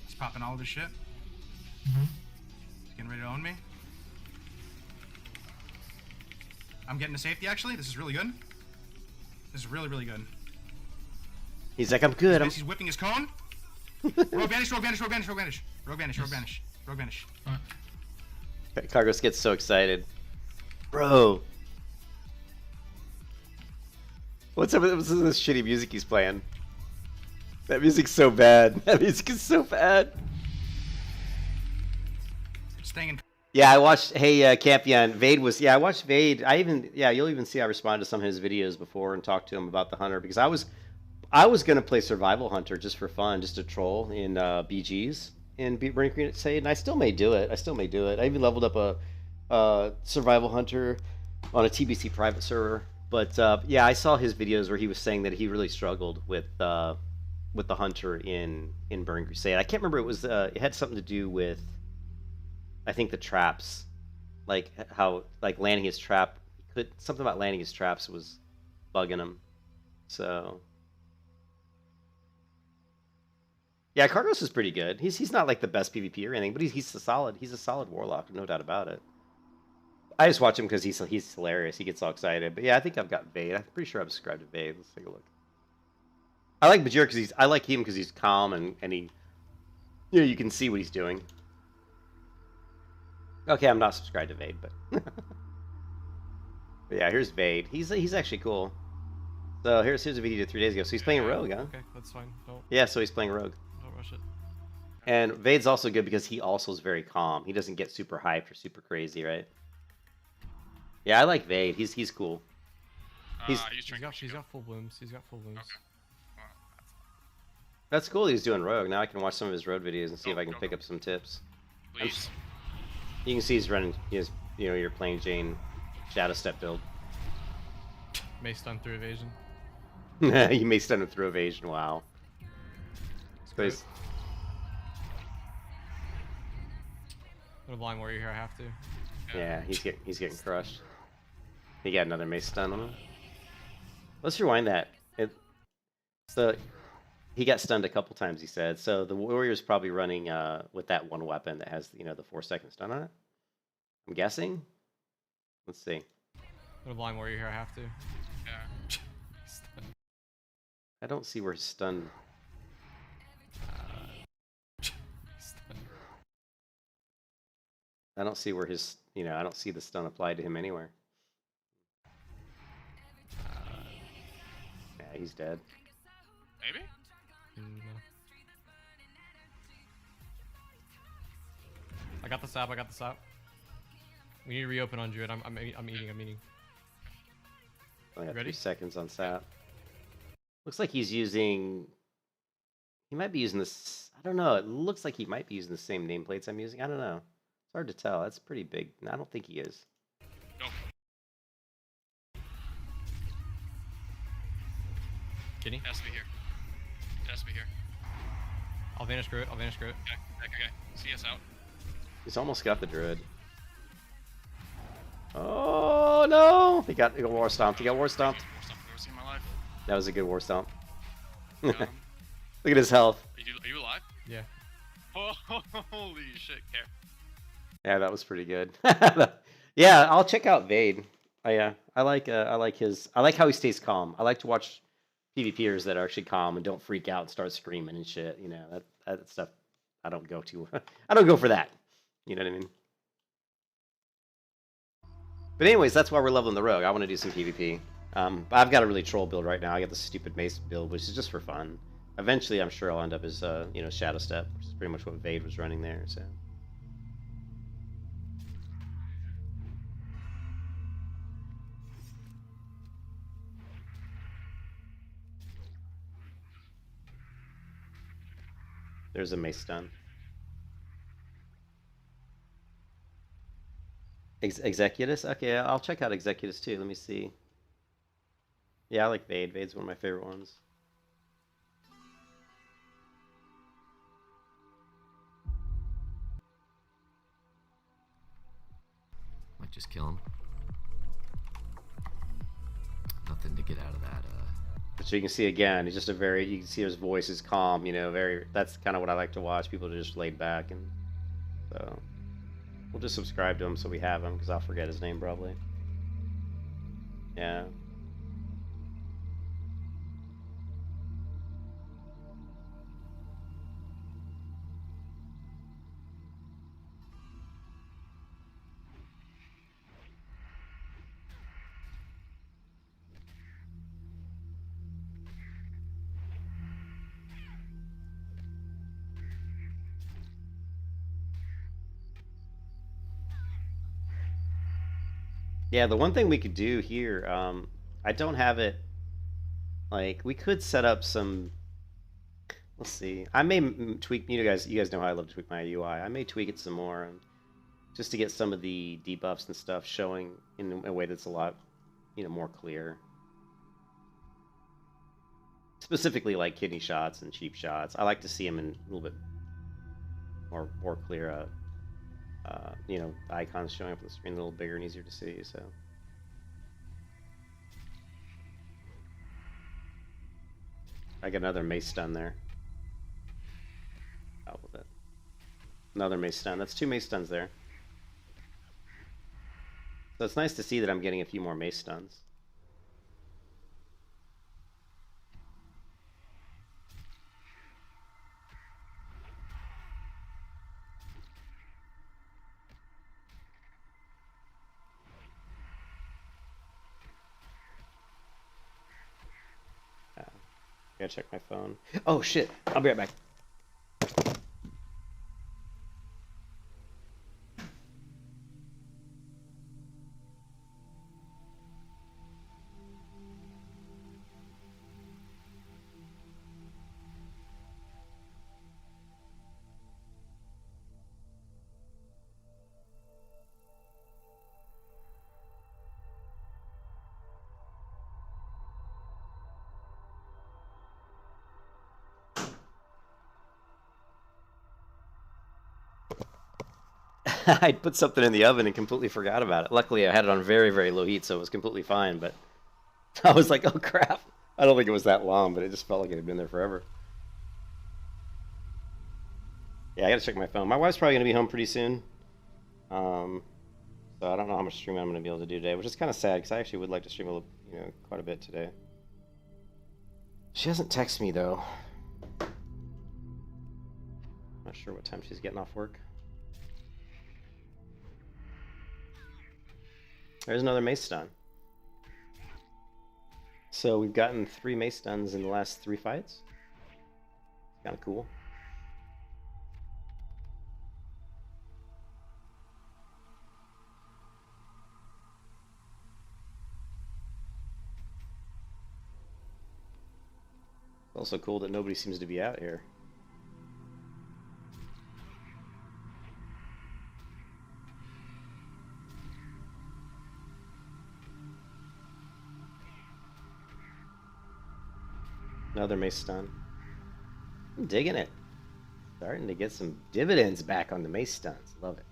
He's popping all this shit. Getting ready to own me. I'm getting to safety, actually. This is really good. This is really, really good. He's like, I'm good. He's whipping his cone. Rogue vanish, rogue vanish, rogue vanish, rogue vanish. Rogue vanish, rogue vanish, rogue vanish. Cargos gets so excited. Bro. What's up with this shitty music he's playing? That music's so bad. That music is so bad. Staying in. Yeah, I watched. Hey, Campion. Vade was. Yeah, I watched Vade. You'll even see I responded to some of his videos before and talked to him about the hunter because I was gonna play Survival Hunter just for fun, just to troll in BGs in Burning Crusade, and I still may do it. I even leveled up a Survival Hunter on a TBC private server. But yeah, I saw his videos where he was saying that he really struggled with the hunter in Burning Crusade. I can't remember. It had something to do with, I think, the traps, like how landing his trap. Something about landing his traps was bugging him. So yeah, Cargos is pretty good. He's not like the best PvP or anything, but he's a solid warlock, no doubt about it. I just watch him because he's hilarious. He gets all excited. But yeah, I think I've got Vade. I'm pretty sure I'm subscribed to Vade. Let's take a look. I like Bajir because I like him because he's calm and he, you can see what he's doing. Okay, I'm not subscribed to Vade, but but yeah, here's Vade. He's actually cool. So here's a video 3 days ago. So he's playing Rogue, huh? Okay, that's fine. Don't. Yeah, so he's playing Rogue. Don't rush it. And Vade's also good because he also is very calm. He doesn't get super hyped or super crazy, right? Yeah, I like Vade. He's cool. He's got full blooms. He's got full blooms. Okay. Well, That's cool. He's doing Rogue. Now I can watch some of his road videos and see if I can pick up some tips. please. You can see he's running. You're playing Jane Shadow Step build. May stun through evasion. You may stun him through evasion. Wow. Put a blind warrior here. I have to. Yeah, he's getting crushed. He got another mace stun on him. Let's rewind that. So he got stunned a couple times, he said. So the warrior's probably running with that one weapon that has the 4-second stun on it. I'm guessing. Let's see. Put a blind warrior here. I have to. Yeah. I don't see where his stun. I don't see where his. I don't see the stun applied to him anywhere. Yeah, he's dead. Maybe? No. I got the sap. We need to reopen on Druid. I'm eating. Only got Ready? 3 seconds on sap. Looks like he's using. He might be using this. I don't know. It looks like he might be using the same nameplates I'm using. I don't know. It's hard to tell. That's pretty big. No, I don't think he is. Nope. Kitty? It has to be here. It has to be here. I'll vanish Groot. Okay. See us out. He's almost got the druid. Oh no! He got war stomped. Worst stuff I've ever seen in my life. That was a good war stomp. Got him. Look at his health. Are you alive? Yeah. Oh, holy shit, care. Yeah, that was pretty good. Yeah, I'll check out Vade. I like how he stays calm. I like to watch PvPers that are actually calm and don't freak out and start screaming and shit. You know, that stuff I don't go to. I don't go for that. You know what I mean? But anyways, that's why we're leveling the rogue. I want to do some PvP. But I've got a really troll build right now. I got the stupid mace build, which is just for fun. Eventually, I'm sure I'll end up as Shadow Step, which is pretty much what Vade was running there. So. There's a mace stun. Executus? Okay, I'll check out Executus too. Let me see. Yeah, I like Vade. Vade's one of my favorite ones. Might just kill him. Nothing to get out of that. So you can see again, he's just you can see his voice is calm, you know, that's kind of what I like to watch. People are just laid back, and so we'll just subscribe to him so we have him, because I'll forget his name probably. Yeah. Yeah, the one thing we could do here, I don't have it, like, we could set up some, let's see, I may tweak, you guys know how I love to tweak my UI, I may tweak it some more, just to get some of the debuffs and stuff showing in a way that's a lot, more clear. Specifically, like, kidney shots and cheap shots, I like to see them in a little bit more clear, icons showing up on the screen a little bigger and easier to see, so. I got another mace stun there. Out with it. Another mace stun. That's 2 mace stuns there. So it's nice to see that I'm getting a few more mace stuns. Gotta check my phone. Oh shit! I'll be right back. I put something in the oven and completely forgot about it. Luckily, I had it on very, very low heat, so it was completely fine, but I was like, oh crap. I don't think it was that long, but it just felt like it had been there forever. Yeah, I gotta check my phone. My wife's probably gonna be home pretty soon. So I don't know how much streaming I'm gonna be able to do today, which is kind of sad, because I actually would like to stream a little, quite a bit today. She hasn't texted me, though. Not sure what time she's getting off work. There's another mace stun. So we've gotten 3 mace stuns in the last 3 fights. Kind of cool. It's also cool that nobody seems to be out here. Another mace stun. I'm digging it. Starting to get some dividends back on the mace stuns. Love it.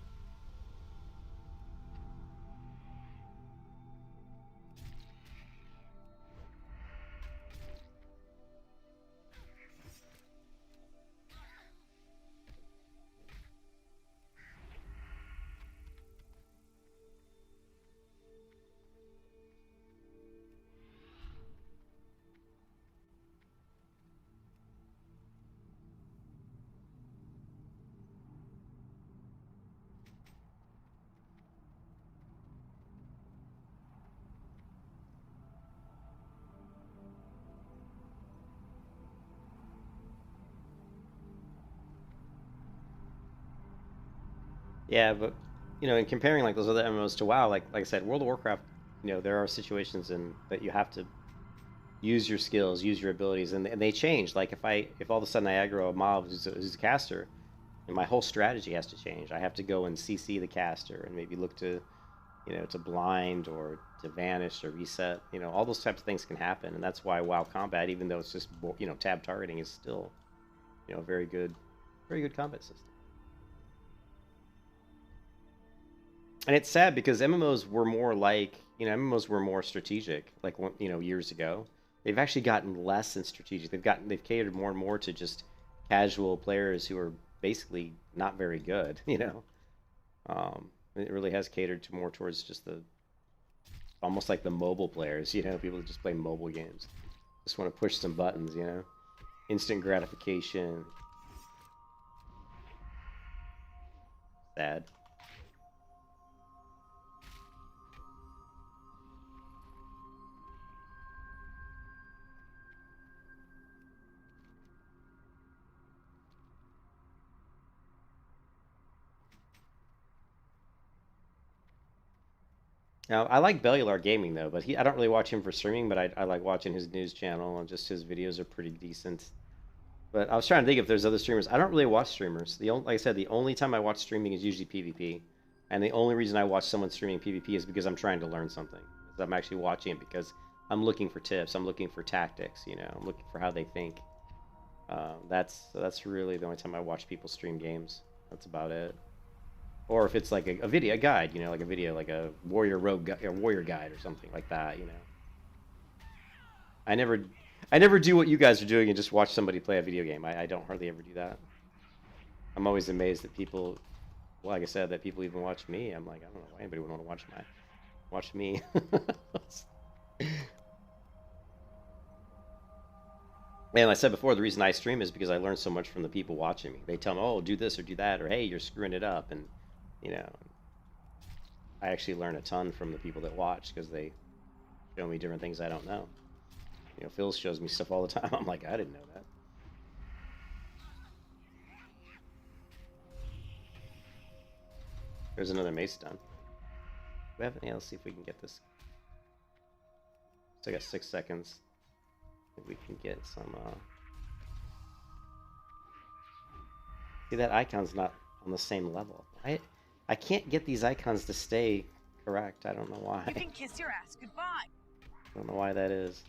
Yeah, but you know, in comparing like those other MMOs to WoW, like I said, World of Warcraft, you know, there are situations in that you have to use your skills, use your abilities, and they change. Like if all of a sudden I aggro a mob who's a caster, and my whole strategy has to change. I have to go and CC the caster and maybe look to, you know, to blind or to vanish or reset. You know, all those types of things can happen, and that's why WoW combat, even though it's just you know tab targeting, is still, you know, very good combat system. And it's sad because MMOs were more like, you know, MMOs were more strategic, like, you know, years ago. They've actually gotten less and strategic. They've catered more and more to just casual players who are basically not very good, you know. It really has catered to more towards just the, almost like the mobile players, you know, people that just play mobile games. Just want to push some buttons, you know. Instant gratification. Sad. Now, I like Bellular Gaming though, but I don't really watch him for streaming, but I like watching his news channel, and just his videos are pretty decent. But I was trying to think if there's other streamers. I don't really watch streamers. Like I said, the only time I watch streaming is usually PvP, and the only reason I watch someone streaming PvP is because I'm trying to learn something. I'm actually watching it because I'm looking for tips. I'm looking for tactics. You know, I'm looking for how they think. That's really the only time I watch people stream games. That's about it. Or if it's like a video, a guide, you know, like a video, like a warrior rogue, or warrior guide or something like that, you know. I never do what you guys are doing and just watch somebody play a video game. I don't hardly ever do that. I'm always amazed that people, well, like I said, that people even watch me. I'm like, I don't know why anybody would want to watch me. And I said before, the reason I stream is because I learn so much from the people watching me. They tell me, oh, do this or do that, or hey, you're screwing it up, and you know, I actually learn a ton from the people that watch because they show me different things I don't know. You know, Phil shows me stuff all the time. I'm like, I didn't know that. There's another mace done. Do we have any? Let's see if we can get this. So I got 6 seconds. If we can get some. See, that icon's not on the same level. I can't get these icons to stay correct. I don't know why. You can kiss your ass goodbye. I don't know why that is.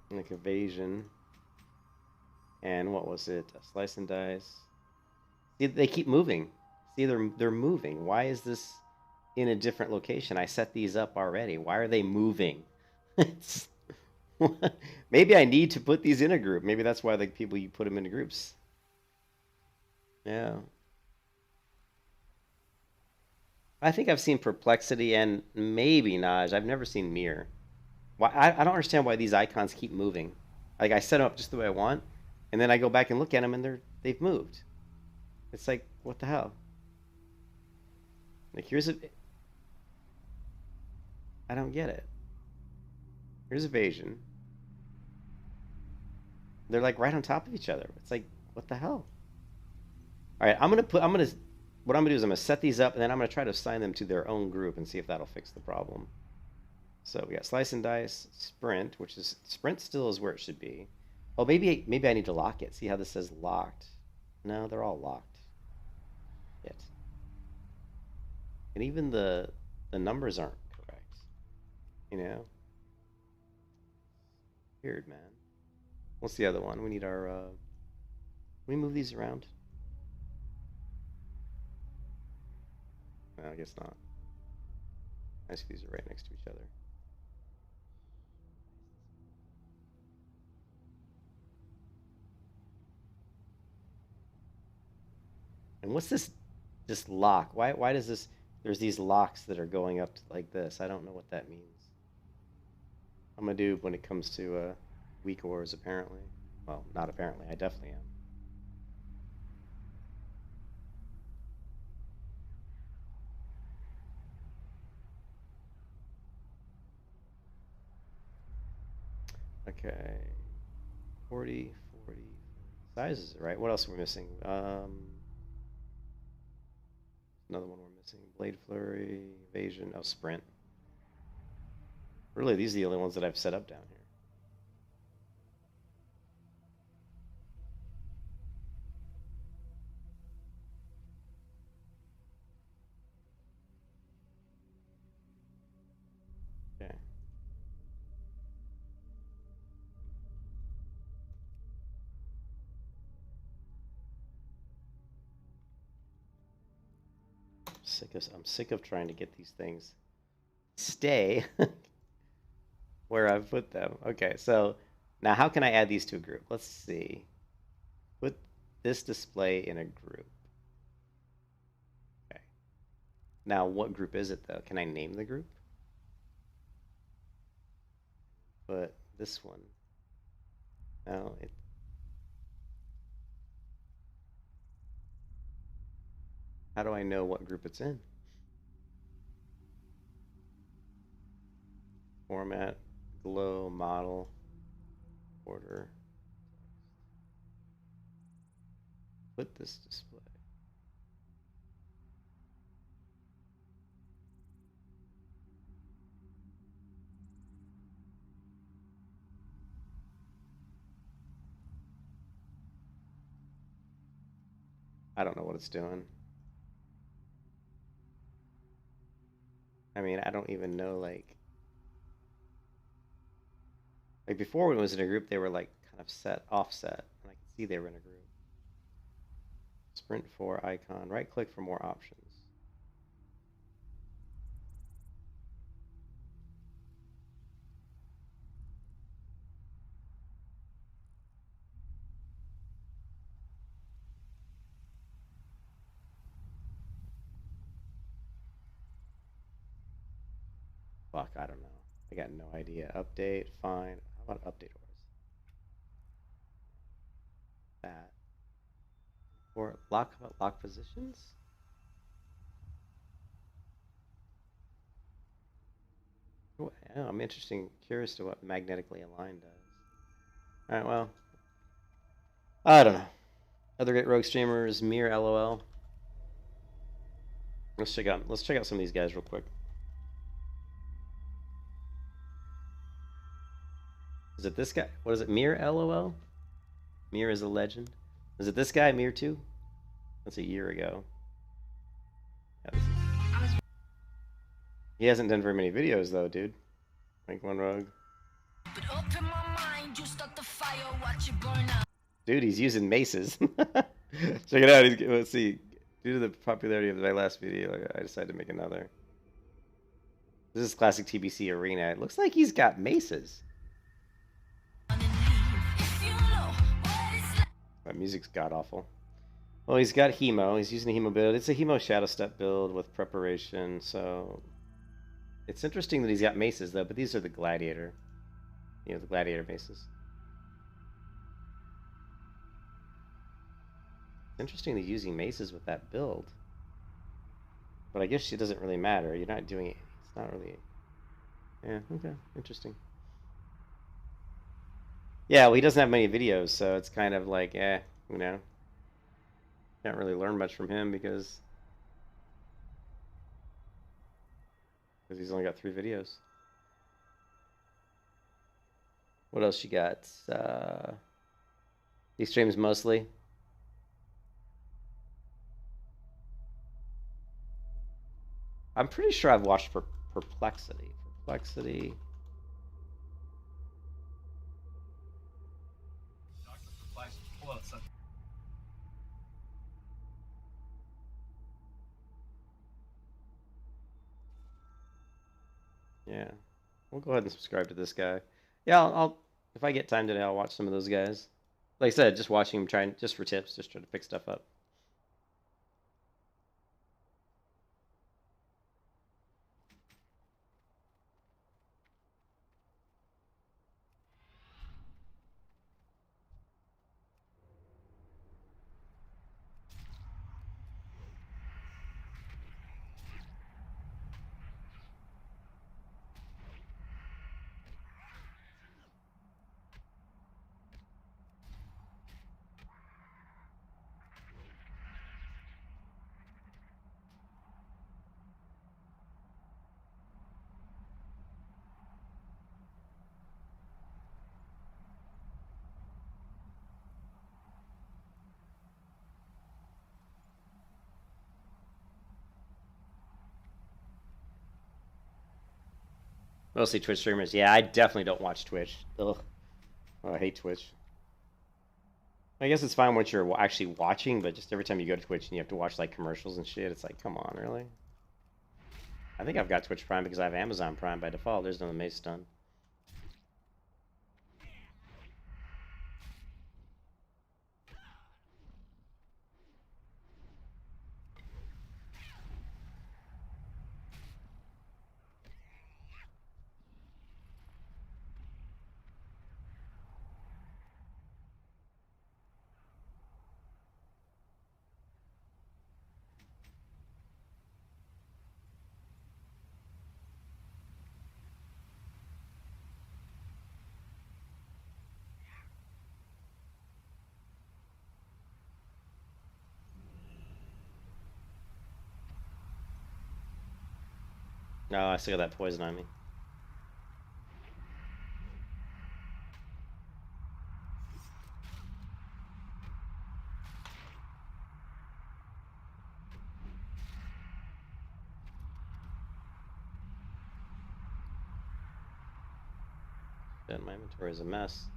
Like evasion. And what was it? A slice and dice. See, they keep moving. See, they're moving. Why is this in a different location? I set these up already. Why are they moving? Maybe I need to put these in a group. Maybe that's why like people, you put them into groups. Yeah. I think I've seen Perplexity and maybe Naj. I've never seen Mirror. Why I don't understand why these icons keep moving. Like I set them up just the way I want, and then I go back and look at them and they've moved. It's like, what the hell? Like here's I don't get it. Here's evasion. They're like right on top of each other. It's like, what the hell? All right, what I'm gonna do is I'm gonna set these up, and then I'm gonna try to assign them to their own group and see if that'll fix the problem. So we got slice and dice, sprint, which is sprint still is where it should be. Oh, maybe I need to lock it. See how this says locked? No, they're all locked. Yet. And even the numbers aren't correct. You know? Weird, man. What's the other one? We need our can we move these around? No, I guess not. I see these are right next to each other. And what's this lock? Why does this, there's these locks that are going up like this? I don't know what that means. I'm a dude when it comes to weak ores, apparently. Well, not apparently, I definitely am. Okay. 40, 40 sizes, right? What else are we missing? Another one we're missing. Blade Flurry, Evasion, oh, Sprint. Really, these are the only ones that I've set up down here. Okay. I'm sick of trying to get these things stay where I've put them. Okay, so now how can I add these to a group? Let's see. Put this display in a group. Okay. Now what group is it though? Can I name the group? But this one. No, it. How do I know what group it's in? Format, glow, model, order. Put this display. I don't know what it's doing. I mean, I don't even know, like before when it was in a group, they were like kind of offset, and I could see they were in a group. Sprint 4 icon, right click for more options. Fuck, I don't know. I got no idea. Update, fine. How about update orders? That. Or lock positions? Oh, yeah, I'm curious to what magnetically aligned does. Alright, well. I don't know. Other great rogue streamers, Mir LOL. Let's check out some of these guys real quick. Is it this guy? What is it? Mir LOL? Mir is a legend. Is it this guy, Mir 2? That's a year ago. Yeah, he hasn't done very many videos though, dude. Rank 1 rogue. Dude, he's using maces. Check it out. Let's see. Due to the popularity of my last video, I decided to make another. This is classic TBC Arena. It looks like he's got maces. My music's god awful. Well, he's got Hemo. He's using a Hemo build. It's a Hemo Shadow Step build with preparation, so it's interesting that he's got maces though. But these are the Gladiator, the Gladiator maces. It's interesting that he's using maces with that build, but I guess it doesn't really matter. You're not doing it. It's not really. Yeah. Okay. Interesting. Yeah, well, he doesn't have many videos, so it's kind of like, can't really learn much from him because he's only got 3 videos. What else you got? He streams mostly. I'm pretty sure I've watched Perplexity. Perplexity. Yeah, we'll go ahead and subscribe to this guy. Yeah, I'll if I get time today, I'll watch some of those guys. Like I said, just watching him just for tips, just trying to pick stuff up. Mostly Twitch streamers. Yeah, I definitely don't watch Twitch. Ugh. Oh, I hate Twitch. I guess it's fine once you're actually watching, but just every time you go to Twitch and you have to watch like commercials and shit, it's like, come on, really? I think I've got Twitch Prime because I have Amazon Prime by default. There's no Mace Stun. No, I still got that poison on me. Then my inventory is a mess.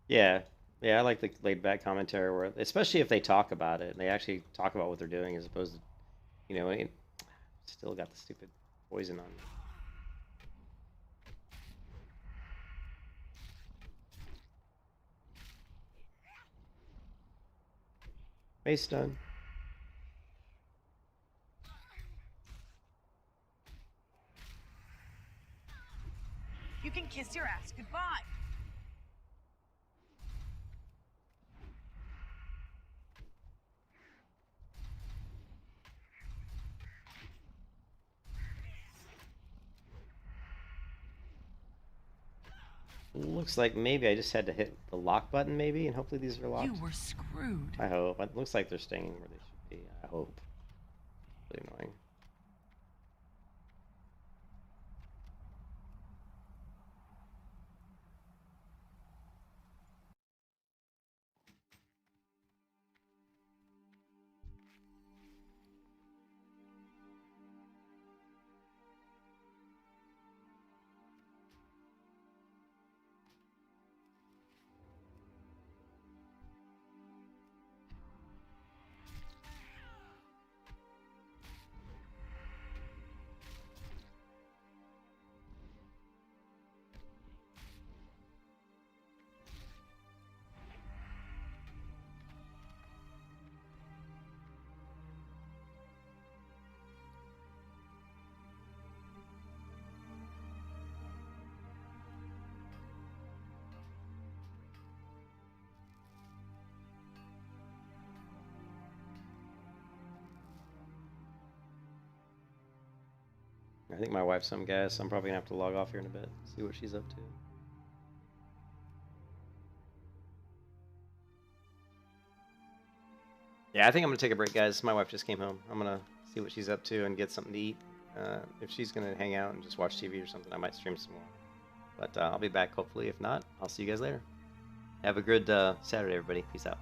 Yeah, yeah, I like the laid back commentary where, especially if they talk about it, and they actually talk about what they're doing as opposed to, you know, still got the stupid poison on me. Mace done. You can kiss your ass goodbye. Looks like maybe I just had to hit the lock button, maybe, and hopefully these are locked. You were screwed. I hope. It looks like they're staying where they should be. I hope. Really annoying. I think my wife's some gas, so I'm probably gonna have to log off here in a bit, see what she's up to. Yeah, I think I'm gonna take a break, guys. My wife just came home. I'm gonna see what she's up to and get something to eat. If she's gonna hang out and just watch TV or something, I might stream some more. But I'll be back hopefully. If not, I'll see you guys later. Have a good Saturday, everybody. Peace out.